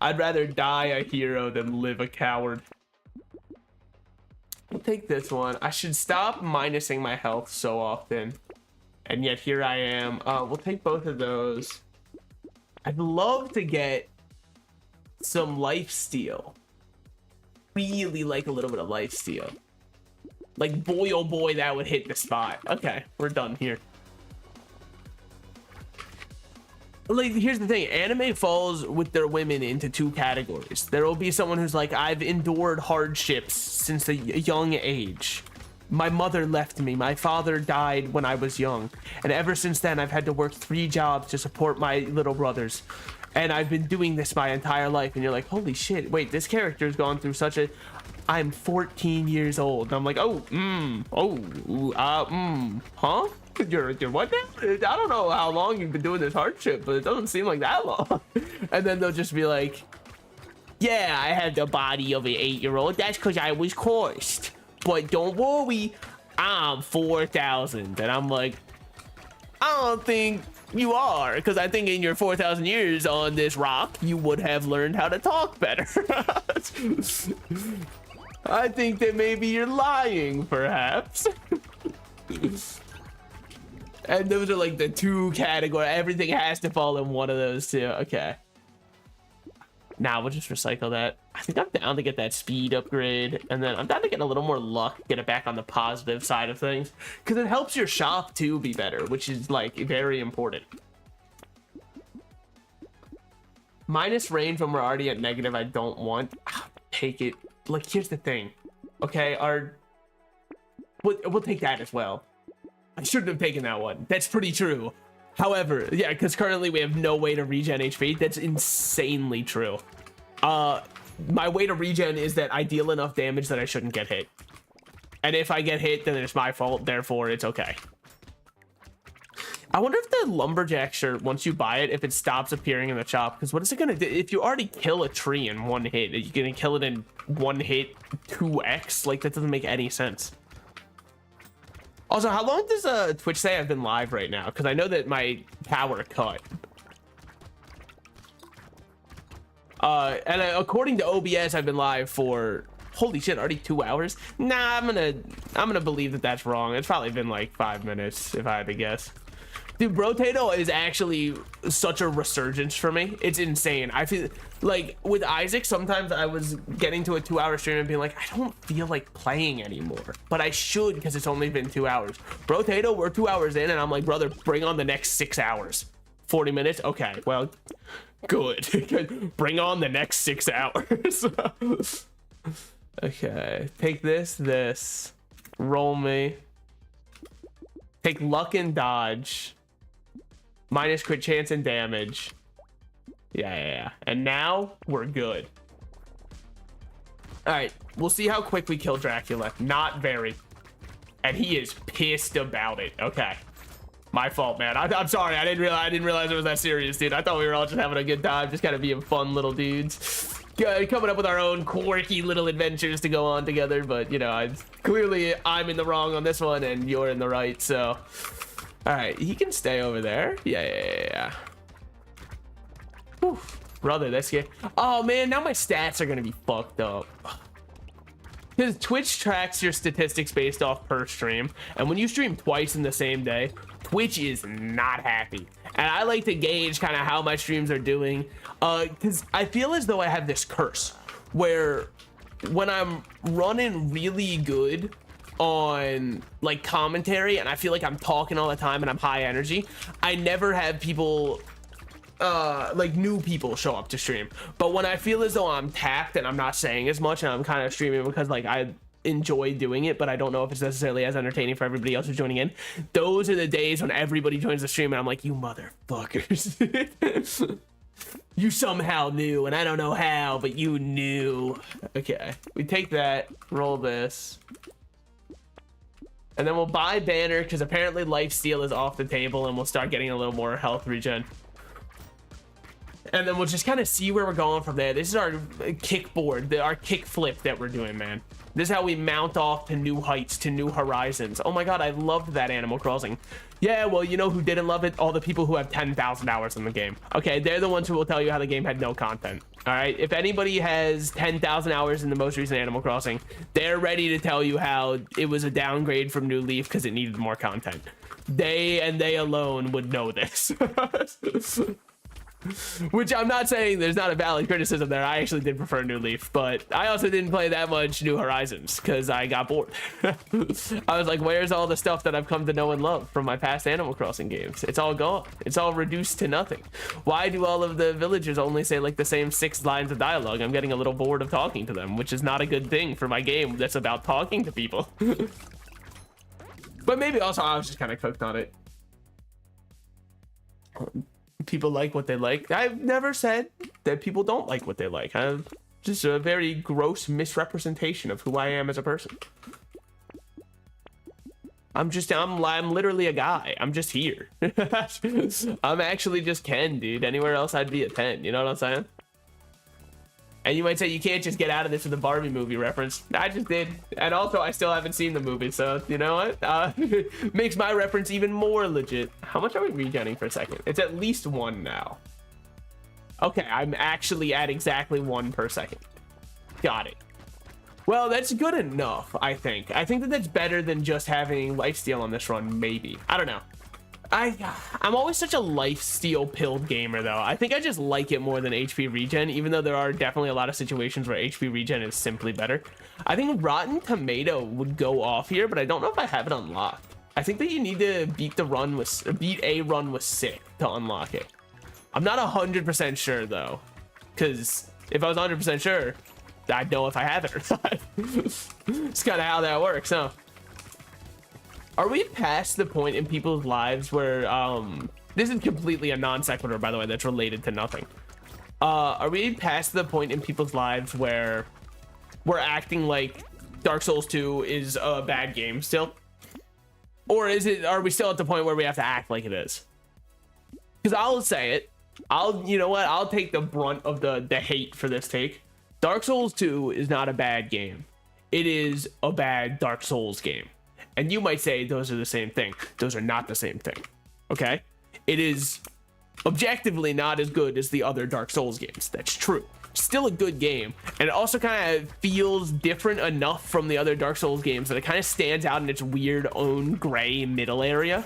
I'd rather die a hero than live a coward. I'll take this one. I should stop minusing my health so often. And yet here I am. We'll take both of those. I'd love to get some lifesteal. Really like a little bit of lifesteal. Like, boy, oh boy, that would hit the spot. Okay, we're done here. Like, here's the thing. Anime falls with their women into 2 categories. There will be someone who's like, I've endured hardships since a young age. My mother left me. My father died when I was young. And ever since then, I've had to work 3 jobs to support my little brothers. And I've been doing this my entire life. And you're like, holy shit, wait, this character's gone through such a... I'm 14 years old. And I'm like, huh? You're what now? I don't know how long you've been doing this hardship, but it doesn't seem like that long. And then they'll just be like, yeah, I had the body of an 8-year-old. That's because I was cursed. But don't worry, I'm 4,000. And I'm like, I don't think you are, because I think in your 4,000 years on this rock, you would have learned how to talk better. I think that maybe you're lying, perhaps. And those are like the 2 categories. Everything has to fall in one of those 2. Okay. Now we'll just recycle that. I think I'm down to get that speed upgrade, and then I'm down to get a little more luck, get it back on the positive side of things, because it helps your shop too be better, which is like very important. Minus range when we're already at negative, I don't want. Take it. Like, here's the thing. Okay, we'll take that as well. I shouldn't have taken that one. That's pretty true. However, yeah, because currently we have no way to regen HP. That's insanely true. My way to regen is that I deal enough damage that I shouldn't get hit. And if I get hit, then it's my fault. Therefore, it's okay. I wonder if the lumberjack shirt, once you buy it, if it stops appearing in the shop. Because what is it going to do? If you already kill a tree in 1 hit, are you going to kill it in 1 hit 2x? Like, that doesn't make any sense. Also, how long does Twitch say I've been live right now? Because I know that my power cut. And according to OBS, I've been live for Holy shit, already 2 hours? Nah, I'm gonna believe that that's wrong. It's probably been like 5 minutes if I had to guess. Dude, Brotato is actually such a resurgence for me. It's insane. I feel like with Isaac, sometimes I was getting to a 2-hour stream and being like, I don't feel like playing anymore, but I should because it's only been 2 hours. Brotato, we're 2 hours in and I'm like, brother, bring on the next 6 hours. 40 minutes? Okay, well, good. Bring on the next 6 hours. Okay, take this, roll me. Take luck and dodge. Minus crit chance and damage. Yeah. And now we're good. All right, we'll see how quick we kill Dracula. Not very. And he is pissed about it. Okay. My fault, man. I'm sorry. I didn't realize it was that serious, dude. I thought we were all just having a good time, just kind of being fun little dudes. Coming up with our own quirky little adventures to go on together, but you know, I'm in the wrong on this one and you're in the right, so all right, he can stay over there. Yeah. Whew. Brother, that's scary. Oh man, now my stats are gonna be fucked up because Twitch tracks your statistics based off per stream, and when you stream twice in the same day, Twitch is not happy. And I like to gauge kind of how my streams are doing, because I feel as though I have this curse where when I'm running really good on like commentary and I feel like I'm talking all the time and I'm high energy, I never have people like new people show up to stream. But when I feel as though I'm tapped and I'm not saying as much and I'm kind of streaming because like I enjoy doing it, but I don't know if it's necessarily as entertaining for everybody else who's joining in, those are the days when everybody joins the stream and I'm like, you motherfuckers. You somehow knew and I don't know how, but you knew. Okay, we take that, roll this, and then we'll buy banner because apparently lifesteal is off the table and we'll start getting a little more health regen. And then we'll just kind of see where we're going from there. This is our kickboard, our kick flip that we're doing, man. This is how we mount off to new heights, to new horizons. Oh my God, I loved that Animal Crossing. Yeah, well, you know who didn't love it? All the people who have 10,000 hours in the game. Okay, they're the ones who will tell you how the game had no content. All right, if anybody has 10,000 hours in the most recent Animal Crossing, they're ready to tell you how it was a downgrade from New Leaf because it needed more content. They and they alone would know this. Which I'm not saying there's not a valid criticism there. I actually did prefer New Leaf, but I also didn't play that much New Horizons because I got bored. I was like, where's all the stuff that I've come to know and love from my past Animal Crossing games? It's all gone. It's all reduced to nothing. Why do all of the villagers only say like the same 6 lines of dialogue? I'm getting a little bored of talking to them, which is not a good thing for my game that's about talking to people. But maybe also I was just kind of cooked on it. People like what they like. I've never said that people don't like what they like. I'm just a very gross misrepresentation of who I am as a person. I'm literally a guy. I'm just here. I'm actually just Ken, dude. Anywhere else I'd be a 10. You know what I'm saying? And you might say you can't just get out of this with a Barbie movie reference. I just did. And also I still haven't seen the movie, so you know what? Makes my reference even more legit. How much are we regenning for a second? It's at least 1 now. Okay, I'm actually at exactly 1 per second. Got it. Well, that's good enough, I think. I think that that's better than just having lifesteal on this run, maybe. I don't know. I'm always such a lifesteal pilled gamer though. I think I just like it more than HP regen, even though there are definitely a lot of situations where HP regen is simply better. I think Rotten Tomato would go off here, but I don't know if I have it unlocked. I think that you need to beat a run with sick to unlock it. I'm not 100% sure though, because if I was 100% sure, I'd know if I have it or not. It's kind of how that works, huh? Are we past the point in people's lives where, this is completely a non sequitur, by the way, that's related to nothing. Are we past the point in people's lives where we're acting like Dark Souls 2 is a bad game still? Or are we still at the point where we have to act like it is? Because I'll say it. You know what? I'll take the brunt of the hate for this take. Dark Souls 2 is not a bad game. It is a bad Dark Souls game. And you might say those are the same thing. Those are not the same thing. Okay? It is objectively not as good as the other Dark Souls games. That's true. still a good game, and it also kind of feels different enough from the other Dark Souls games that it kind of stands out in its weird own gray middle area.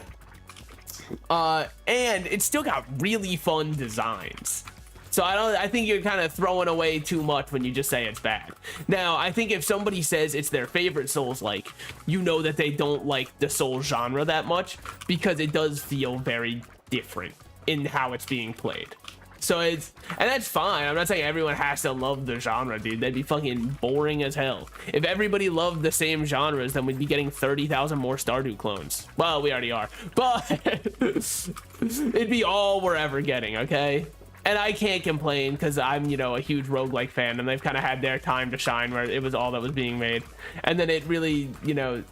And it's still got really fun designs. So I think you're kind of throwing away too much when you just say it's bad. Now, I think if somebody says it's their favorite Souls-like, you know that they don't like the Souls genre that much, because it does feel very different in how it's being played. So and that's fine. I'm not saying everyone has to love the genre, dude. That'd be fucking boring as hell. If everybody loved the same genres, then we'd be getting 30,000 more Stardew clones. Well, we already are, but it'd be all we're ever getting, okay? And I can't complain because I'm, you know, a huge roguelike fan, and they've kind of had their time to shine where it was all that was being made. And then it really, you know,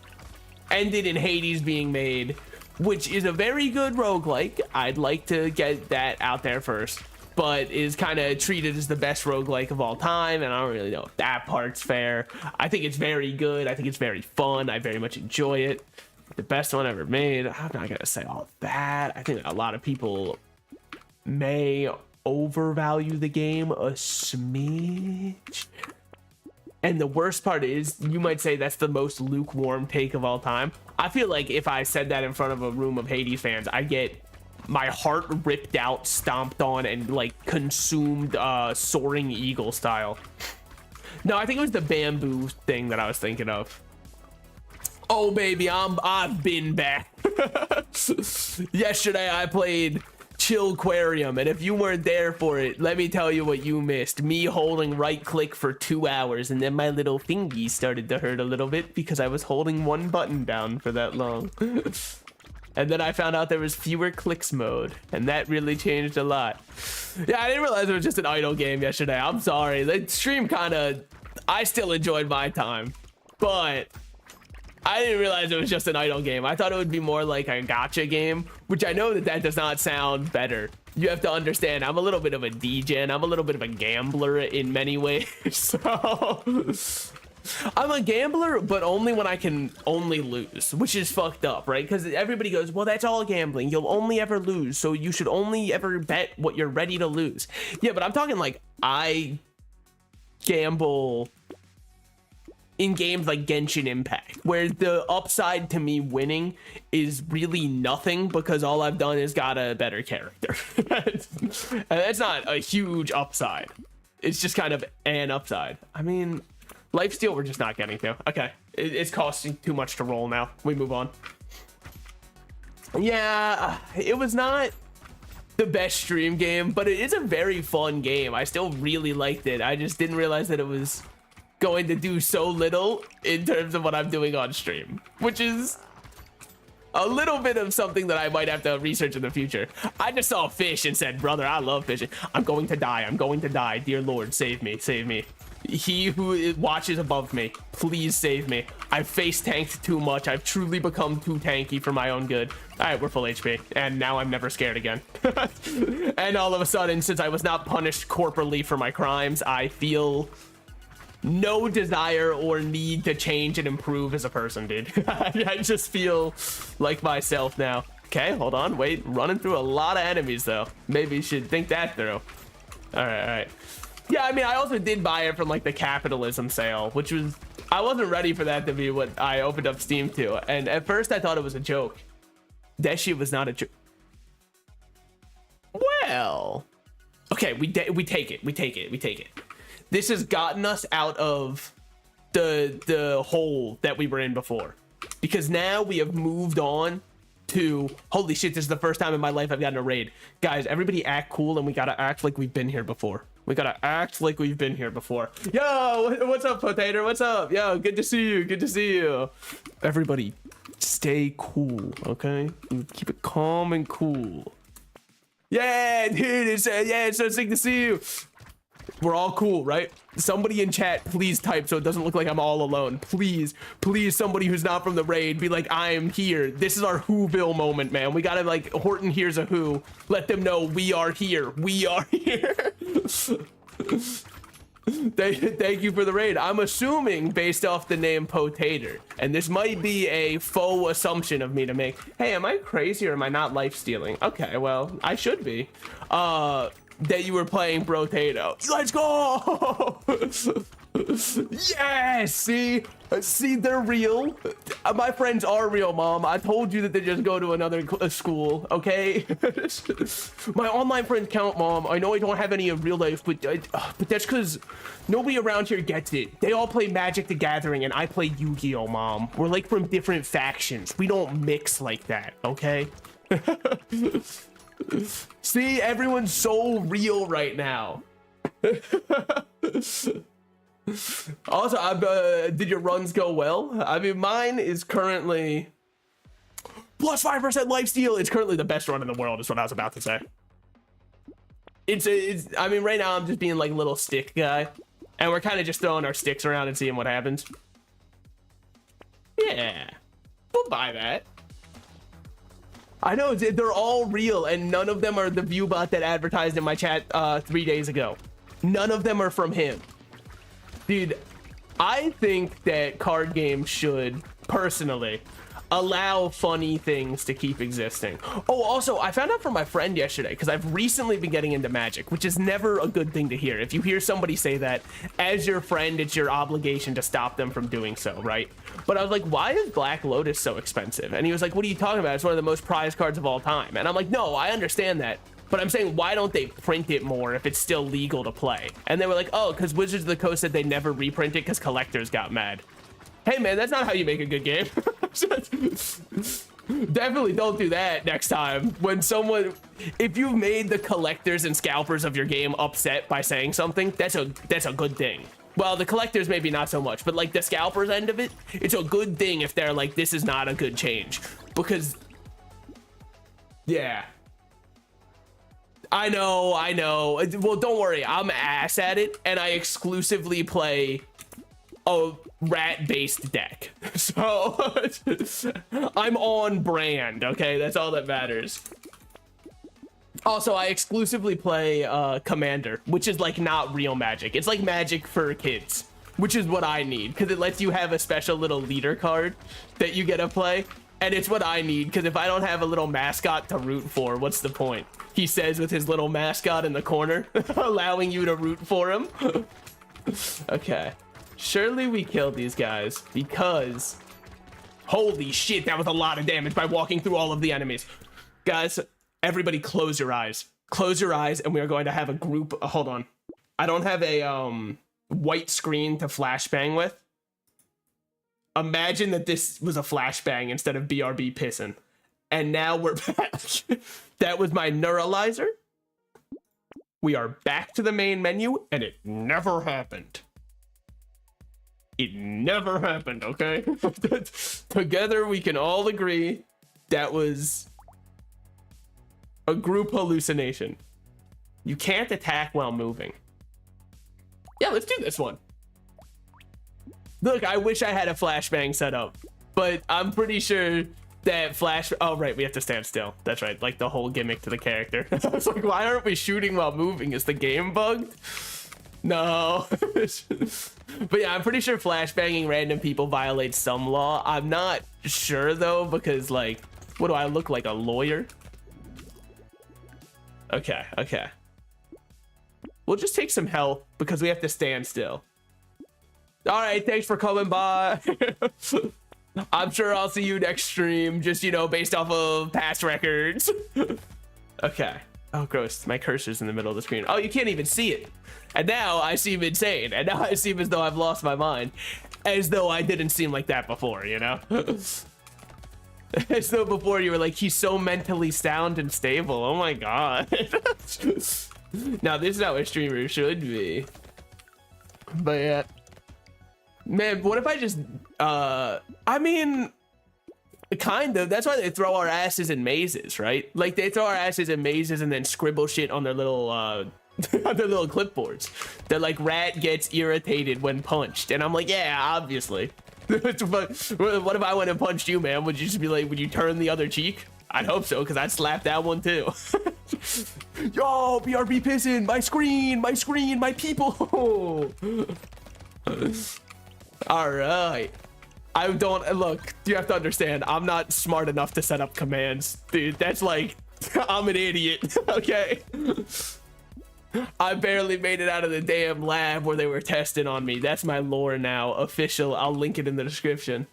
ended in Hades being made, which is a very good roguelike. I'd like to get that out there first, but is kind of treated as the best roguelike of all time, and I don't really know if that part's fair. I think it's very good. I think it's very fun. I very much enjoy it. The best one ever made. I'm not gonna say all that. I think a lot of people may overvalue the game a smidge. And the worst part is, you might say that's the most lukewarm take of all time. I feel like if I said that in front of a room of Hades fans, I'd get my heart ripped out, stomped on, and like consumed soaring eagle style. No, I think it was the bamboo thing that I was thinking of. Oh baby, I've been back. Yesterday I played Chillquarium, and if you weren't there for it, let me tell you what you missed. Me holding right click for 2 hours, and then my little fingy started to hurt a little bit because I was holding one button down for that long. And then I found out there was fewer clicks mode, and that really changed a lot. Yeah, I didn't realize it was just an idle game yesterday. I'm sorry. The stream kind of, I still enjoyed my time, but I didn't realize it was just an idle game. I thought it would be more like a gacha game, which I know that does not sound better. You have to understand, I'm a little bit of a degen. I'm a little bit of a gambler in many ways. So I'm a gambler, but only when I can only lose, which is fucked up, right? Because everybody goes, well, that's all gambling. You'll only ever lose, so you should only ever bet what you're ready to lose. Yeah, but I'm talking like I gamble in games like Genshin Impact, where the upside to me winning is really nothing because all I've done is got a better character. And that's not a huge upside. It's just kind of an upside. I mean, Lifesteal we're just not getting to. Okay, it's costing too much to roll now. We move on. Yeah, it was not the best stream game, but it is a very fun game. I still really liked it. I just didn't realize that it was going to do so little in terms of what I'm doing on stream, which is a little bit of something that I might have to research in the future. I just saw a fish and said, brother, I love fishing. I'm going to die. I'm going to die. Dear Lord, save me. Save me. He who watches above me, please save me. I've face tanked too much. I've truly become too tanky for my own good. All right, we're full HP, and now I'm never scared again. And all of a sudden, since I was not punished corporally for my crimes, I feel no desire or need to change and improve as a person, dude. I just feel like myself now. Okay, hold on, wait, running through a lot of enemies though. Maybe you should think that through. All right. Yeah, I mean, I also did buy it from like the capitalism sale, which was, I wasn't ready for that to be what I opened up Steam to. And at first I thought it was a joke. That shit was not a joke. Well, okay, we take it. This has gotten us out of the hole that we were in before, because now we have moved on to, holy shit, this is the first time in my life I've gotten a raid. Guys, everybody act cool, and we gotta act like we've been here before. We gotta act like we've been here before. Yo, what's up, Potato? What's up? Yo, good to see you. Good to see you. Everybody, stay cool, okay? Keep it calm and cool. Yeah, dude, it's so sick to see you. We're all cool, right? Somebody in chat, please type so it doesn't look like I'm all alone. Please, somebody who's not from the raid, be like, I am here. This is our Whoville moment, man. We gotta, like, Horton hears a who. Let them know we are here. We are here. Thank you for the raid. I'm assuming based off the name Potato, and this might be a faux assumption of me to make. Hey, am I crazy or am I not life stealing? Okay, well, I should be. that you were playing Brotato. Let's go. Yes, see, they're real. My friends are real, Mom. I told you that they just go to another school, okay? My online friends count, Mom. I know I don't have any in real life, but that's because nobody around here gets it. They all play Magic the Gathering, and I play Yu-Gi-Oh, Mom. We're like from different factions. We don't mix like that, okay? See, everyone's so real right now. Also, did your runs go well? I mean, mine is currently plus 5% lifesteal. It's currently the best run in the world, is what I was about to say. I mean, right now I'm just being like a little stick guy, and we're kind of just throwing our sticks around and seeing what happens. Yeah, we'll buy that. I know they're all real, and none of them are the viewbot that advertised in my chat 3 days ago. None of them are from him. Dude, I think that card games should, personally, allow funny things to keep existing. Oh, also, I found out from my friend yesterday, because I've recently been getting into Magic, which is never a good thing to hear. If you hear somebody say that, as your friend, it's your obligation to stop them from doing so, right? But I was like, why is Black Lotus so expensive? And he was like, what are you talking about? It's one of the most prized cards of all time. And I'm like, no, I understand that. But I'm saying, why don't they print it more if it's still legal to play? And they were like, oh, because Wizards of the Coast said they never reprint it because collectors got mad. Hey, man, that's not how you make a good game. Definitely don't do that next time. When someone, if you've made the collectors and scalpers of your game upset by saying something, that's a good thing. Well, the collectors maybe not so much, but like the scalpers end of it, it's a good thing if they're like, this is not a good change. Because, yeah. I know. Well, don't worry. I'm ass at it, and I exclusively play a rat-based deck. So, I'm on brand, okay? That's all that matters. Also, I exclusively play Commander, which is like not real Magic. It's like Magic for kids, which is what I need, because it lets you have a special little leader card that you get to play. And it's what I need, because if I don't have a little mascot to root for, what's the point? He says with his little mascot in the corner, allowing you to root for him. Okay. Surely we killed these guys, because... Holy shit, that was a lot of damage by walking through all of the enemies. Guys, everybody close your eyes. Close your eyes, and we are going to have a group... hold on. I don't have a white screen to flashbang with. Imagine that this was a flashbang instead of BRB pissing. And now we're back. That was my neuralizer. We are back to the main menu, and it never happened. It never happened, okay? Together, we can all agree that was a group hallucination. You can't attack while moving. Yeah, let's do this one. Look, I wish I had a flashbang set up, but I'm pretty sure that oh, right, we have to stand still. That's right, like the whole gimmick to the character. I was like, why aren't we shooting while moving? Is the game bugged? No. But yeah, I'm pretty sure flashbanging random people violates some law. I'm not sure, though, because, like, what do I look like, a lawyer? Okay. We'll just take some health, because we have to stand still. All right, thanks for coming by. I'm sure I'll see you next stream, just, you know, based off of past records. Okay. Oh, gross. My cursor's in the middle of the screen. Oh, you can't even see it. And now I seem insane. And now I seem as though I've lost my mind. As though I didn't seem like that before, you know? As though before you were like, he's so mentally sound and stable. Oh my god. Now, this is how a streamer should be. But yeah. Man, what if I just, I mean, kind of. That's why they throw our asses in mazes, right? Like, they throw our asses in mazes and then scribble shit on their little, on their little clipboards. They're like, rat gets irritated when punched. And I'm like, yeah, obviously. But what if I went and punched you, man? Would you just be like, would you turn the other cheek? I'd hope so, because I'd slap that one too. Yo, BRB pissing, my screen, my people. All right. I don't, look, you have to understand, I'm not smart enough to set up commands. Dude, that's like, I'm an idiot, okay? I barely made it out of the damn lab where they were testing on me. That's my lore now, official. I'll link it in the description.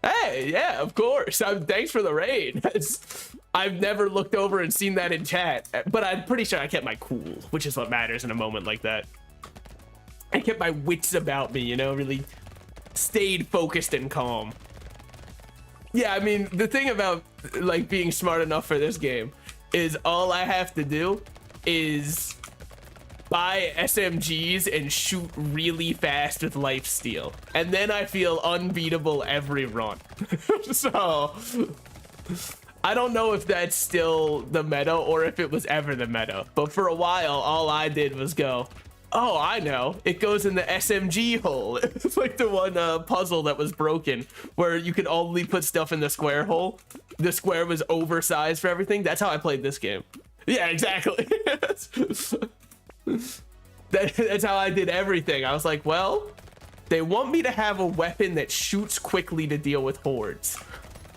Hey, yeah, of course. Thanks for the raid. I've never looked over and seen that in chat, but I'm pretty sure I kept my cool, which is what matters in a moment like that. I kept my wits about me, you know, really stayed focused and calm. Yeah, I mean, the thing about like being smart enough for this game is all I have to do is buy SMGs and shoot really fast with lifesteal, and then I feel unbeatable every run. So I don't know if that's still the meta or if it was ever the meta, but for a while all I did was go, oh, I know, it goes in the SMG hole. It's like the one puzzle that was broken where you could only put stuff in the square hole. The square was oversized for everything. That's how I played this game. Yeah, exactly. That's how I did everything. I was like, well, they want me to have a weapon that shoots quickly to deal with hordes.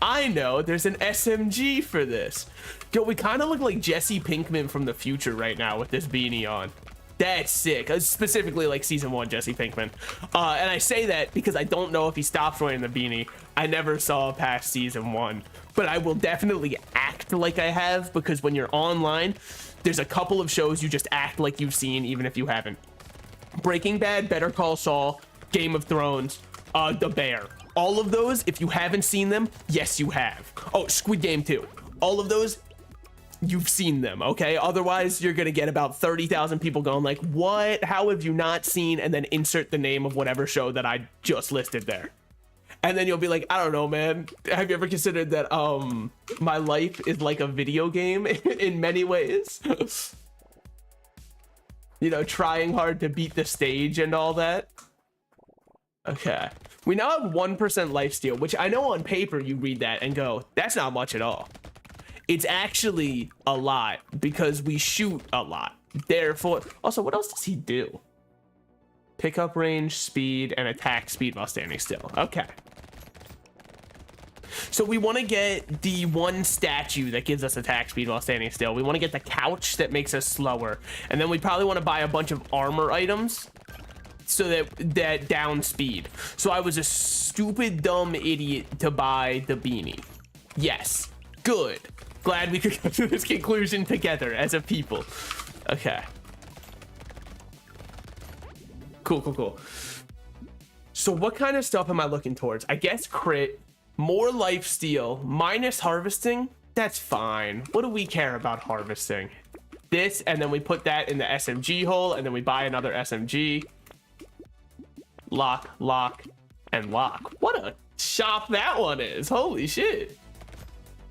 I know, there's an SMG for this. Yo, we kind of look like Jesse Pinkman from the future right now with this beanie on. That's sick. Specifically like season 1 Jesse Pinkman. And I say that because I don't know if he stops wearing the beanie. I never saw past season 1, but I will definitely act like I have, because when you're online, there's a couple of shows you just act like you've seen even if you haven't. Breaking Bad, Better Call Saul, Game of Thrones, The Bear. All of those, if you haven't seen them, yes you have. Oh, Squid Game too. All of those, you've seen them, okay? Otherwise, you're gonna get about 30,000 people going like, what? How have you not seen? And then insert the name of whatever show that I just listed there. And then you'll be like, I don't know, man. Have you ever considered that my life is like a video game in many ways? You know, trying hard to beat the stage and all that. Okay. We now have 1% lifesteal, which I know on paper you read that and go, that's not much at all. It's actually a lot because we shoot a lot. Therefore, also, what else does he do? Pickup range, speed, and attack speed while standing still. Okay. So we want to get the one statue that gives us attack speed while standing still. We want to get the couch that makes us slower. And then we probably want to buy a bunch of armor items so that down speed. So I was a stupid, dumb idiot to buy the beanie. Yes. Good. Glad we could come to this conclusion together as a people. Okay. Cool. So what kind of stuff am I looking towards? I guess crit, more lifesteal, minus harvesting. That's fine. What do we care about harvesting? This, and then we put that in the SMG hole, and then we buy another SMG. Lock, and lock. What a shop that one is. Holy shit.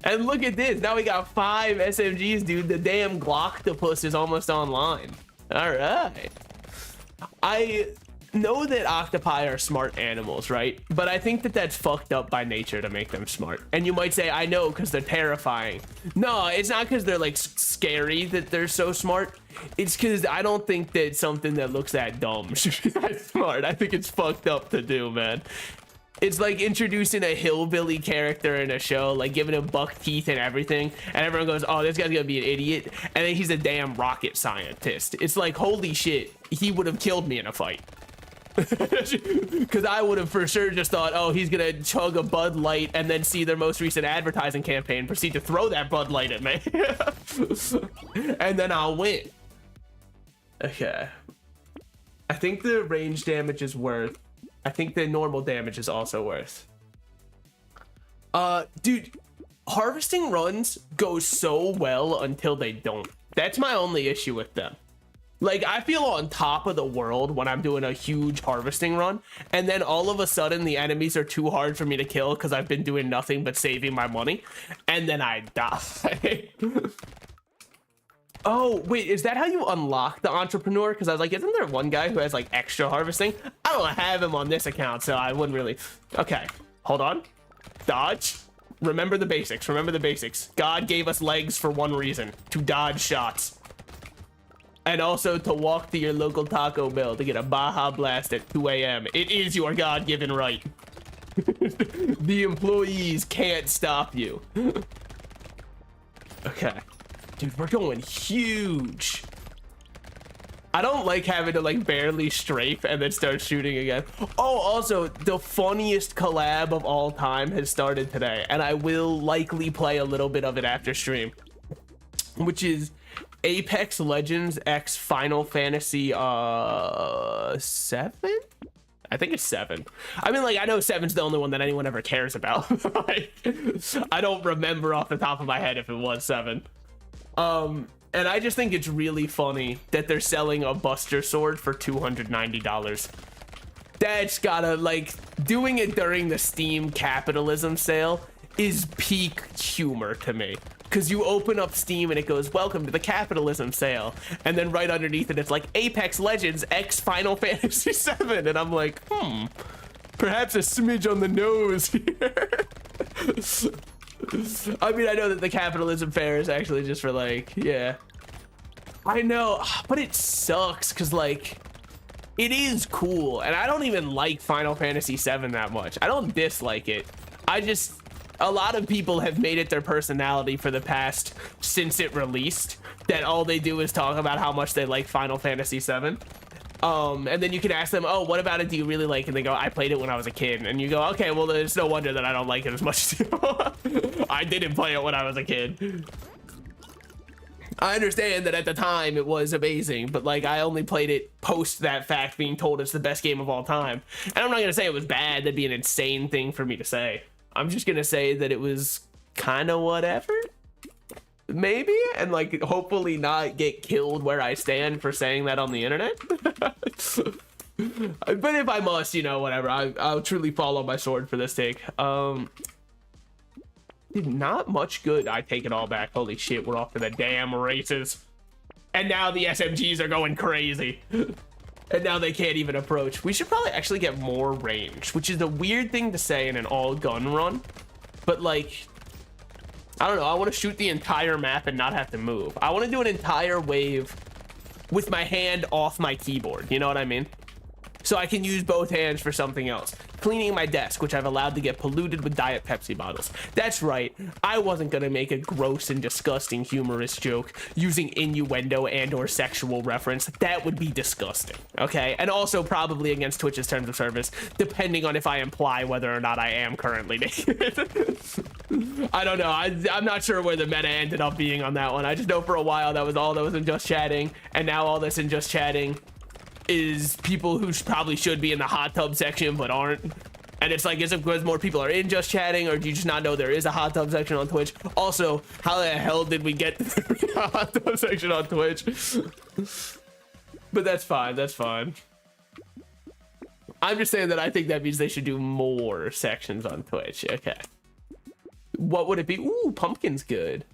And look at this. Now we got 5 SMGs, dude. The damn Glocktopus is almost online. All right. I know that octopi are smart animals, right? But I think that that's fucked up by nature to make them smart. And you might say, I know, because they're terrifying. No, it's not because they're like scary that they're so smart. It's because I don't think that something that looks that dumb should be that smart. I think it's fucked up to do, man. It's like introducing a hillbilly character in a show, like giving him buck teeth and everything, and everyone goes, oh, this guy's gonna be an idiot, and then he's a damn rocket scientist. It's like, holy shit, he would have killed me in a fight. Because I would have for sure just thought, oh, he's gonna chug a Bud Light and then see their most recent advertising campaign, proceed to throw that Bud Light at me. And then I'll win. Okay. I think the range damage is worth. I think the normal damage is also worth. Dude, harvesting runs go so well until they don't. That's my only issue with them. Like, I feel on top of the world when I'm doing a huge harvesting run, and then all of a sudden the enemies are too hard for me to kill because I've been doing nothing but saving my money, and then I die. Oh, wait, is that how you unlock the entrepreneur? Because I was like, isn't there one guy who has like extra harvesting? I don't have him on this account, so I wouldn't really. Okay, hold on. Dodge. Remember the basics. Remember the basics. God gave us legs for one reason: to dodge shots. And also to walk to your local Taco Bell to get a Baja Blast at 2 a.m. It is your God-given right. The employees can't stop you. Okay. Dude, we're going huge. I don't like having to like barely strafe and then start shooting again. Oh, also the funniest collab of all time has started today, and I will likely play a little bit of it after stream, which is Apex Legends X Final Fantasy 7. I think it's 7. I mean, like, I know 7's the only one that anyone ever cares about. Like, I don't remember off the top of my head if it was 7. And I just think it's really funny that they're selling a Buster Sword for $290. That's gotta, like, doing it during the Steam capitalism sale is peak humor to me. Because you open up Steam and it goes, welcome to the capitalism sale. And then right underneath it, it's like Apex Legends X Final Fantasy 7. And I'm like, perhaps a smidge on the nose here. I mean, I know that the capitalism fair is actually just for like, yeah. I know, but it sucks because like, it is cool. And I don't even like Final Fantasy 7 that much. I don't dislike it. A lot of people have made it their personality for the past, since it released, that all they do is talk about how much they like Final Fantasy 7. And then you can ask them, oh, what about it do you really like? And they go, I played it when I was a kid. And you go, okay, well, it's no wonder that I don't like it as much as you. I didn't play it when I was a kid. I understand that at the time it was amazing, but like I only played it post that fact being told it's the best game of all time. And I'm not gonna say it was bad. That'd be an insane thing for me to say. I'm just gonna say that it was kind of whatever, maybe, and like hopefully not get killed where I stand for saying that on the internet. But if I must, you know, whatever, I'll truly fall on my sword for this take. Dude, not much good. I take it all back. Holy shit, we're off to the damn races. And now the SMGs are going crazy. And now they can't even approach. We should probably actually get more range, which is a weird thing to say in an all gun run. But like, I don't know. I want to shoot the entire map and not have to move. I want to do an entire wave with my hand off my keyboard. You know what I mean? So I can use both hands for something else. Cleaning my desk, which I've allowed to get polluted with Diet Pepsi bottles. That's right. I wasn't going to make a gross and disgusting humorous joke using innuendo and or sexual reference. That would be disgusting. Okay? And also probably against Twitch's terms of service, depending on if I imply whether or not I am currently naked. I don't know. I'm not sure where the meta ended up being on that one. I just know for a while that was all that was in Just Chatting. And now all this in Just Chatting is people who probably should be in the hot tub section but aren't. And it's like, is it because more people are in Just Chatting, or do you just not know there is a hot tub section on Twitch? Also, how the hell did we get the hot tub section on Twitch? But that's fine, that's fine. I'm just saying that I think that means they should do more sections on Twitch. Okay. What would it be? Ooh, pumpkin's good.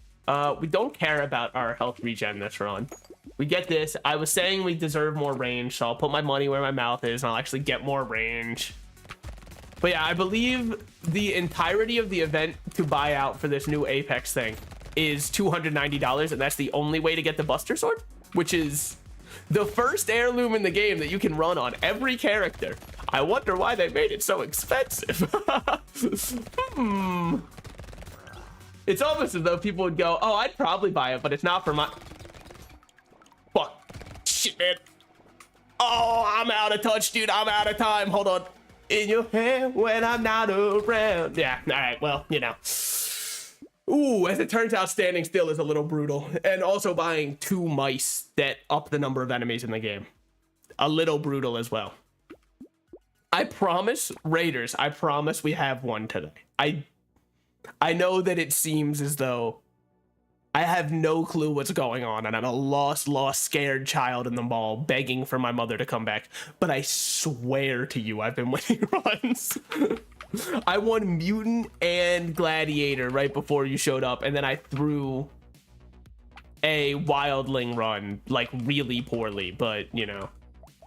We don't care about our health regen this run. We get this. I was saying we deserve more range, so I'll put my money where my mouth is and I'll actually get more range. But yeah, I believe the entirety of the event to buy out for this new Apex thing is $290, and that's the only way to get the Buster Sword, which is the first heirloom in the game that you can run on every character. I wonder why they made it so expensive. It's almost as though people would go, oh, I'd probably buy it, but it's not for my... Fuck. Shit, man. Oh, I'm out of touch, dude. I'm out of time. Hold on. In your hand when I'm not around. Yeah, all right. Well, you know. Ooh, as it turns out, standing still is a little brutal. And also buying 2 mice that up the number of enemies in the game. A little brutal as well. I promise, Raiders, I promise we have one today. I know that it seems as though I have no clue what's going on, and I'm a lost, scared child in the mall begging for my mother to come back. But I swear to you, I've been winning runs. I won Mutant and Gladiator right before you showed up, and then I threw a Wildling run, like, really poorly, but, you know.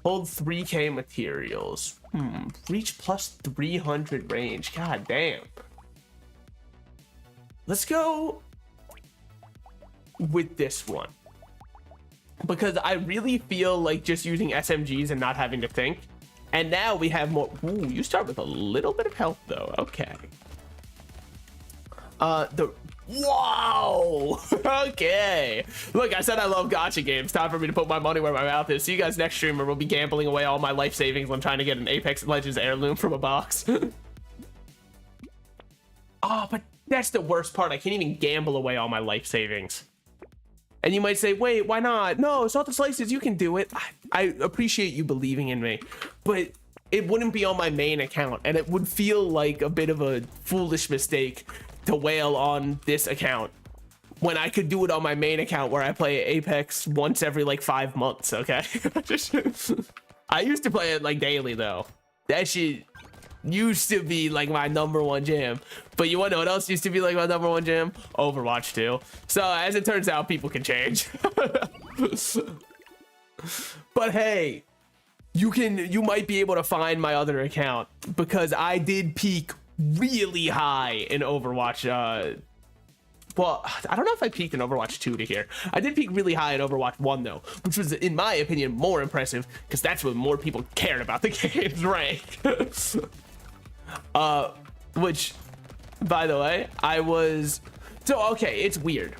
Hold 3k materials. Reach plus 300 range. God damn. Let's go with this one, because I really feel like just using SMGs and not having to think. And now we have more. Ooh, you start with a little bit of health though. Okay. Whoa. Okay. Look, I said I love gacha games. Time for me to put my money where my mouth is. See you guys next stream, or we'll be gambling away all my life savings. I'm trying to get an Apex Legends heirloom from a box. Oh, but that's the worst part. I can't even gamble away all my life savings. And you might say, wait, why not? No, Salted Slices, you can do it. I appreciate you believing in me, but it wouldn't be on my main account, and it would feel like a bit of a foolish mistake to whale on this account when I could do it on my main account where I play Apex once every like 5 months. Okay. I used to play it like daily though. That shit used to be like my #1 jam. But you wanna know what else used to be like my #1 jam? Overwatch 2. So as it turns out, people can change. But hey, you might be able to find my other account, because I did peak really high in Overwatch. Well, I don't know if I peaked in Overwatch 2 to here. I did peak really high in Overwatch 1 though, which was, in my opinion, more impressive, because that's when more people cared about the game's rank. Which, by the way, okay, it's weird,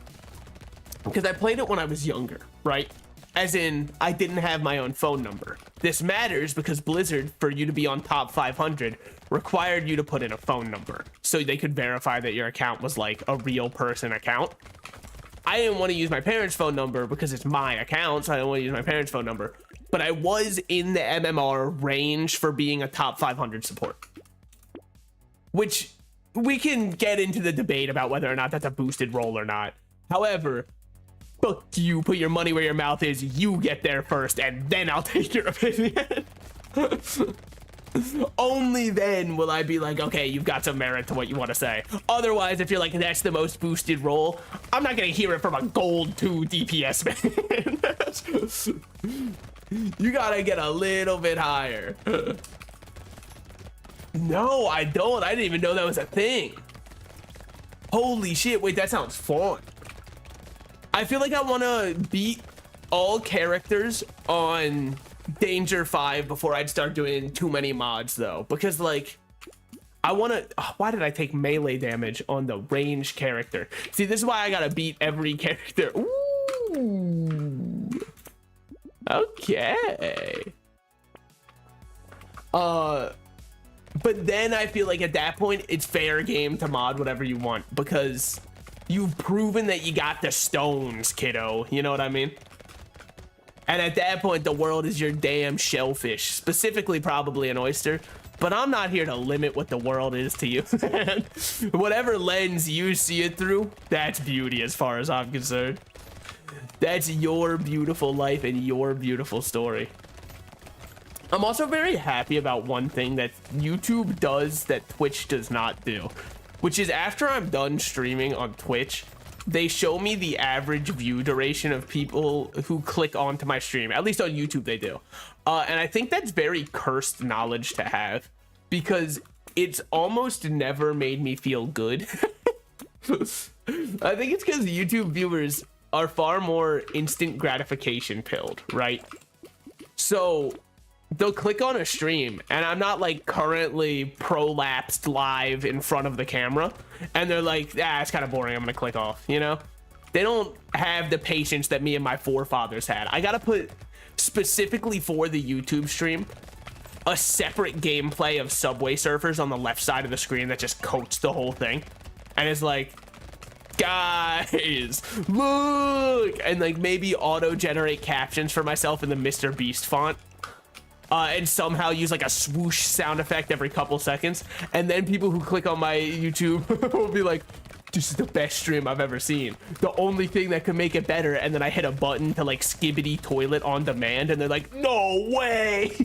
because I played it when I was younger, right? As in, I didn't have my own phone number. This matters because Blizzard, for you to be on top 500, required you to put in a phone number so they could verify that your account was like a real person account. I didn't want to use my parents' phone number because it's my account, so I don't want to use my parents' phone number. But I was in the MMR range for being a top 500 support, which we can get into the debate about whether or not that's a boosted role or not. However, fuck you, put your money where your mouth is. You get there first, and then I'll take your opinion. Only then will I be like, okay, you've got some merit to what you want to say. Otherwise, if you're like, that's the most boosted role, I'm not gonna hear it from a gold 2 DPS man. You gotta get a little bit higher. No, I don't. I didn't even know that was a thing. Holy shit, wait, that sounds fun. I feel like I want to beat all characters on Danger 5 before I'd start doing too many mods though, because like I want to, why did I take melee damage on the range character? See, this is why I gotta beat every character. Ooh. Okay. But then I feel like at that point it's fair game to mod whatever you want, because you've proven that you got the stones, kiddo. You know what I mean? And at that point, the world is your damn shellfish, specifically probably an oyster. But I'm not here to limit what the world is to you. Whatever lens you see it through, that's beauty as far as I'm concerned. That's your beautiful life and your beautiful story. I'm also very happy about one thing that YouTube does that Twitch does not do, which is after I'm done streaming on Twitch, they show me the average view duration of people who click onto my stream. At least on YouTube they do. And I think that's very cursed knowledge to have, because it's almost never made me feel good. I think it's because YouTube viewers are far more instant gratification pilled, right? So they'll click on a stream and I'm not like currently prolapsed live in front of the camera, and they're like, it's kind of boring, I'm gonna click off, you know? They don't have the patience that me and my forefathers had. I gotta put, specifically for the YouTube stream, a separate gameplay of Subway Surfers on the left side of the screen that just coats the whole thing, and it's like, guys, look, and like maybe auto generate captions for myself in the Mr. Beast font. And somehow use like a swoosh sound effect every couple seconds, and then people who click on my YouTube will be like, this is the best stream I've ever seen. The only thing that could make it better, and then I hit a button to like skibbity toilet on demand, and they're like, no way.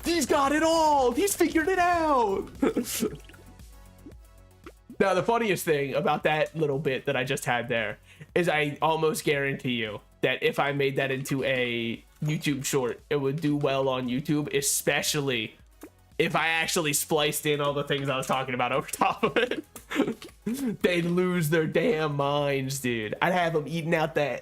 He's got it all, he's figured it out. Now the funniest thing about that little bit that I just had there is I almost guarantee you that if I made that into a YouTube short, it would do well on YouTube, especially if I actually spliced in all the things I was talking about over top of it. They'd lose their damn minds, dude. I'd have them eating out the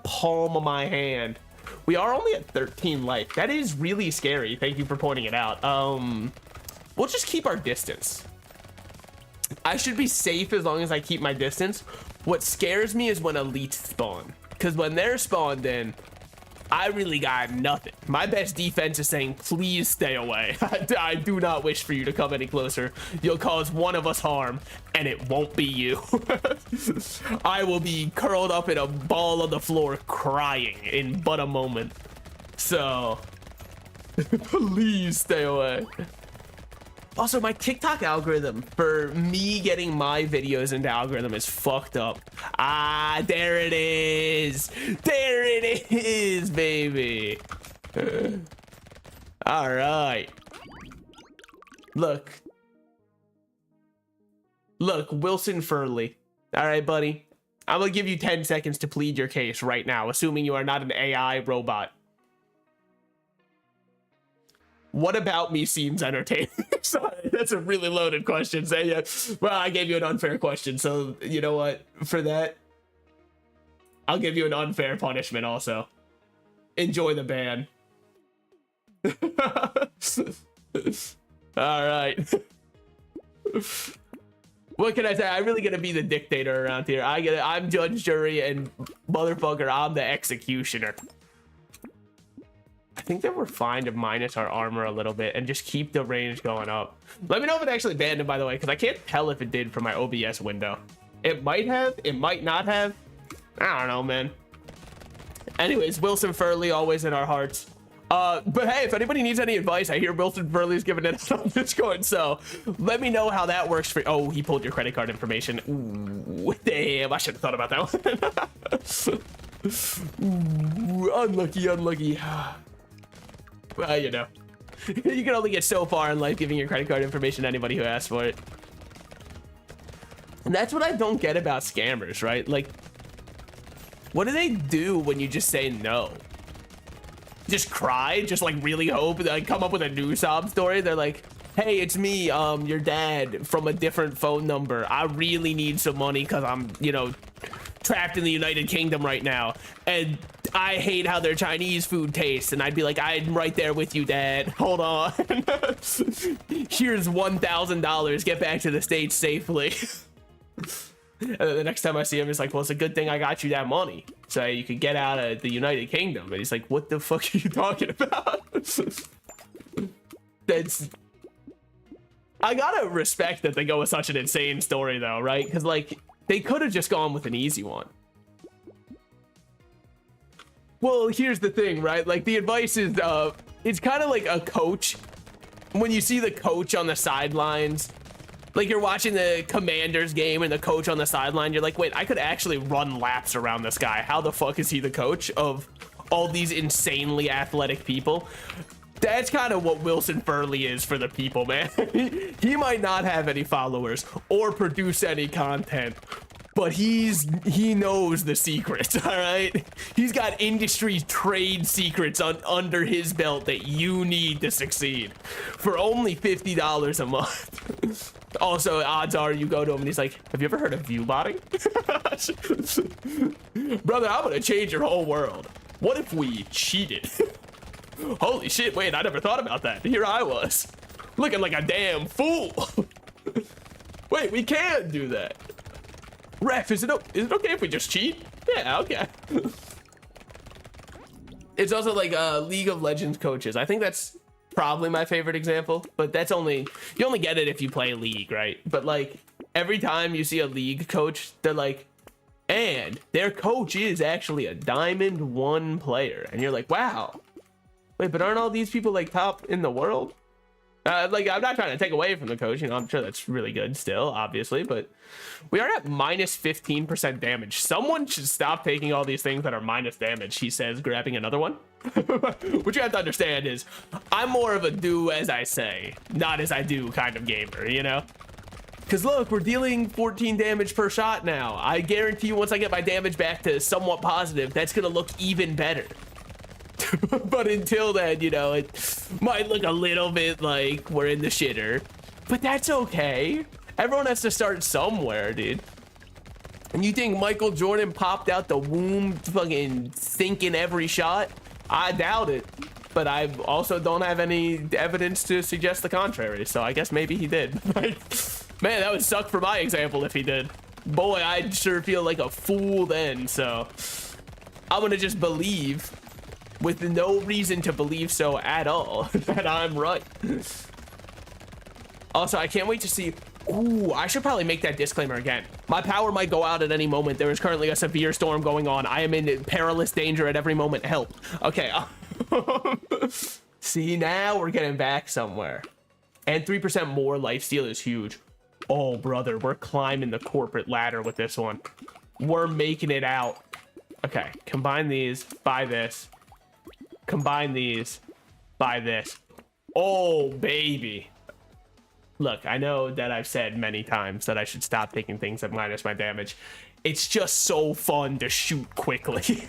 palm of my hand. We are only at 13 likes. That is really scary. Thank you for pointing it out. We'll just keep our distance. I should be safe as long as I keep my distance. What scares me is when elites spawn, because when they're spawned in, I really got nothing. My best defense is saying, please stay away. I do not wish for you to come any closer. You'll cause one of us harm, and it won't be you. I will be curled up in a ball on the floor crying in but a moment. So, please stay away. Also, my TikTok algorithm for me getting my videos into algorithm is fucked up. Ah, there it is. There it is, baby. All right. Look, Wilson Furley. All right, buddy. I'm gonna give you 10 seconds to plead your case right now, assuming you are not an AI robot. What about me seems entertaining? Sorry, that's a really loaded question. So, yeah. Well, I gave you an unfair question, so you know what? For that, I'll give you an unfair punishment also. Enjoy the ban. All right. What can I say? I'm really gonna be the dictator around here. I'm judge, jury, and motherfucker, I'm the executioner. I think that we're fine to minus our armor a little bit and just keep the range going up. Let me know if it actually banned him, by the way, because I can't tell if it did from my OBS window. It might have, it might not have. I don't know, man. Anyways, Wilson Furley, always in our hearts. But hey, if anybody needs any advice, I hear Wilson Furley's giving it on Discord, so let me know how that works for you. Oh, he pulled your credit card information. Ooh, damn, I should have thought about that one. Ooh, unlucky, unlucky. Well, you know, you can only get so far in life giving your credit card information to anybody who asks for it. And that's what I don't get about scammers, right? Like, what do they do when you just say no? Just cry? Just like really hope, like come up with a new sob story? They're like, hey, it's me, your dad from a different phone number. I really need some money because I'm, you know, trapped in the United Kingdom right now, and I hate how their Chinese food tastes. And I'd be like, I'm right there with you, Dad. Hold on. Here's $1,000. Get back to the States safely. And then the next time I see him, it's like, well, it's a good thing I got you that money so you could get out of the United Kingdom. And he's like, what the fuck are you talking about? That's... I gotta respect that they go with such an insane story, though, right? Because, like, they could have just gone with an easy one. Well, here's the thing, right? Like, the advice is, it's kind of like a coach. When you see the coach on the sidelines, like you're watching the Commanders game and the coach on the sideline, you're like, wait, I could actually run laps around this guy. How the fuck is he the coach of all these insanely athletic people? That's kind of what Wilson Furley is for the people, man. He might not have any followers or produce any content, but he knows the secrets, all right? He's got industry trade secrets under his belt that you need to succeed for only $50 a month. Also, odds are you go to him and he's like, have you ever heard of view botting? Brother, I'm gonna change your whole world. What if we cheated? Holy shit, wait, I never thought about that. Here I was, looking like a damn fool. Wait, we can do that. Ref, is it okay if we just cheat? Yeah, okay. It's also like League of Legends coaches. I think that's probably my favorite example, but that's you only get it if you play League, right? But like every time you see a League coach, they're like, and their coach is actually a Diamond 1 player. And you're like, wow. Wait, but aren't all these people like top in the world? Like, I'm not trying to take away from the coach, you know, I'm sure that's really good still, obviously, but we are at minus 15% damage. Someone should stop taking all these things that are minus damage, he says, grabbing another one. What you have to understand is, I'm more of a do as I say, not as I do kind of gamer, you know? Because look, we're dealing 14 damage per shot now. I guarantee you once I get my damage back to somewhat positive, that's gonna look even better. But until then, you know, it might look a little bit like we're in the shitter, but that's okay. Everyone has to start somewhere, dude. And you think Michael Jordan popped out the womb fucking thinking every shot? I doubt it, but I also don't have any evidence to suggest the contrary, so I guess maybe he did. Man, that would suck for my example if he did. Boy, I'd sure feel like a fool then, so I'm gonna just believe, with no reason to believe so at all, that I'm right. Also, I can't wait to see. Ooh, I should probably make that disclaimer again. My power might go out at any moment. There is currently a severe storm going on. I am in perilous danger at every moment. Help. Okay. See, now we're getting back somewhere. And 3% more lifesteal is huge. Oh, brother, we're climbing the corporate ladder with this one. We're making it out. Okay, combine these, buy this. Combine these, buy this. Oh, baby. Look, I know that I've said many times that I should stop taking things that minus my damage. It's just so fun to shoot quickly.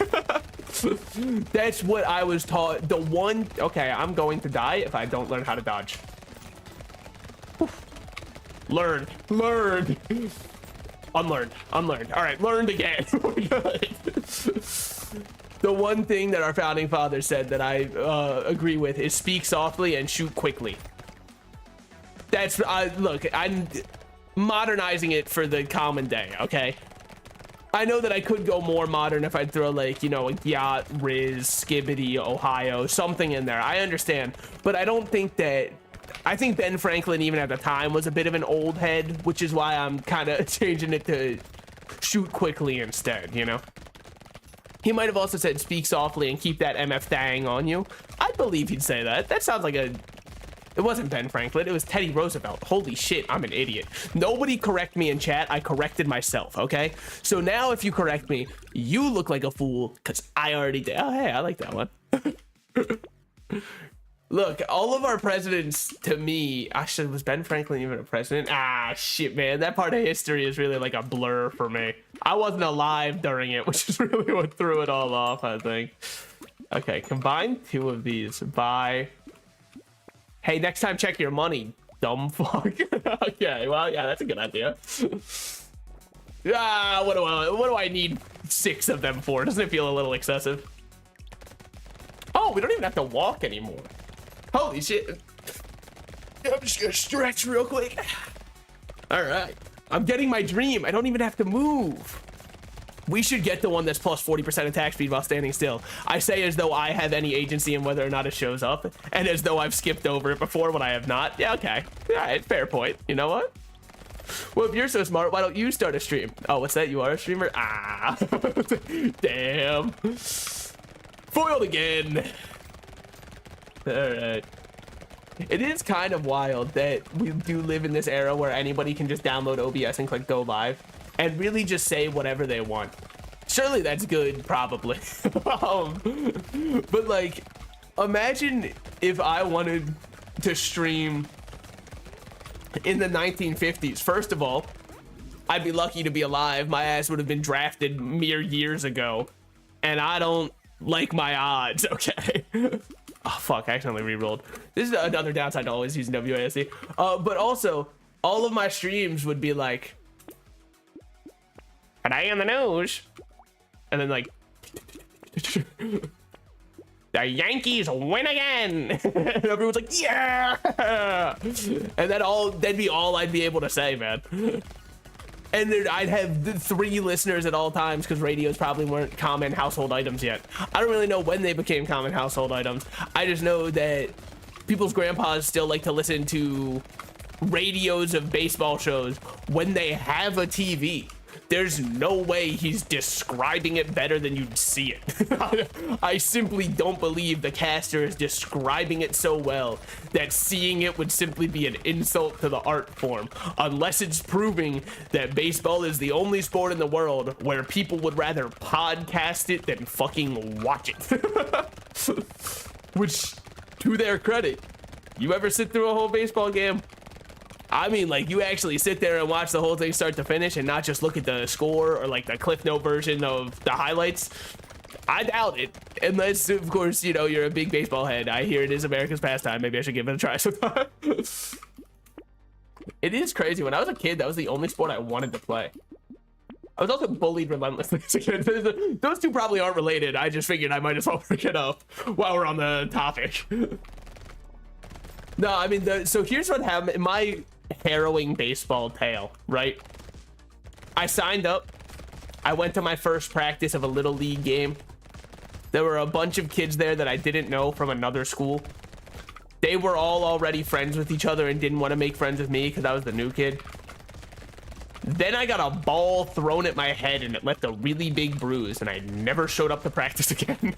That's what I was taught. The one, okay, I'm going to die if I don't learn how to dodge. Learn. Unlearned. All right, learned again. The one thing that our founding fathers said that I agree with is speak softly and shoot quickly. That's, look, I'm modernizing it for the common day, okay? I know that I could go more modern if I'd throw, like, you know, a yacht, Riz, Skibbity, Ohio, something in there. I understand, but I don't think that, I think Ben Franklin, even at the time, was a bit of an old head, which is why I'm kind of changing it to shoot quickly instead, you know? He might have also said speak softly and keep that MF thang on you. I believe he'd say that. That sounds like a... It wasn't Ben Franklin, it was Teddy Roosevelt. Holy shit, I'm an idiot. Nobody correct me in chat, I corrected myself, okay? So now if you correct me, you look like a fool, because I already did. Oh, hey, I like that one. Look, all of our presidents, to me, actually, was Ben Franklin even a president? Ah, shit, man, that part of history is really like a blur for me. I wasn't alive during it, which is really what threw it all off, I think. Okay, combine two of these, buy... Hey, next time check your money, dumb fuck. Okay, well, yeah, that's a good idea. What do I need 6 of them for? Doesn't it feel a little excessive? Oh, we don't even have to walk anymore. Holy shit. I'm just gonna stretch real quick. All right, I'm getting my dream. I don't even have to move. We should get the one that's plus 40% attack speed while standing still. I say as though I have any agency in whether or not it shows up, and as though I've skipped over it before when I have not. Yeah, okay. All right, fair point. You know what? Well, if you're so smart, why don't you start a stream? Oh, what's that? You are a streamer? Ah, damn. Foiled again. All right. It is kind of wild that we do live in this era where anybody can just download OBS and click go live and really just say whatever they want. Surely that's good, probably. But like, imagine if I wanted to stream in the 1950s. First of all, I'd be lucky to be alive. My ass would have been drafted mere years ago, and I don't like my odds, okay? Oh, fuck, I accidentally re-rolled. This is another downside to always using WASD. But also, all of my streams would be like, today in the news, and then like, the Yankees win again. And everyone's like, yeah. And that'd be all I'd be able to say, man. And then I'd have 3 listeners at all times because radios probably weren't common household items yet. I don't really know when they became common household items. I just know that people's grandpas still like to listen to radios of baseball shows when they have a TV. There's no way he's describing it better than you'd see it. I simply don't believe the caster is describing it so well that seeing it would simply be an insult to the art form, unless it's proving that baseball is the only sport in the world where people would rather podcast it than fucking watch it. Which, to their credit, you ever sit through a whole baseball game? I mean, like, you actually sit there and watch the whole thing start to finish and not just look at the score or like the Cliff Note version of the highlights. I doubt it, unless, of course, you know, you're a big baseball head. I hear it is America's pastime. Maybe I should give it a try sometime. It is crazy. When I was a kid, that was the only sport I wanted to play. I was also bullied relentlessly as a kid. Those two probably aren't related. I just figured I might as well bring it up while we're on the topic. No, I mean, so here's what happened. harrowing baseball tale, right? I signed up. I went to my first practice of a little league game. There were a bunch of kids there that I didn't know from another school. They were all already friends with each other and didn't want to make friends with me because I was the new kid. Then I got a ball thrown at my head and it left a really big bruise, and I never showed up to practice again.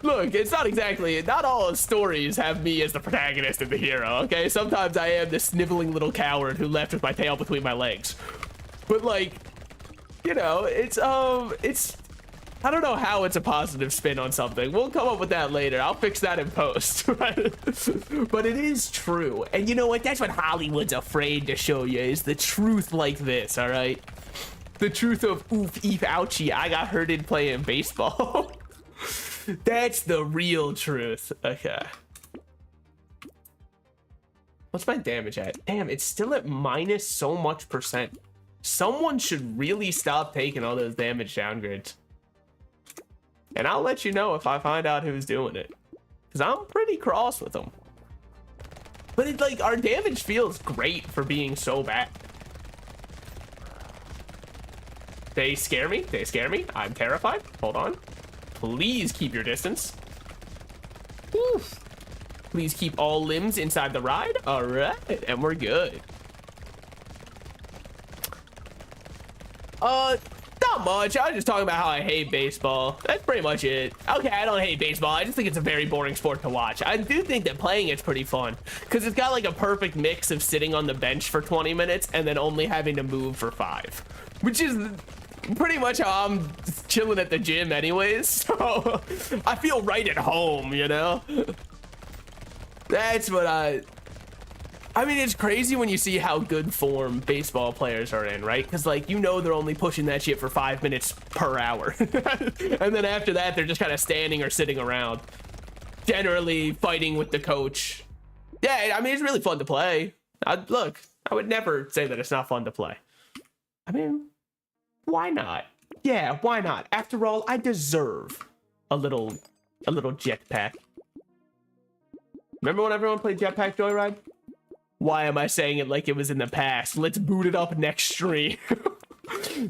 Look, it's not exactly, not all stories have me as the protagonist and the hero, okay? Sometimes I am the sniveling little coward who left with my tail between my legs. But like, you know, it's I don't know how it's a positive spin on something. We'll come up with that later. I'll fix that in post, right? But it is true. And you know what? That's what Hollywood's afraid to show you, is the truth like this, all right? The truth of, oof, eep, ouchie, I got hurted playing baseball. That's the real truth. Okay. What's my damage at? Damn, it's still at minus so much percent. Someone should really stop taking all those damage downgrades. And I'll let you know if I find out who's doing it, because I'm pretty cross with them. But it's like, our damage feels great for being so bad. They scare me. They scare me. I'm terrified. Hold on. Please keep your distance. Oof. Please keep all limbs inside the ride. All right, and we're good. Not much. I was just talking about how I hate baseball. That's pretty much it. Okay, I don't hate baseball. I just think it's a very boring sport to watch. I do think that playing it's pretty fun, because it's got like a perfect mix of sitting on the bench for 20 minutes and then only having to move for 5, which is pretty much how I'm chilling at the gym anyways. So I feel right at home, you know? That's what I mean, it's crazy when you see how good form baseball players are in, right? Because, like, you know they're only pushing that shit for 5 minutes per hour. And then after that, they're just kind of standing or sitting around, generally fighting with the coach. Yeah, I mean, it's really fun to play. Look, I would never say that it's not fun to play. I mean, why not? Yeah, why not? After all, I deserve a little jetpack. Remember when everyone played Jetpack Joyride? Why am I saying it like it was in the past? Let's boot it up next stream.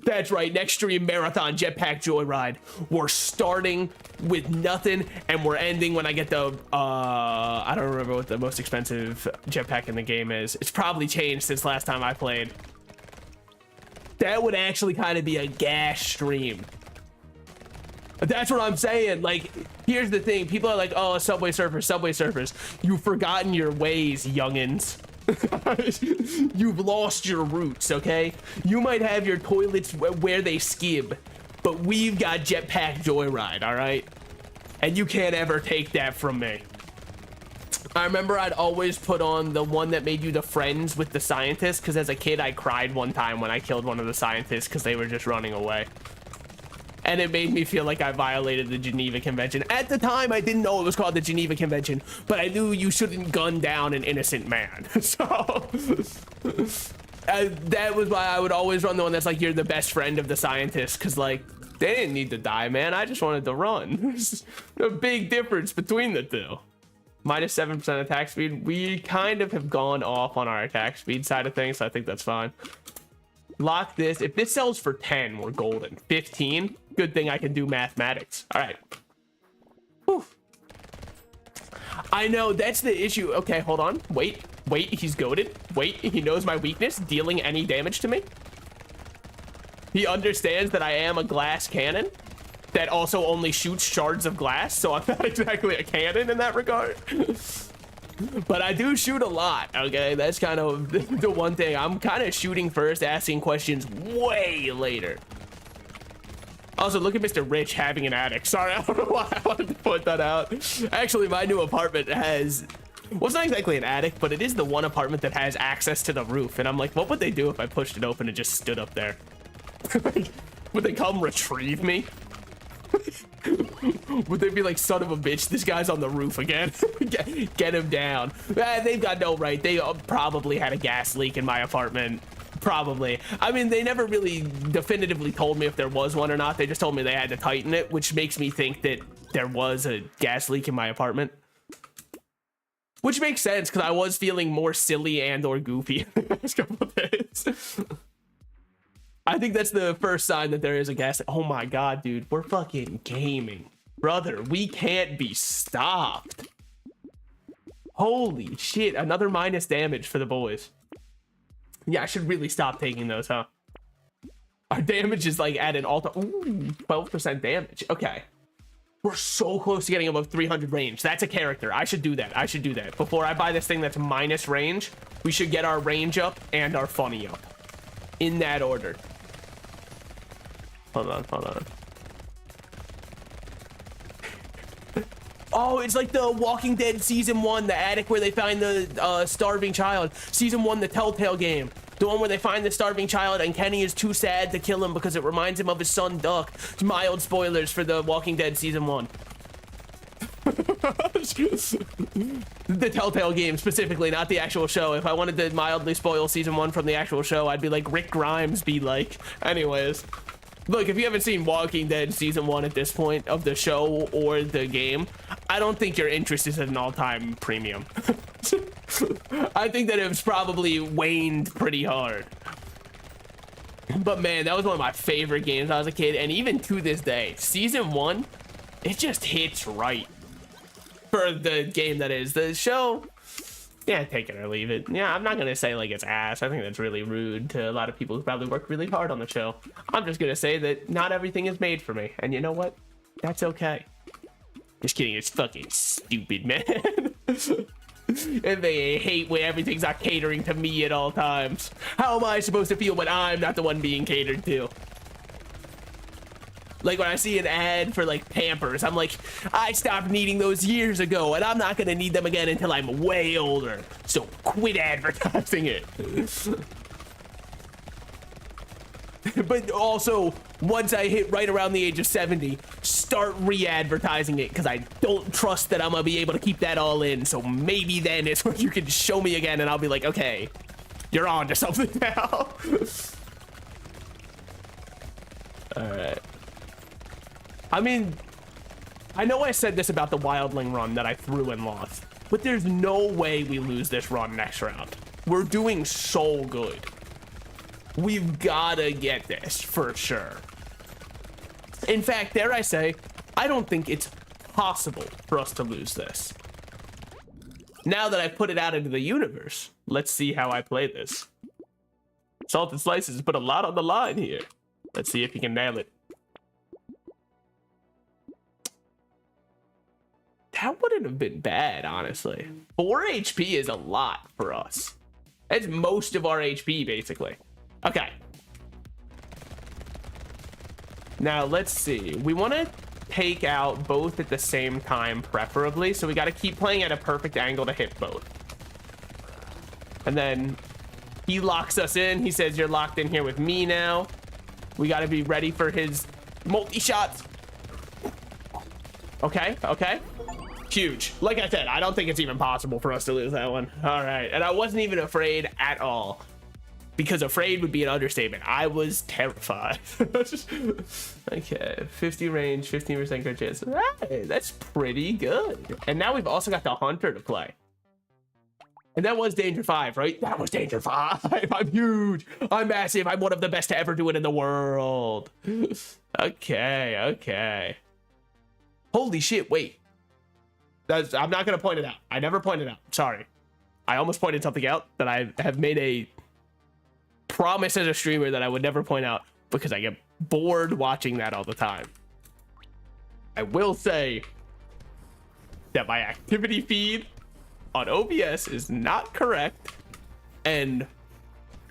That's right, next stream marathon Jetpack Joyride. We're starting with nothing and we're ending when I get the I don't remember what the most expensive jetpack in the game is. It's probably changed since last time I played. That would actually kind of be a gas stream. That's what I'm saying. Like, here's the thing. People are like, oh, Subway Surfers, Subway Surfers. You've forgotten your ways, youngins. You've lost your roots, okay? You might have your toilets where they skib, but we've got Jetpack Joyride, all right? And you can't ever take that from me. I remember I'd always put on the one that made you the friends with the scientists, because as a kid, I cried one time when I killed one of the scientists because they were just running away. And it made me feel like I violated the Geneva Convention. At the time, I didn't know it was called the Geneva Convention, but I knew you shouldn't gun down an innocent man. So that was why I would always run the one that's like, you're the best friend of the scientists, because like, they didn't need to die, man. I just wanted to run. There's a big difference between the two. Minus 7% attack speed. We kind of have gone off on our attack speed side of things, so I think that's fine. Lock this. If this sells for 10, we're golden. 15. Good thing I can do mathematics. All right. Whew. I know, that's the issue. Okay, hold on. Wait, he's goated. Wait, he knows my weakness, dealing any damage to me. He understands that I am a glass cannon that also only shoots shards of glass, so I'm not exactly a cannon in that regard. But I do shoot a lot, okay? That's kind of the one thing. I'm kind of shooting first, asking questions way later. Also, look at Mr. Rich having an attic. Sorry, I don't know why I wanted to point that out. Actually, my new apartment has, well, it's not exactly an attic, but it is the one apartment that has access to the roof. And I'm like, what would they do if I pushed it open and just stood up there? Would they come retrieve me? Would they be like, son of a bitch, this guy's on the roof again? Get him down. They've got no right. They probably had a gas leak in my apartment. Probably. I mean, they never really definitively told me if there was one or not. They just told me they had to tighten it, which makes me think that there was a gas leak in my apartment. Which makes sense because I was feeling more silly and or goofy the past couple of days. I think that's the first sign that there is a gas. Oh my god, dude, we're fucking gaming, brother. We can't be stopped. Holy shit, another minus damage for the boys. Yeah, I should really stop taking those, huh? Our damage is like at an all-time 12% damage. Okay. We're so close to getting above 300 range. That's a character. I should do that. I should do that. Before I buy this thing that's minus range, we should get our range up and our funny up. In that order. Hold on, hold on. Oh, it's like the Walking Dead Season 1, the attic where they find the starving child. Season 1, the Telltale game. The one where they find the starving child and Kenny is too sad to kill him because it reminds him of his son, Duck. Mild spoilers for the Walking Dead Season 1. The Telltale game specifically, not the actual show. If I wanted to mildly spoil Season 1 from the actual show, I'd be like Rick Grimes be like. Anyways. Look, if you haven't seen Walking Dead Season 1 at this point of the show or the game, I don't think your interest is at an all-time premium. I think that it's probably waned pretty hard. But man, that was one of my favorite games when I was a kid, and even to this day, Season 1, it just hits right for the game that is. The show, yeah, take it or leave it. Yeah, I'm not gonna say like it's ass. I think that's really rude to a lot of people who probably worked really hard on the show. I'm just gonna say that not everything is made for me, and you know what? That's okay. Just kidding, it's fucking stupid, man. And they hate when everything's not catering to me at all times. How am I supposed to feel when I'm not the one being catered to? Like when I see an ad for like Pampers, I'm like, I stopped needing those years ago and I'm not gonna need them again until I'm way older. So quit advertising it. But also, once I hit right around the age of 70, start re-advertising it because I don't trust that I'm gonna be able to keep that all in. So maybe then it's when you can show me again and I'll be like, okay, you're on to something now. All right. I mean, I know I said this about the Wildling run that I threw and lost, but there's no way we lose this run next round. We're doing so good. We've gotta get this for sure. In fact, dare I say, I don't think it's possible for us to lose this. Now that I've put it out into the universe, let's see how I play this. Salted Slices put a lot on the line here. Let's see if he can nail it. That wouldn't have been bad, honestly. 4 HP is a lot for us. That's most of our HP, basically. Okay. Now, let's see. We want to take out both at the same time, preferably. So we got to keep playing at a perfect angle to hit both. And then he locks us in. He says, you're locked in here with me now. We got to be ready for his multi-shots. Okay, okay. Huge. Like I said, I don't think it's even possible for us to lose that one. All right. And I wasn't even afraid at all. Because afraid would be an understatement. I was terrified. Okay, 50 range, 15% crit chance. Hey, that's pretty good. And now we've also got the Hunter to play. And that was Danger 5, right? That was Danger 5. I'm huge. I'm massive. I'm one of the best to ever do it in the world. Okay, okay. Holy shit, wait. I'm not going to point it out. I never pointed out. Sorry. I almost pointed something out that I have made a promise as a streamer that I would never point out because I get bored watching that all the time. I will say that my activity feed on OBS is not correct, and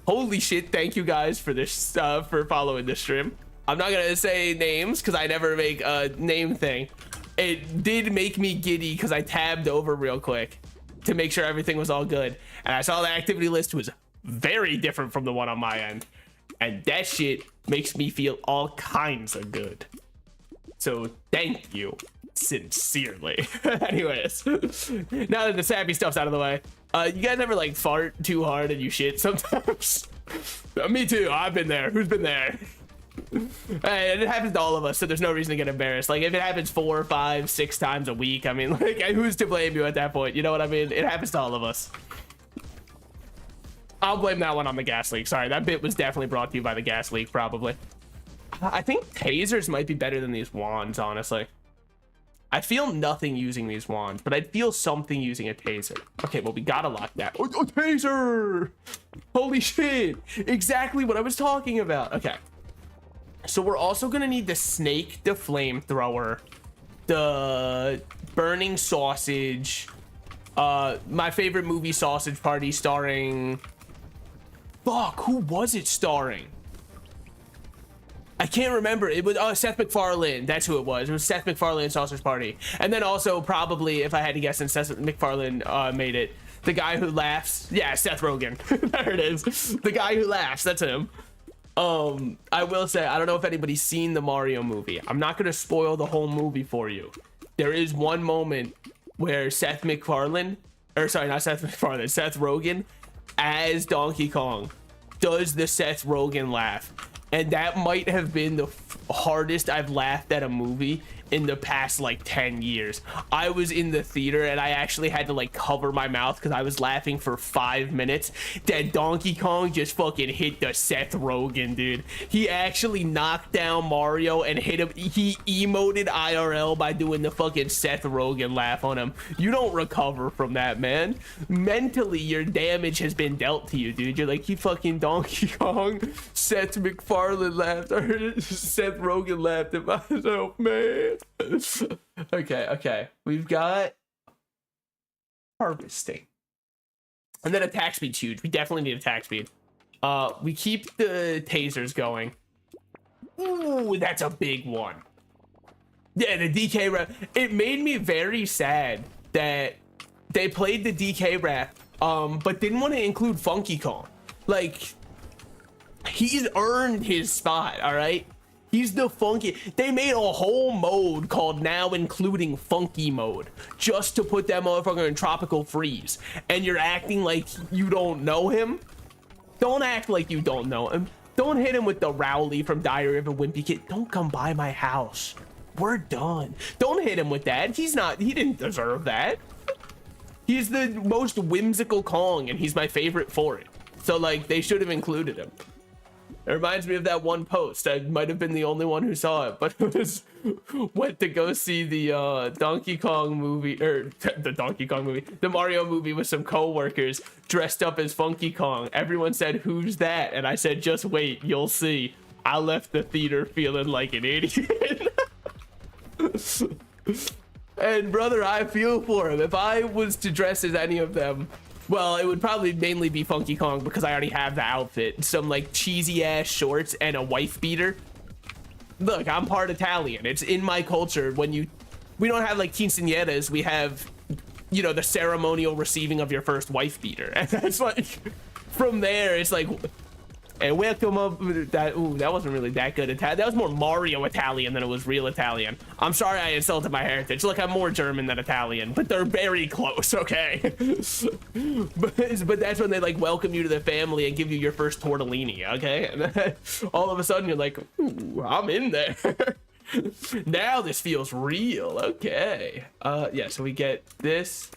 holy shit, thank you guys for this for following this stream. I'm not gonna say names because I never make a name thing. It did make me giddy because I tabbed over real quick to make sure everything was all good, and I saw the activity list was very different from the one on my end, and that shit makes me feel all kinds of good. So thank you sincerely. Anyways, now that the sappy stuff's out of the way, you guys ever like fart too hard and you shit sometimes? Me too. I've been there. Who's been there? And it happens to all of us, so there's no reason to get embarrassed. Like, if it happens 4, 5, 6 times a week, I mean, like, who's to blame you at that point? You know what I mean? It happens to all of us. I'll blame that one on the gas leak. Sorry, that bit was definitely brought to you by the gas leak, probably. I think tasers might be better than these wands, honestly. I feel nothing using these wands, but I'd feel something using a taser. Okay, well, we gotta lock that. Oh, taser! Holy shit! Exactly what I was talking about. Okay. So we're also gonna need the snake, the flamethrower, the burning sausage, my favorite movie, Sausage Party, starring... Fuck, who was it starring? I can't remember. It was Seth MacFarlane. That's who it was. It was Seth MacFarlane, Sausage Party. And then also probably, if I had to guess, since Seth MacFarlane made it, the guy who laughs. Yeah, Seth Rogen. There it is. The guy who laughs. That's him. I will say, I don't know if anybody's seen the Mario movie. I'm not going to spoil the whole movie for you. There is one moment where Seth MacFarlane, or sorry, not Seth MacFarlane, Seth Rogen, as Donkey Kong, does the Seth Rogen laugh. And that might have been the hardest I've laughed at a movie in the past like 10 years. I was in the theater and I actually had to like cover my mouth because I was laughing for 5 minutes. That Donkey Kong just fucking hit the Seth Rogen, dude. He actually knocked down Mario and hit him. He emoted IRL by doing the fucking Seth Rogen laugh on him. You don't recover from that, man. Mentally, your damage has been dealt to you, dude. You're like, you fucking Donkey Kong. Seth MacFarlane laughed. I heard Seth Rogen laughed at myself, man. Okay. We've got harvesting. And then attack speed's huge. We definitely need attack speed. We keep the tasers going. Ooh, that's a big one. Yeah, the DK rap. It made me very sad that they played the DK rap, but didn't want to include Funky Kong. Like, he's earned his spot, all right? He's the funky. They made a whole mode called now including funky mode just to put that motherfucker in tropical freeze. And you're acting like you don't know him? Don't act like you don't know him. Don't hit him with the Rowley from Diary of a Wimpy Kid. Don't come by my house. We're done. Don't hit him with that. He didn't deserve that. He's the most whimsical Kong and he's my favorite for it. So like they should have included him. It reminds me of that one post. I might have been the only one who saw it, but it was went to go see the Donkey Kong movie, or the Mario movie with some co-workers dressed up as Funky Kong. Everyone said, "Who's that?" And I said, "Just wait, you'll see." I left the theater feeling like an idiot. And brother, I feel for him. If I was to dress as any of them, well, it would probably mainly be Funky Kong because I already have the outfit. Some like cheesy ass shorts and a wife beater. Look, I'm part Italian. It's in my culture. We don't have like quinceañeras. We have, you know, the ceremonial receiving of your first wife beater. And that's like, from there, it's like, and welcome up. That wasn't really that good Italian. That was more Mario Italian than it was real Italian. I'm sorry I insulted my heritage. Look, I'm more German than Italian, but they're very close, okay? but that's when they like welcome you to the family and give you your first tortellini, okay? And then all of a sudden you're like, ooh, I'm in there. Now this feels real, okay. Yeah, so we get this.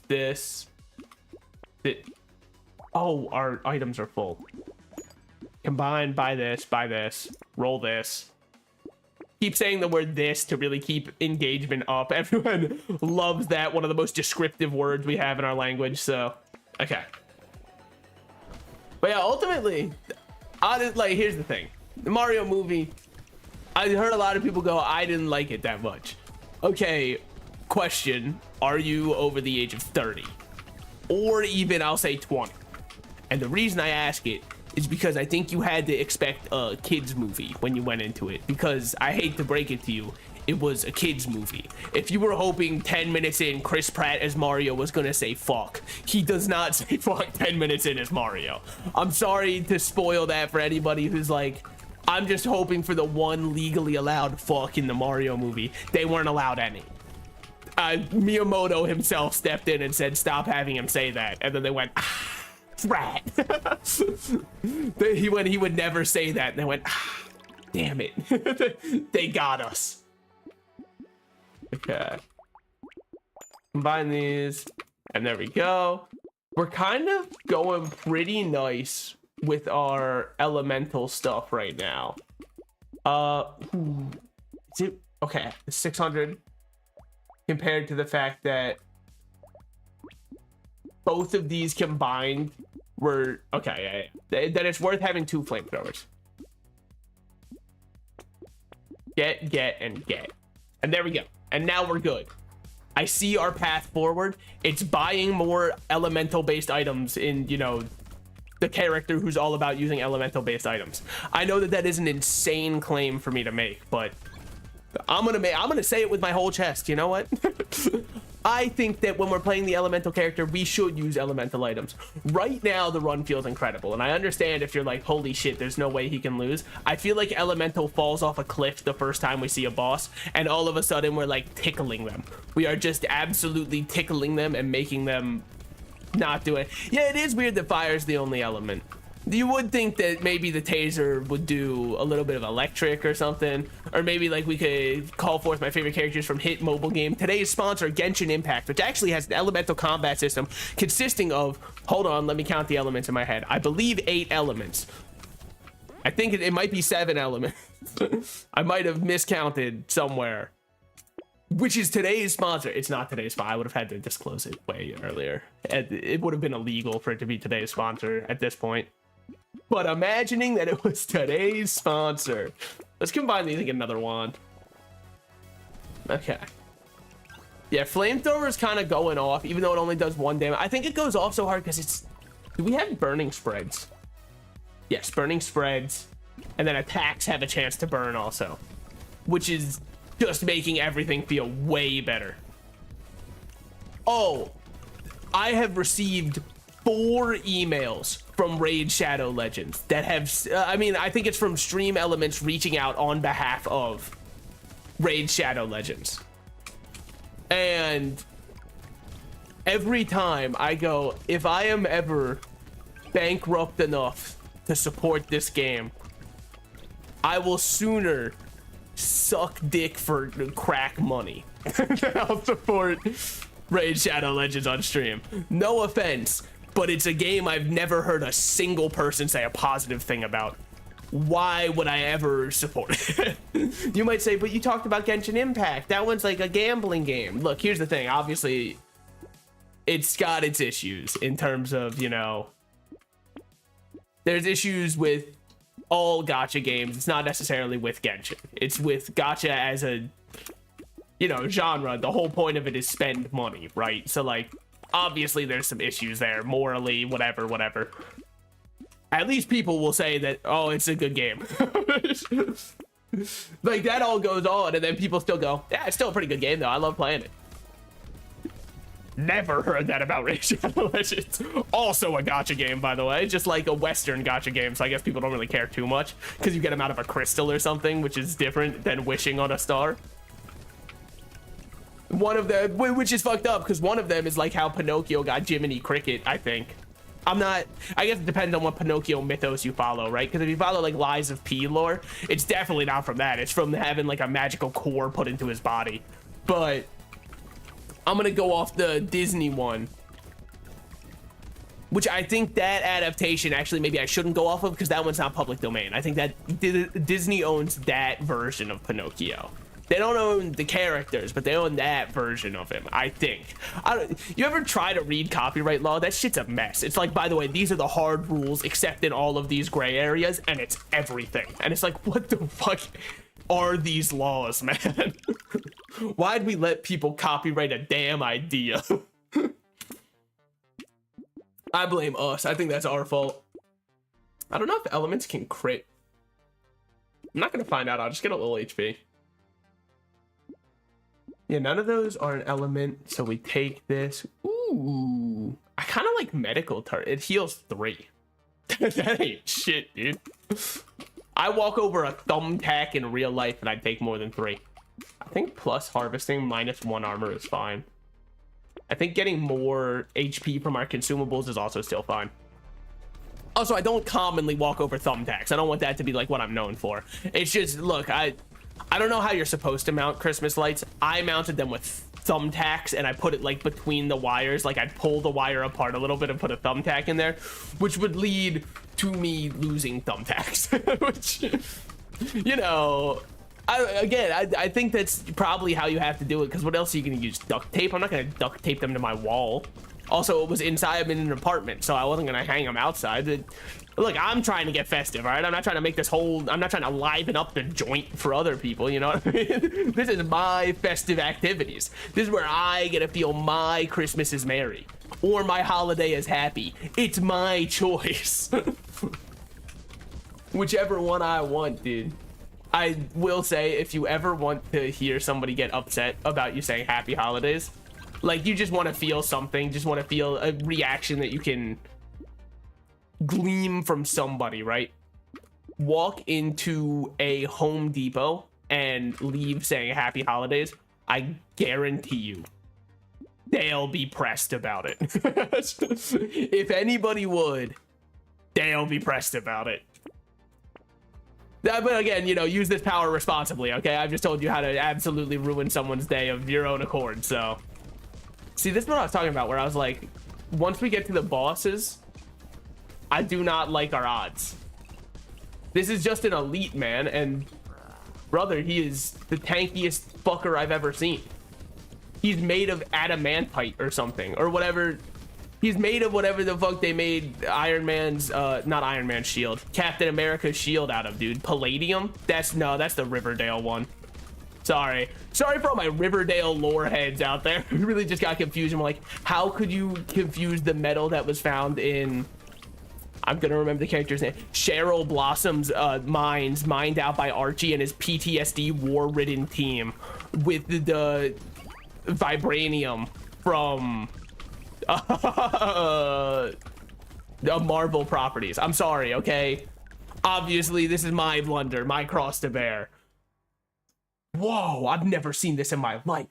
Oh, our items are full. Combine, buy this, roll this. Keep saying the word this to really keep engagement up. Everyone loves that. One of the most descriptive words we have in our language, so, okay. But yeah, ultimately, like, here's the thing. The Mario movie, I heard a lot of people go, I didn't like it that much. Okay, question, are you over the age of 30? Or even, I'll say 20. And the reason I ask it is because I think you had to expect a kids movie when you went into it, because I hate to break it to you, it was a kids movie. If you were hoping 10 minutes in Chris Pratt as Mario was gonna say fuck, he does not say fuck 10 minutes in as Mario. I'm sorry to spoil that for anybody who's like, I'm just hoping for the one legally allowed fuck in the Mario movie. They weren't allowed any. Miyamoto himself stepped in and said stop having him say that, and then they went rat. He would never say that, and they went Damn it. They got us. Okay. Combine these. And there we go. We're kind of going pretty nice with our elemental stuff right now. Is it okay? 600 compared to the fact that both of these combined were okay. Yeah. That it's worth having 2 flamethrowers. Get, and get. And there we go. And now we're good. I see our path forward. It's buying more elemental based items in, you know, the character who's all about using elemental based items. I know that is an insane claim for me to make, but I'm gonna say it with my whole chest. You know what? I think that when we're playing the elemental character, we should use elemental items. Right now, the run feels incredible, and I understand if you're like, holy shit, there's no way he can lose. I feel like elemental falls off a cliff the first time we see a boss, and all of a sudden we're like tickling them. We are just absolutely tickling them and making them not do it. Yeah, it is weird that fire's the only element. You would think that maybe the taser would do a little bit of electric or something, or maybe like we could call forth my favorite characters from hit mobile game, today's sponsor, Genshin Impact, which actually has an elemental combat system consisting of, hold on, let me count the elements in my head, I believe 8 elements. I think it might be 7 elements. I might have miscounted somewhere, which is today's sponsor. It's not today's sponsor. I would have had to disclose it way earlier. It would have been illegal for it to be today's sponsor at this point. But imagining that it was today's sponsor. Let's combine these and get another wand. Okay. Yeah, flamethrower is kind of going off, even though it only does 1 damage. I think it goes off so hard because it's... Do we have burning spreads? Yes, burning spreads. And then attacks have a chance to burn also. Which is just making everything feel way better. Oh, I have received 4 emails from Raid Shadow Legends that have, I mean, I think it's from Stream Elements reaching out on behalf of Raid Shadow Legends. And every time I go, if I am ever bankrupt enough to support this game, I will sooner suck dick for crack money than I'll support Raid Shadow Legends on stream. No offense, but it's a game I've never heard a single person say a positive thing about. Why would I ever support it? You might say, but you talked about Genshin Impact. That one's like a gambling game. Look, here's the thing. Obviously, it's got its issues in terms of, you know, there's issues with all gacha games. It's not necessarily with Genshin. It's with gacha as a, you know, genre. The whole point of it is spend money, right? So, like, obviously there's some issues there, morally, whatever. At least people will say that, oh, it's a good game. Like, that all goes on, and then people still go, yeah, it's still a pretty good game, though. I love playing it. Never heard that about Raid Shadow Legends. Also a gacha game, by the way. Just like a Western gacha game, so I guess people don't really care too much, because you get them out of a crystal or something, which is different than wishing on a star. One of them, which is fucked up, because one of them is like how Pinocchio got Jiminy Cricket, I think. I guess it depends on what Pinocchio mythos you follow, right? Because if you follow like Lies of P lore, it's definitely not from that. It's from having like a magical core put into his body. But I'm gonna go off the Disney one, which I think that adaptation, actually maybe I shouldn't go off of, because that one's not public domain. I think that Disney owns that version of Pinocchio. They don't own the characters, but they own that version of him, I think. You ever try to read copyright law? That shit's a mess. It's like, by the way, these are the hard rules, except in all of these gray areas, and it's everything. And it's like, what the fuck are these laws, man? Why'd we let people copyright a damn idea? I blame us. I think that's our fault. I don't know if elements can crit. I'm not gonna find out. I'll just get a little HP. Yeah, none of those are an element, so we take this. Ooh, I kind of like medical turret. It heals 3. That ain't shit, dude. I walk over a thumbtack in real life and I take more than 3. I think plus harvesting minus 1 armor is fine. I think getting more HP from our consumables is also still fine. Also, I don't commonly walk over thumbtacks. I don't want that to be like what I'm known for. It's just, look, I don't know how you're supposed to mount Christmas lights. I mounted them with thumbtacks, and I put it like between the wires. Like, I'd pull the wire apart a little bit and put a thumbtack in there, which would lead to me losing thumbtacks. Which, you know, I think that's probably how you have to do it, because what else are you going to use? Duct tape? I'm not going to duct tape them to my wall. Also, it was inside. I'm in an apartment, so I wasn't going to hang them outside. Look, I'm trying to get festive, all right? I'm not trying to make this whole... I'm not trying to liven up the joint for other people, you know what I mean? This is my festive activities. This is where I get to feel my Christmas is merry, or my holiday is happy. It's my choice. Whichever one I want, dude. I will say, if you ever want to hear somebody get upset about you saying happy holidays, like, you just want to feel something, just want to feel a reaction that you can gleam from somebody, right? Walk into a Home Depot and leave saying happy holidays. I guarantee you they'll be pressed about it. If anybody would, they'll be pressed about it. But again, you know, use this power responsibly, okay? I've just told you how to absolutely ruin someone's day of your own accord. So see, this is what I was talking about, where I was like, once we get to the bosses, I do not like our odds. This is just an elite, man, and brother, he is the tankiest fucker I've ever seen. He's made of adamantite or something, or whatever. He's made of whatever the fuck they made Iron Man's, not Iron Man's shield, Captain America's shield out of, dude. Palladium? That's the Riverdale one. Sorry for all my Riverdale lore heads out there. We really just got confused. I'm like, how could you confuse the metal that was found in, I'm gonna remember the character's name, Cheryl Blossom's mines, mined out by Archie and his PTSD war-ridden team, with the vibranium from Marvel properties. I'm sorry, okay? Obviously, this is my blunder, my cross to bear. Whoa, I've never seen this in my life.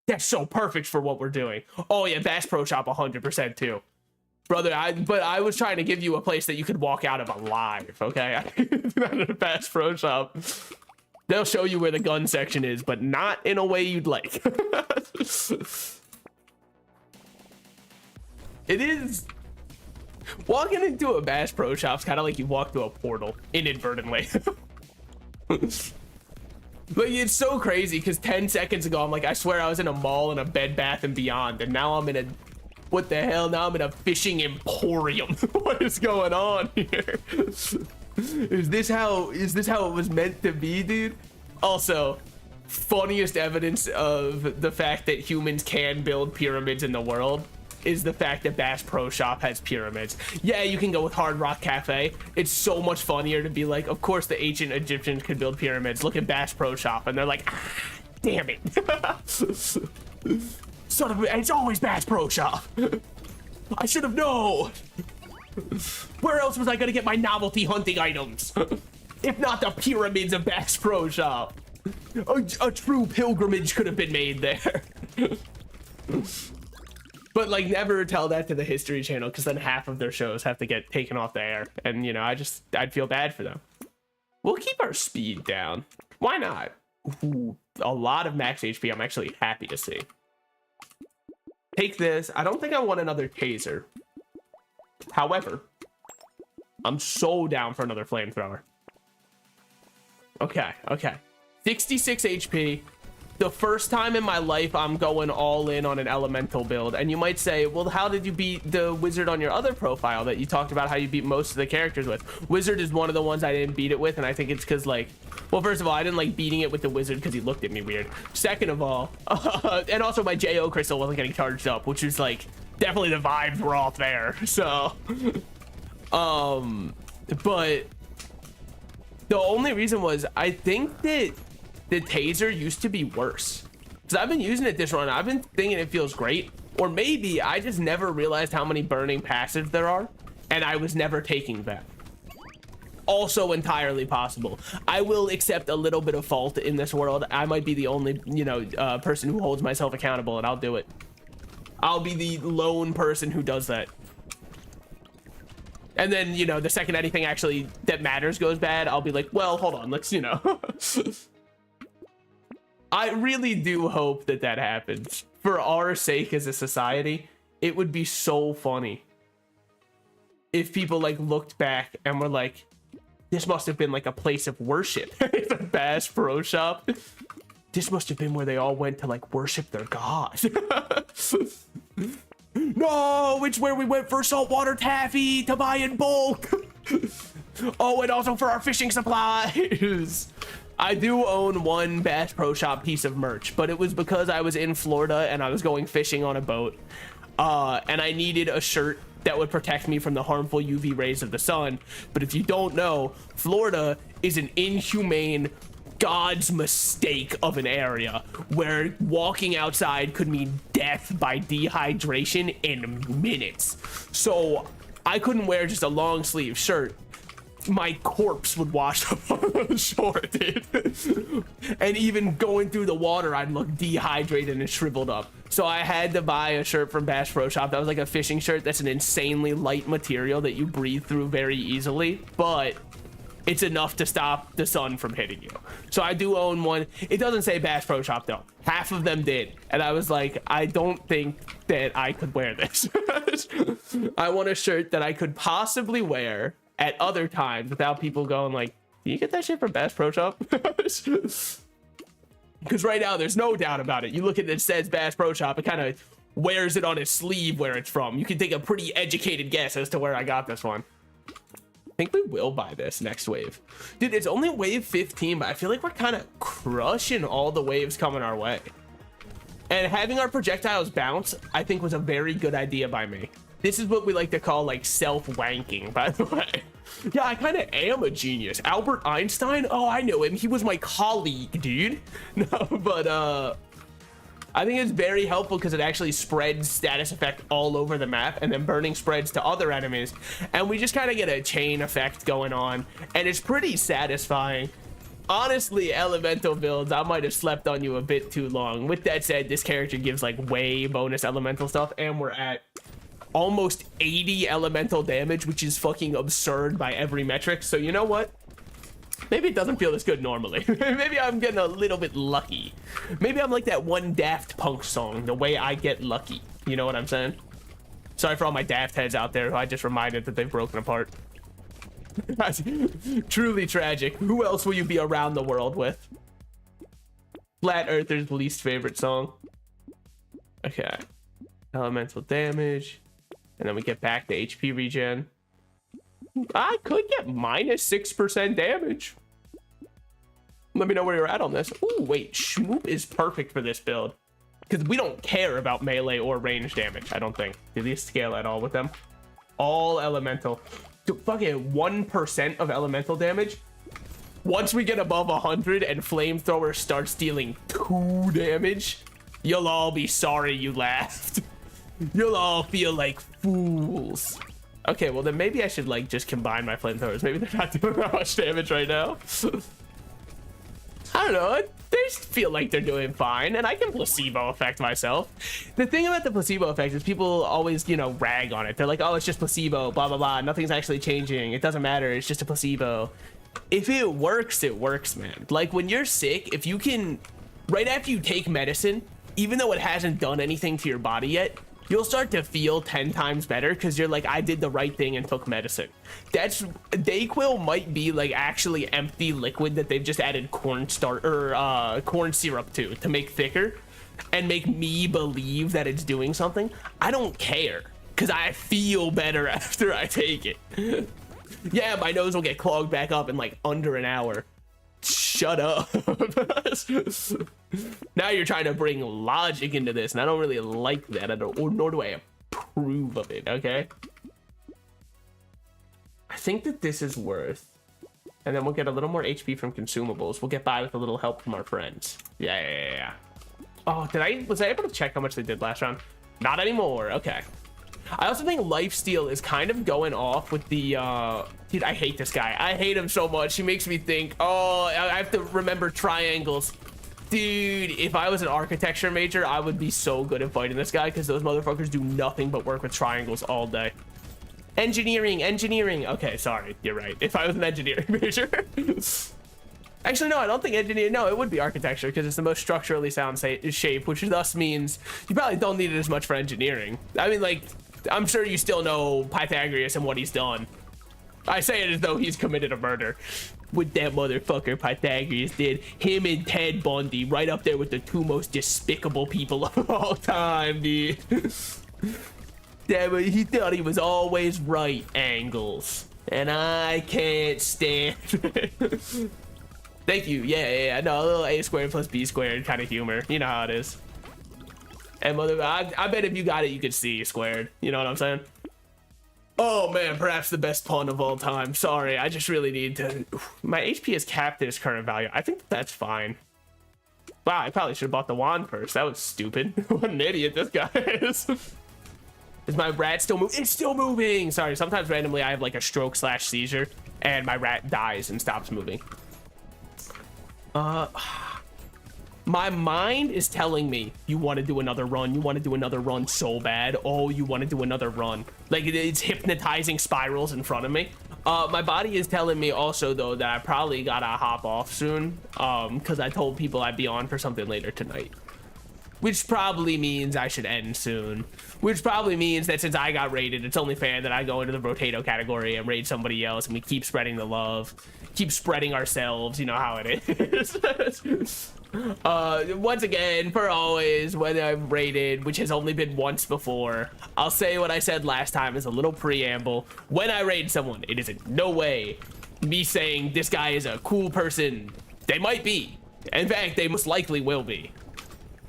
That's so perfect for what we're doing. Oh yeah, Bass Pro Shop 100% too. Brother, but I was trying to give you a place that you could walk out of alive, okay? Not at a Bass Pro Shop. They'll show you where the gun section is, but not in a way you'd like. It is... Walking into a Bass Pro Shop's kind of like you walk through a portal, inadvertently. Like, it's so crazy, because 10 seconds ago, I'm like, I swear I was in a mall in a Bed Bath & Beyond, and now I'm in a... What the hell? Now I'm in a fishing emporium. What is going on here? Is this how it was meant to be, dude? Also, funniest evidence of the fact that humans can build pyramids in the world is the fact that Bass Pro Shop has pyramids. Yeah, you can go with Hard Rock Cafe. It's so much funnier to be like, of course the ancient Egyptians could build pyramids. Look at Bass Pro Shop. And they're like, ah, damn it. Son of a, it's always Bass Pro Shop. I should have known. Where else was I gonna get my novelty hunting items? If not the pyramids of Bass Pro Shop. A true pilgrimage could have been made there. But like, never tell that to the History Channel, because then half of their shows have to get taken off the air. And you know, I'd feel bad for them. We'll keep our speed down. Why not? Ooh, a lot of max HP I'm actually happy to see. Take this. I don't think I want another taser. However, I'm so down for another flamethrower. Okay. 66 HP. The first time in my life I'm going all in on an elemental build. And you might say, well, how did you beat the wizard on your other profile that you talked about how you beat most of the characters with? Wizard is one of the ones I didn't beat it with, and I think it's because, like, well, first of all, I didn't like beating it with the wizard because he looked at me weird. Second of all, and also my JO crystal wasn't getting charged up, which is like, definitely the vibes were off there. So, but the only reason was, I think that the taser used to be worse, because I've been using it this run. I've been thinking it feels great, or maybe I just never realized how many burning passives there are, and I was never taking them. Also entirely possible. I will accept a little bit of fault in this world. I might be the only, you know, person who holds myself accountable, and I'll do it. I'll be the lone person who does that. And then, you know, the second anything actually that matters goes bad, I'll be like, well, hold on, let's, you know. I really do hope that that happens. For our sake as a society, it would be so funny if people like looked back and were like, this must have been like a place of worship. It's a Bass Pro Shop. This must have been where they all went to like worship their god. No, it's where we went for saltwater taffy to buy in bulk. Oh, and also for our fishing supplies. I do own one Bass Pro Shop piece of merch, but it was because I was in Florida and I was going fishing on a boat. And I needed a shirt that would protect me from the harmful UV rays of the sun. But if you don't know, Florida is an inhumane, God's mistake of an area where walking outside could mean death by dehydration in minutes. So I couldn't wear just a long sleeve shirt. My corpse would wash up on the shore, dude. And even going through the water, I'd look dehydrated and shriveled up. So I had to buy a shirt from Bass Pro Shop that was like a fishing shirt that's an insanely light material that you breathe through very easily, but it's enough to stop the sun from hitting you. So I do own one. It doesn't say Bass Pro Shop though. Half of them did. And I was like, I don't think that I could wear this. I want a shirt that I could possibly wear at other times without people going like, do you get that shit from Bass Pro Shop? Because right now there's no doubt about it. You look at it, it says Bass Pro Shop, it kind of wears it on his sleeve where it's from. You can take a pretty educated guess as to where I got this one. I think we will buy this next wave. Dude, it's only wave 15, but I feel like we're kind of crushing all the waves coming our way. And having our projectiles bounce, I think was a very good idea by me. This is what we like to call like self-wanking, by the way. Yeah, I kind of am a genius. Albert Einstein? Oh, I know him. He was my colleague, dude. No, but I think it's very helpful because it actually spreads status effect all over the map, and then burning spreads to other enemies. And we just kind of get a chain effect going on, and it's pretty satisfying. Honestly, elemental builds, I might have slept on you a bit too long. With that said, this character gives like way bonus elemental stuff, and we're at almost 80 elemental damage, which is fucking absurd by every metric. So you know what? Maybe it doesn't feel as good normally. Maybe I'm getting a little bit lucky. Maybe I'm like that one Daft Punk song, The Way I Get Lucky. You know what I'm saying? Sorry for all my Daft heads out there who I just reminded that they've broken apart. Truly tragic. Who else will you be around the world with? Flat Earther's least favorite song. Okay. Elemental damage. And then we get back to HP regen. I could get minus 6% damage. Let me know where you're at on this. Ooh, wait. Shmoop is perfect for this build. Because we don't care about melee or range damage, I don't think. Do these scale at all with them? All elemental. Dude, fucking 1% of elemental damage. Once we get above 100 and flamethrower starts dealing 2 damage, you'll all be sorry you laughed. You'll all feel like fools. Okay, well then maybe I should like just combine my flamethrowers. Maybe they're not doing that much damage right now. I don't know. They feel like they're doing fine, and I can placebo effect myself. The thing about the placebo effect is people always, you know, rag on it. They're like, oh, it's just placebo, blah, blah, blah. Nothing's actually changing. It doesn't matter. It's just a placebo. If it works, man. Like when you're sick, if you can, right after you take medicine, even though it hasn't done anything to your body yet, you'll start to feel 10 times better because you're like, I did the right thing and took medicine. That's Dayquil might be like actually empty liquid that they've just added corn syrup to make thicker and make me believe that it's doing something. I don't care because I feel better after I take it. Yeah, my nose will get clogged back up in like under an hour. Shut up. Now you're trying to bring logic into this, and I don't really like that. Nor do I approve of it, okay? I think that this is worth. And then we'll get a little more HP from consumables. We'll get by with a little help from our friends. Yeah. Oh, was I able to check how much they did last round? Not anymore. Okay. I also think Lifesteal is kind of going off with the, dude, I hate this guy. I hate him so much. He makes me think, oh, I have to remember triangles. Dude, if I was an architecture major, I would be so good at fighting this guy because those motherfuckers do nothing but work with triangles all day. Engineering. Okay, sorry, you're right. If I was an engineering major. Actually, no, I don't think engineering. No, it would be architecture because it's the most structurally sound shape, which thus means you probably don't need it as much for engineering. I mean, like, I'm sure you still know Pythagoras and what he's done. I say it as though he's committed a murder. What that motherfucker Pythagoras did, him and Ted Bundy, right up there with the two most despicable people of all time, dude. He thought he was always right angles, and I can't stand it. Thank you. Yeah. No, a little a squared plus b squared kind of humor. You know how it is. And I bet if you got it, you could see squared. You know what I'm saying? Oh man, perhaps the best pun of all time. Sorry, I just really need to. My HP is capped at its current value. I think that's fine. Wow, I probably should have bought the wand first. That was stupid. What an idiot this guy is. Is my rat still moving? It's still moving. Sorry, sometimes randomly I have like a stroke / seizure and my rat dies and stops moving. My mind is telling me you want to do another run. You want to do another run so bad. Oh, you want to do another run. Like it's hypnotizing spirals in front of me. My body is telling me also though that I probably gotta hop off soon. Because I told people I'd be on for something later tonight. Which probably means I should end soon. Which probably means that since I got raided, it's only fair that I go into the Brotato category and raid somebody else and we keep spreading the love. Keep spreading ourselves, you know how it is. Once again, for always, when I've raided, which has only been once before, I'll say what I said last time as a little preamble. When I raid someone, it is in no way me saying this guy is a cool person. They might be. In fact, they most likely will be.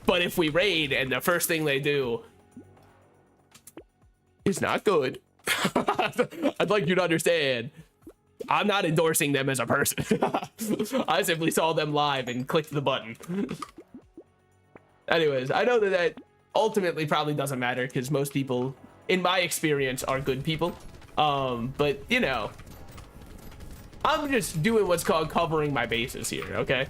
But if we raid and the first thing they do is not good, I'd like you to understand, I'm not endorsing them as a person. I simply saw them live and clicked the button. Anyways, I know that ultimately probably doesn't matter because most people, in my experience, are good people. But, you know, I'm just doing what's called covering my bases here, okay?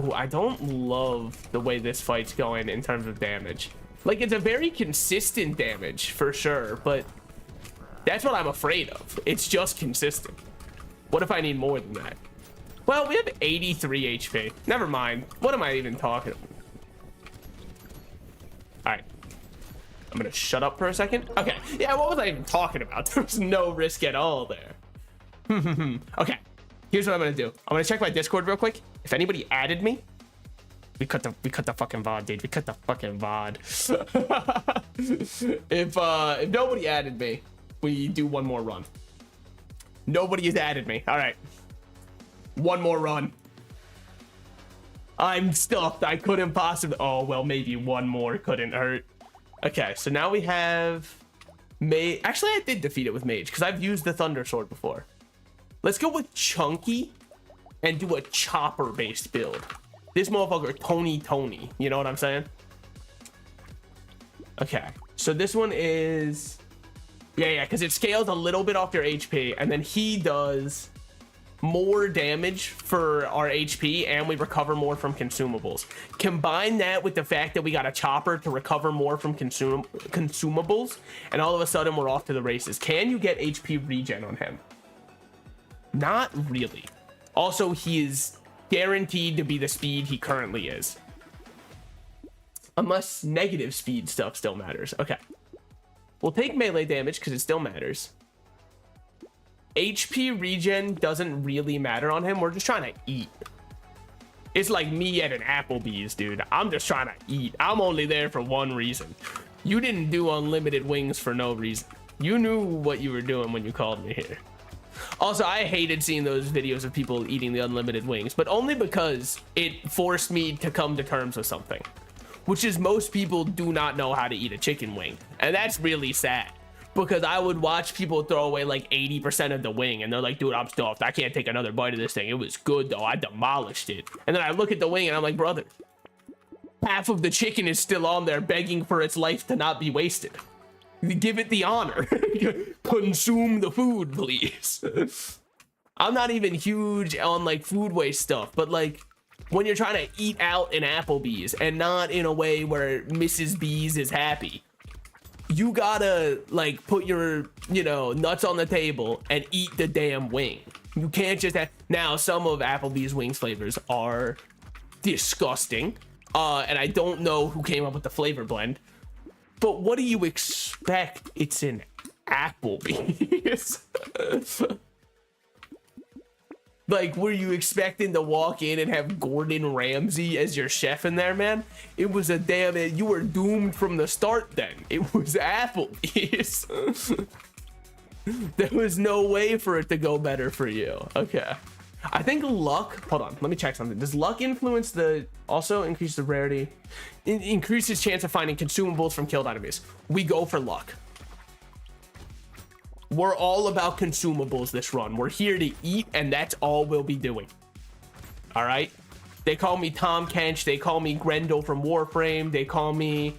Ooh, I don't love the way this fight's going in terms of damage. Like, it's a very consistent damage, for sure, but that's what I'm afraid of. It's just consistent. What if I need more than that? Well, we have 83 HP. Never mind. What am I even talking about? All right. I'm gonna shut up for a second. Okay. Yeah, what was I even talking about? There was no risk at all there. Okay. Here's what I'm gonna do. I'm gonna check my Discord real quick. If anybody added me, we cut the fucking VOD, dude. We cut the fucking VOD. If nobody added me, we do one more run. Nobody has added me. All right. One more run. I'm stuffed. I couldn't possibly. Oh, well, maybe one more couldn't hurt. Okay, so now we have Mage. Actually, I did defeat it with Mage because I've used the Thunder Sword before. Let's go with Chunky and do a chopper-based build. This motherfucker, Tony. You know what I'm saying? Okay, so this one is... Yeah, because it scales a little bit off their HP, and then he does more damage for our HP, and we recover more from consumables. Combine that with the fact that we got a chopper to recover more from consumables, and all of a sudden we're off to the races. Can you get HP regen on him? Not really. Also, he is guaranteed to be the speed he currently is. Unless negative speed stuff still matters. Okay. We'll take melee damage because it still matters. HP regen doesn't really matter on him. We're just trying to eat. It's like me at an Applebee's, dude. I'm just trying to eat. I'm only there for one reason. You didn't do unlimited wings for no reason. You knew what you were doing when you called me here. Also, I hated seeing those videos of people eating the unlimited wings, but only because it forced me to come to terms with something, which is most people do not know how to eat a chicken wing. And that's really sad because I would watch people throw away like 80% of the wing and they're like, dude, I'm stuffed. I can't take another bite of this thing. It was good though. I demolished it. And then I look at the wing and I'm like, brother, half of the chicken is still on there begging for its life to not be wasted. Give it the honor. Consume the food, please. I'm not even huge on like food waste stuff, but like when you're trying to eat out in Applebee's and not in a way where Mrs. B's is happy, you gotta like put your, you know, nuts on the table and eat the damn wing. You can't just have, now some of Applebee's wings flavors are disgusting. And I don't know who came up with the flavor blend, but what do you expect? It's an Applebee's. Like, were you expecting to walk in and have Gordon Ramsay as your chef in there, man? It was a damn it. You were doomed from the start then. It was Applebee's. There was no way for it to go better for you. Okay. I think luck, hold on, let me check something. Does luck influence the, also increase the rarity? Increases chance of finding consumables from killed enemies. We go for luck. We're all about consumables this run. We're here to eat, and that's all we'll be doing. All right? They call me Tom Kench. They call me Grendel from Warframe. They call me,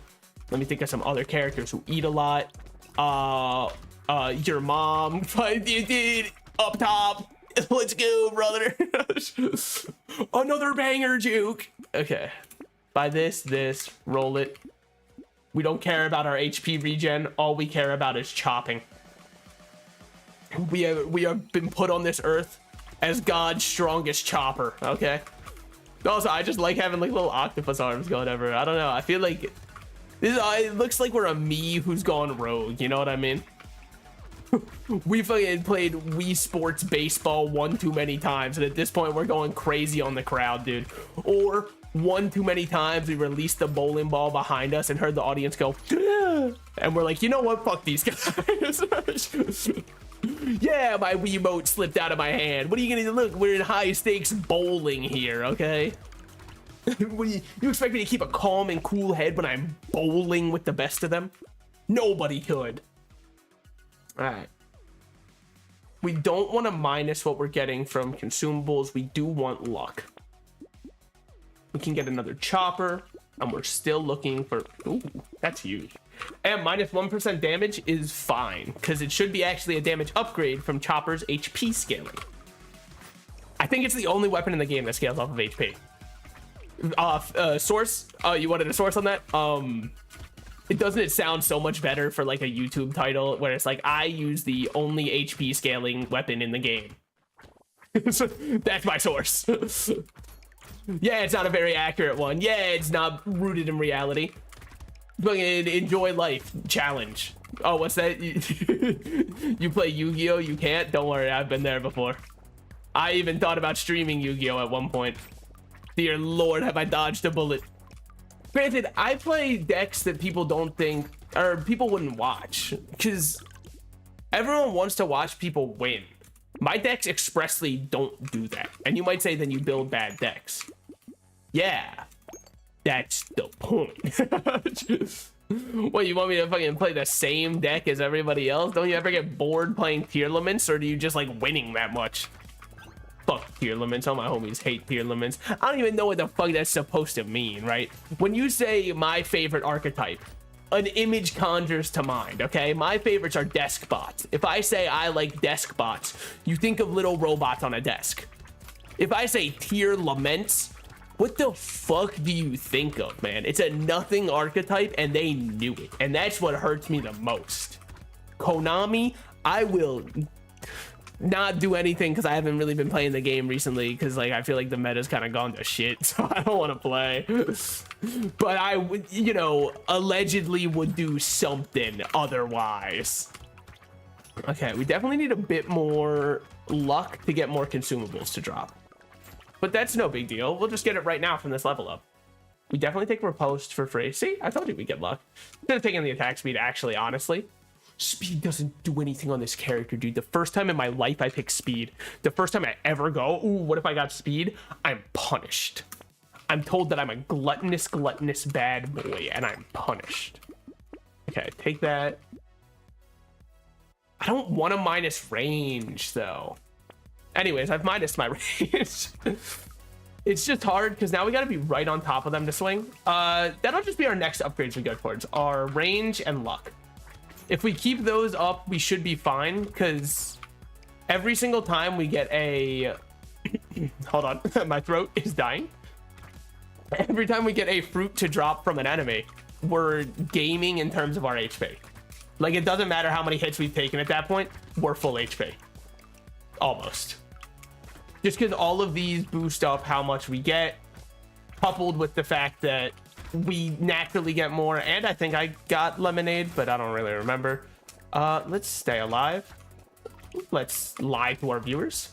let me think of some other characters who eat a lot. Your mom. Dude, up top. Let's go, brother. Another banger juke. Okay. By this, roll it. We don't care about our HP regen. All we care about is chopping. We have been put on this earth as God's strongest chopper, okay? Also, I just like having like little octopus arms going ever. I don't know. I feel like this it looks like we're a me who's gone rogue, you know what I mean? We fucking played Wii Sports baseball one too many times, and at this point we're going crazy on the crowd, dude. Or one too many times we released the bowling ball behind us and heard the audience go, and we're like, you know what? Fuck these guys. Yeah, my Wiimote slipped out of my hand. What are you gonna do? Look, we're in high stakes bowling here, okay? What do you expect me to keep a calm and cool head when I'm bowling with the best of them? Nobody could. All right. We don't want to minus what we're getting from consumables. We do want luck. We can get another chopper, and we're still looking for, ooh, that's huge. And minus 1% damage is fine, because it should be actually a damage upgrade from Chopper's HP scaling. I think it's the only weapon in the game that scales off of HP. Source? Oh, you wanted a source on that? It sound so much better for like a YouTube title where it's like, I use the only HP scaling weapon in the game. That's my source. Yeah, it's not a very accurate one. Yeah, it's not rooted in reality. Enjoy life challenge. Oh, what's that? You play Yu-Gi-Oh? You can't? Don't worry, I've been there before. I even thought about streaming Yu-Gi-Oh at one point. Dear Lord, have I dodged a bullet. Granted, I play decks that people don't think, or people wouldn't watch, because everyone wants to watch people win. My decks expressly don't do that. And you might say, then you build bad decks. Yeah. That's the point. What, you want me to fucking play the same deck as everybody else? Don't you ever get bored playing tier limits, or do you just like winning that much? Fuck tier limits. All my homies hate tier limits. I don't even know what the fuck that's supposed to mean, right? When you say my favorite archetype, an image conjures to mind, okay? My favorites are desk bots. If I say I like desk bots, you think of little robots on a desk. If I say tier laments, what the fuck do you think of, man? It's a nothing archetype, and they knew it. And that's what hurts me the most. Konami, I will not do anything because I haven't really been playing the game recently because like I feel like the meta's kind of gone to shit, so I don't want to play. But I would, you know, allegedly would do something otherwise. Okay, we definitely need a bit more luck to get more consumables to drop. But that's no big deal. We'll just get it right now from this level up. We definitely take Riposte for free. See, I told you we get luck. Instead of taking the attack speed, actually, honestly. Speed doesn't do anything on this character, dude. The first time in my life I pick speed, the first time I ever go, ooh, what if I got speed? I'm punished. I'm told that I'm a gluttonous bad boy, and I'm punished. Okay, take that. I don't want to minus range, though. Anyways, I've minused my range. It's just hard because now we got to be right on top of them to swing. That'll just be our next upgrades we go towards, our range and luck. If we keep those up, we should be fine because every single time we get a hold on, my throat is dying. Every time we get a fruit to drop from an enemy, we're gaming in terms of our HP. Like, it doesn't matter how many hits we've taken at that point. We're full HP. Almost. Just because all of these boost up how much we get, coupled with the fact that we naturally get more. And I think I got lemonade, but I don't really remember. Let's stay alive. Let's lie to our viewers.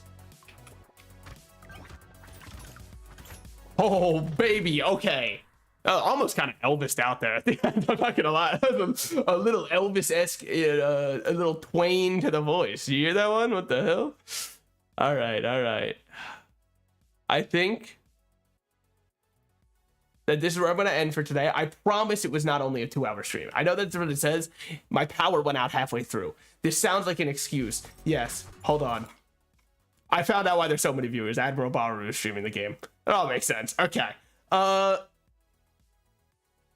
Oh, baby. Okay. Almost kind of Elvis'd out there. I think I'm not gonna lie. A little Elvis-esque, a little twang to the voice. You hear that one? What the hell? All right, all right. I think that this is where I'm gonna end for today. I promise it was not only a 2-hour stream. I know that's what it says. My power went out halfway through. This sounds like an excuse. Yes. Hold on. I found out why there's so many viewers. Admiral Baru is streaming the game. It all makes sense. Okay. I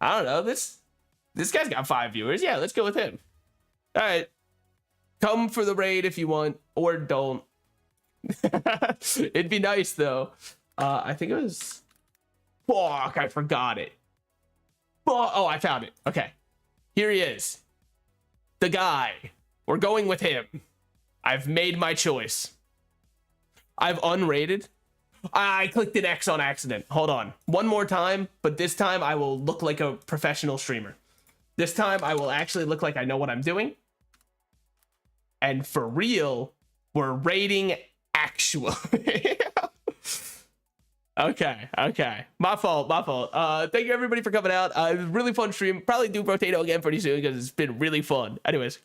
don't know. This guy's got 5 viewers. Yeah, let's go with him. All right. Come for the raid if you want, or don't. It'd be nice though. I think it was. Fuck, I forgot it. Oh, I found it. Okay. Here he is. The guy. We're going with him. I've made my choice. I've unrated. I clicked an X on accident. Hold on. One more time, but this time I will look like a professional streamer. This time I will actually look like I know what I'm doing. And for real, we're rating actually. Okay. My fault. Thank you everybody for coming out. It was a really fun stream. Probably do Brotato again pretty soon because it's been really fun. Anyways, good.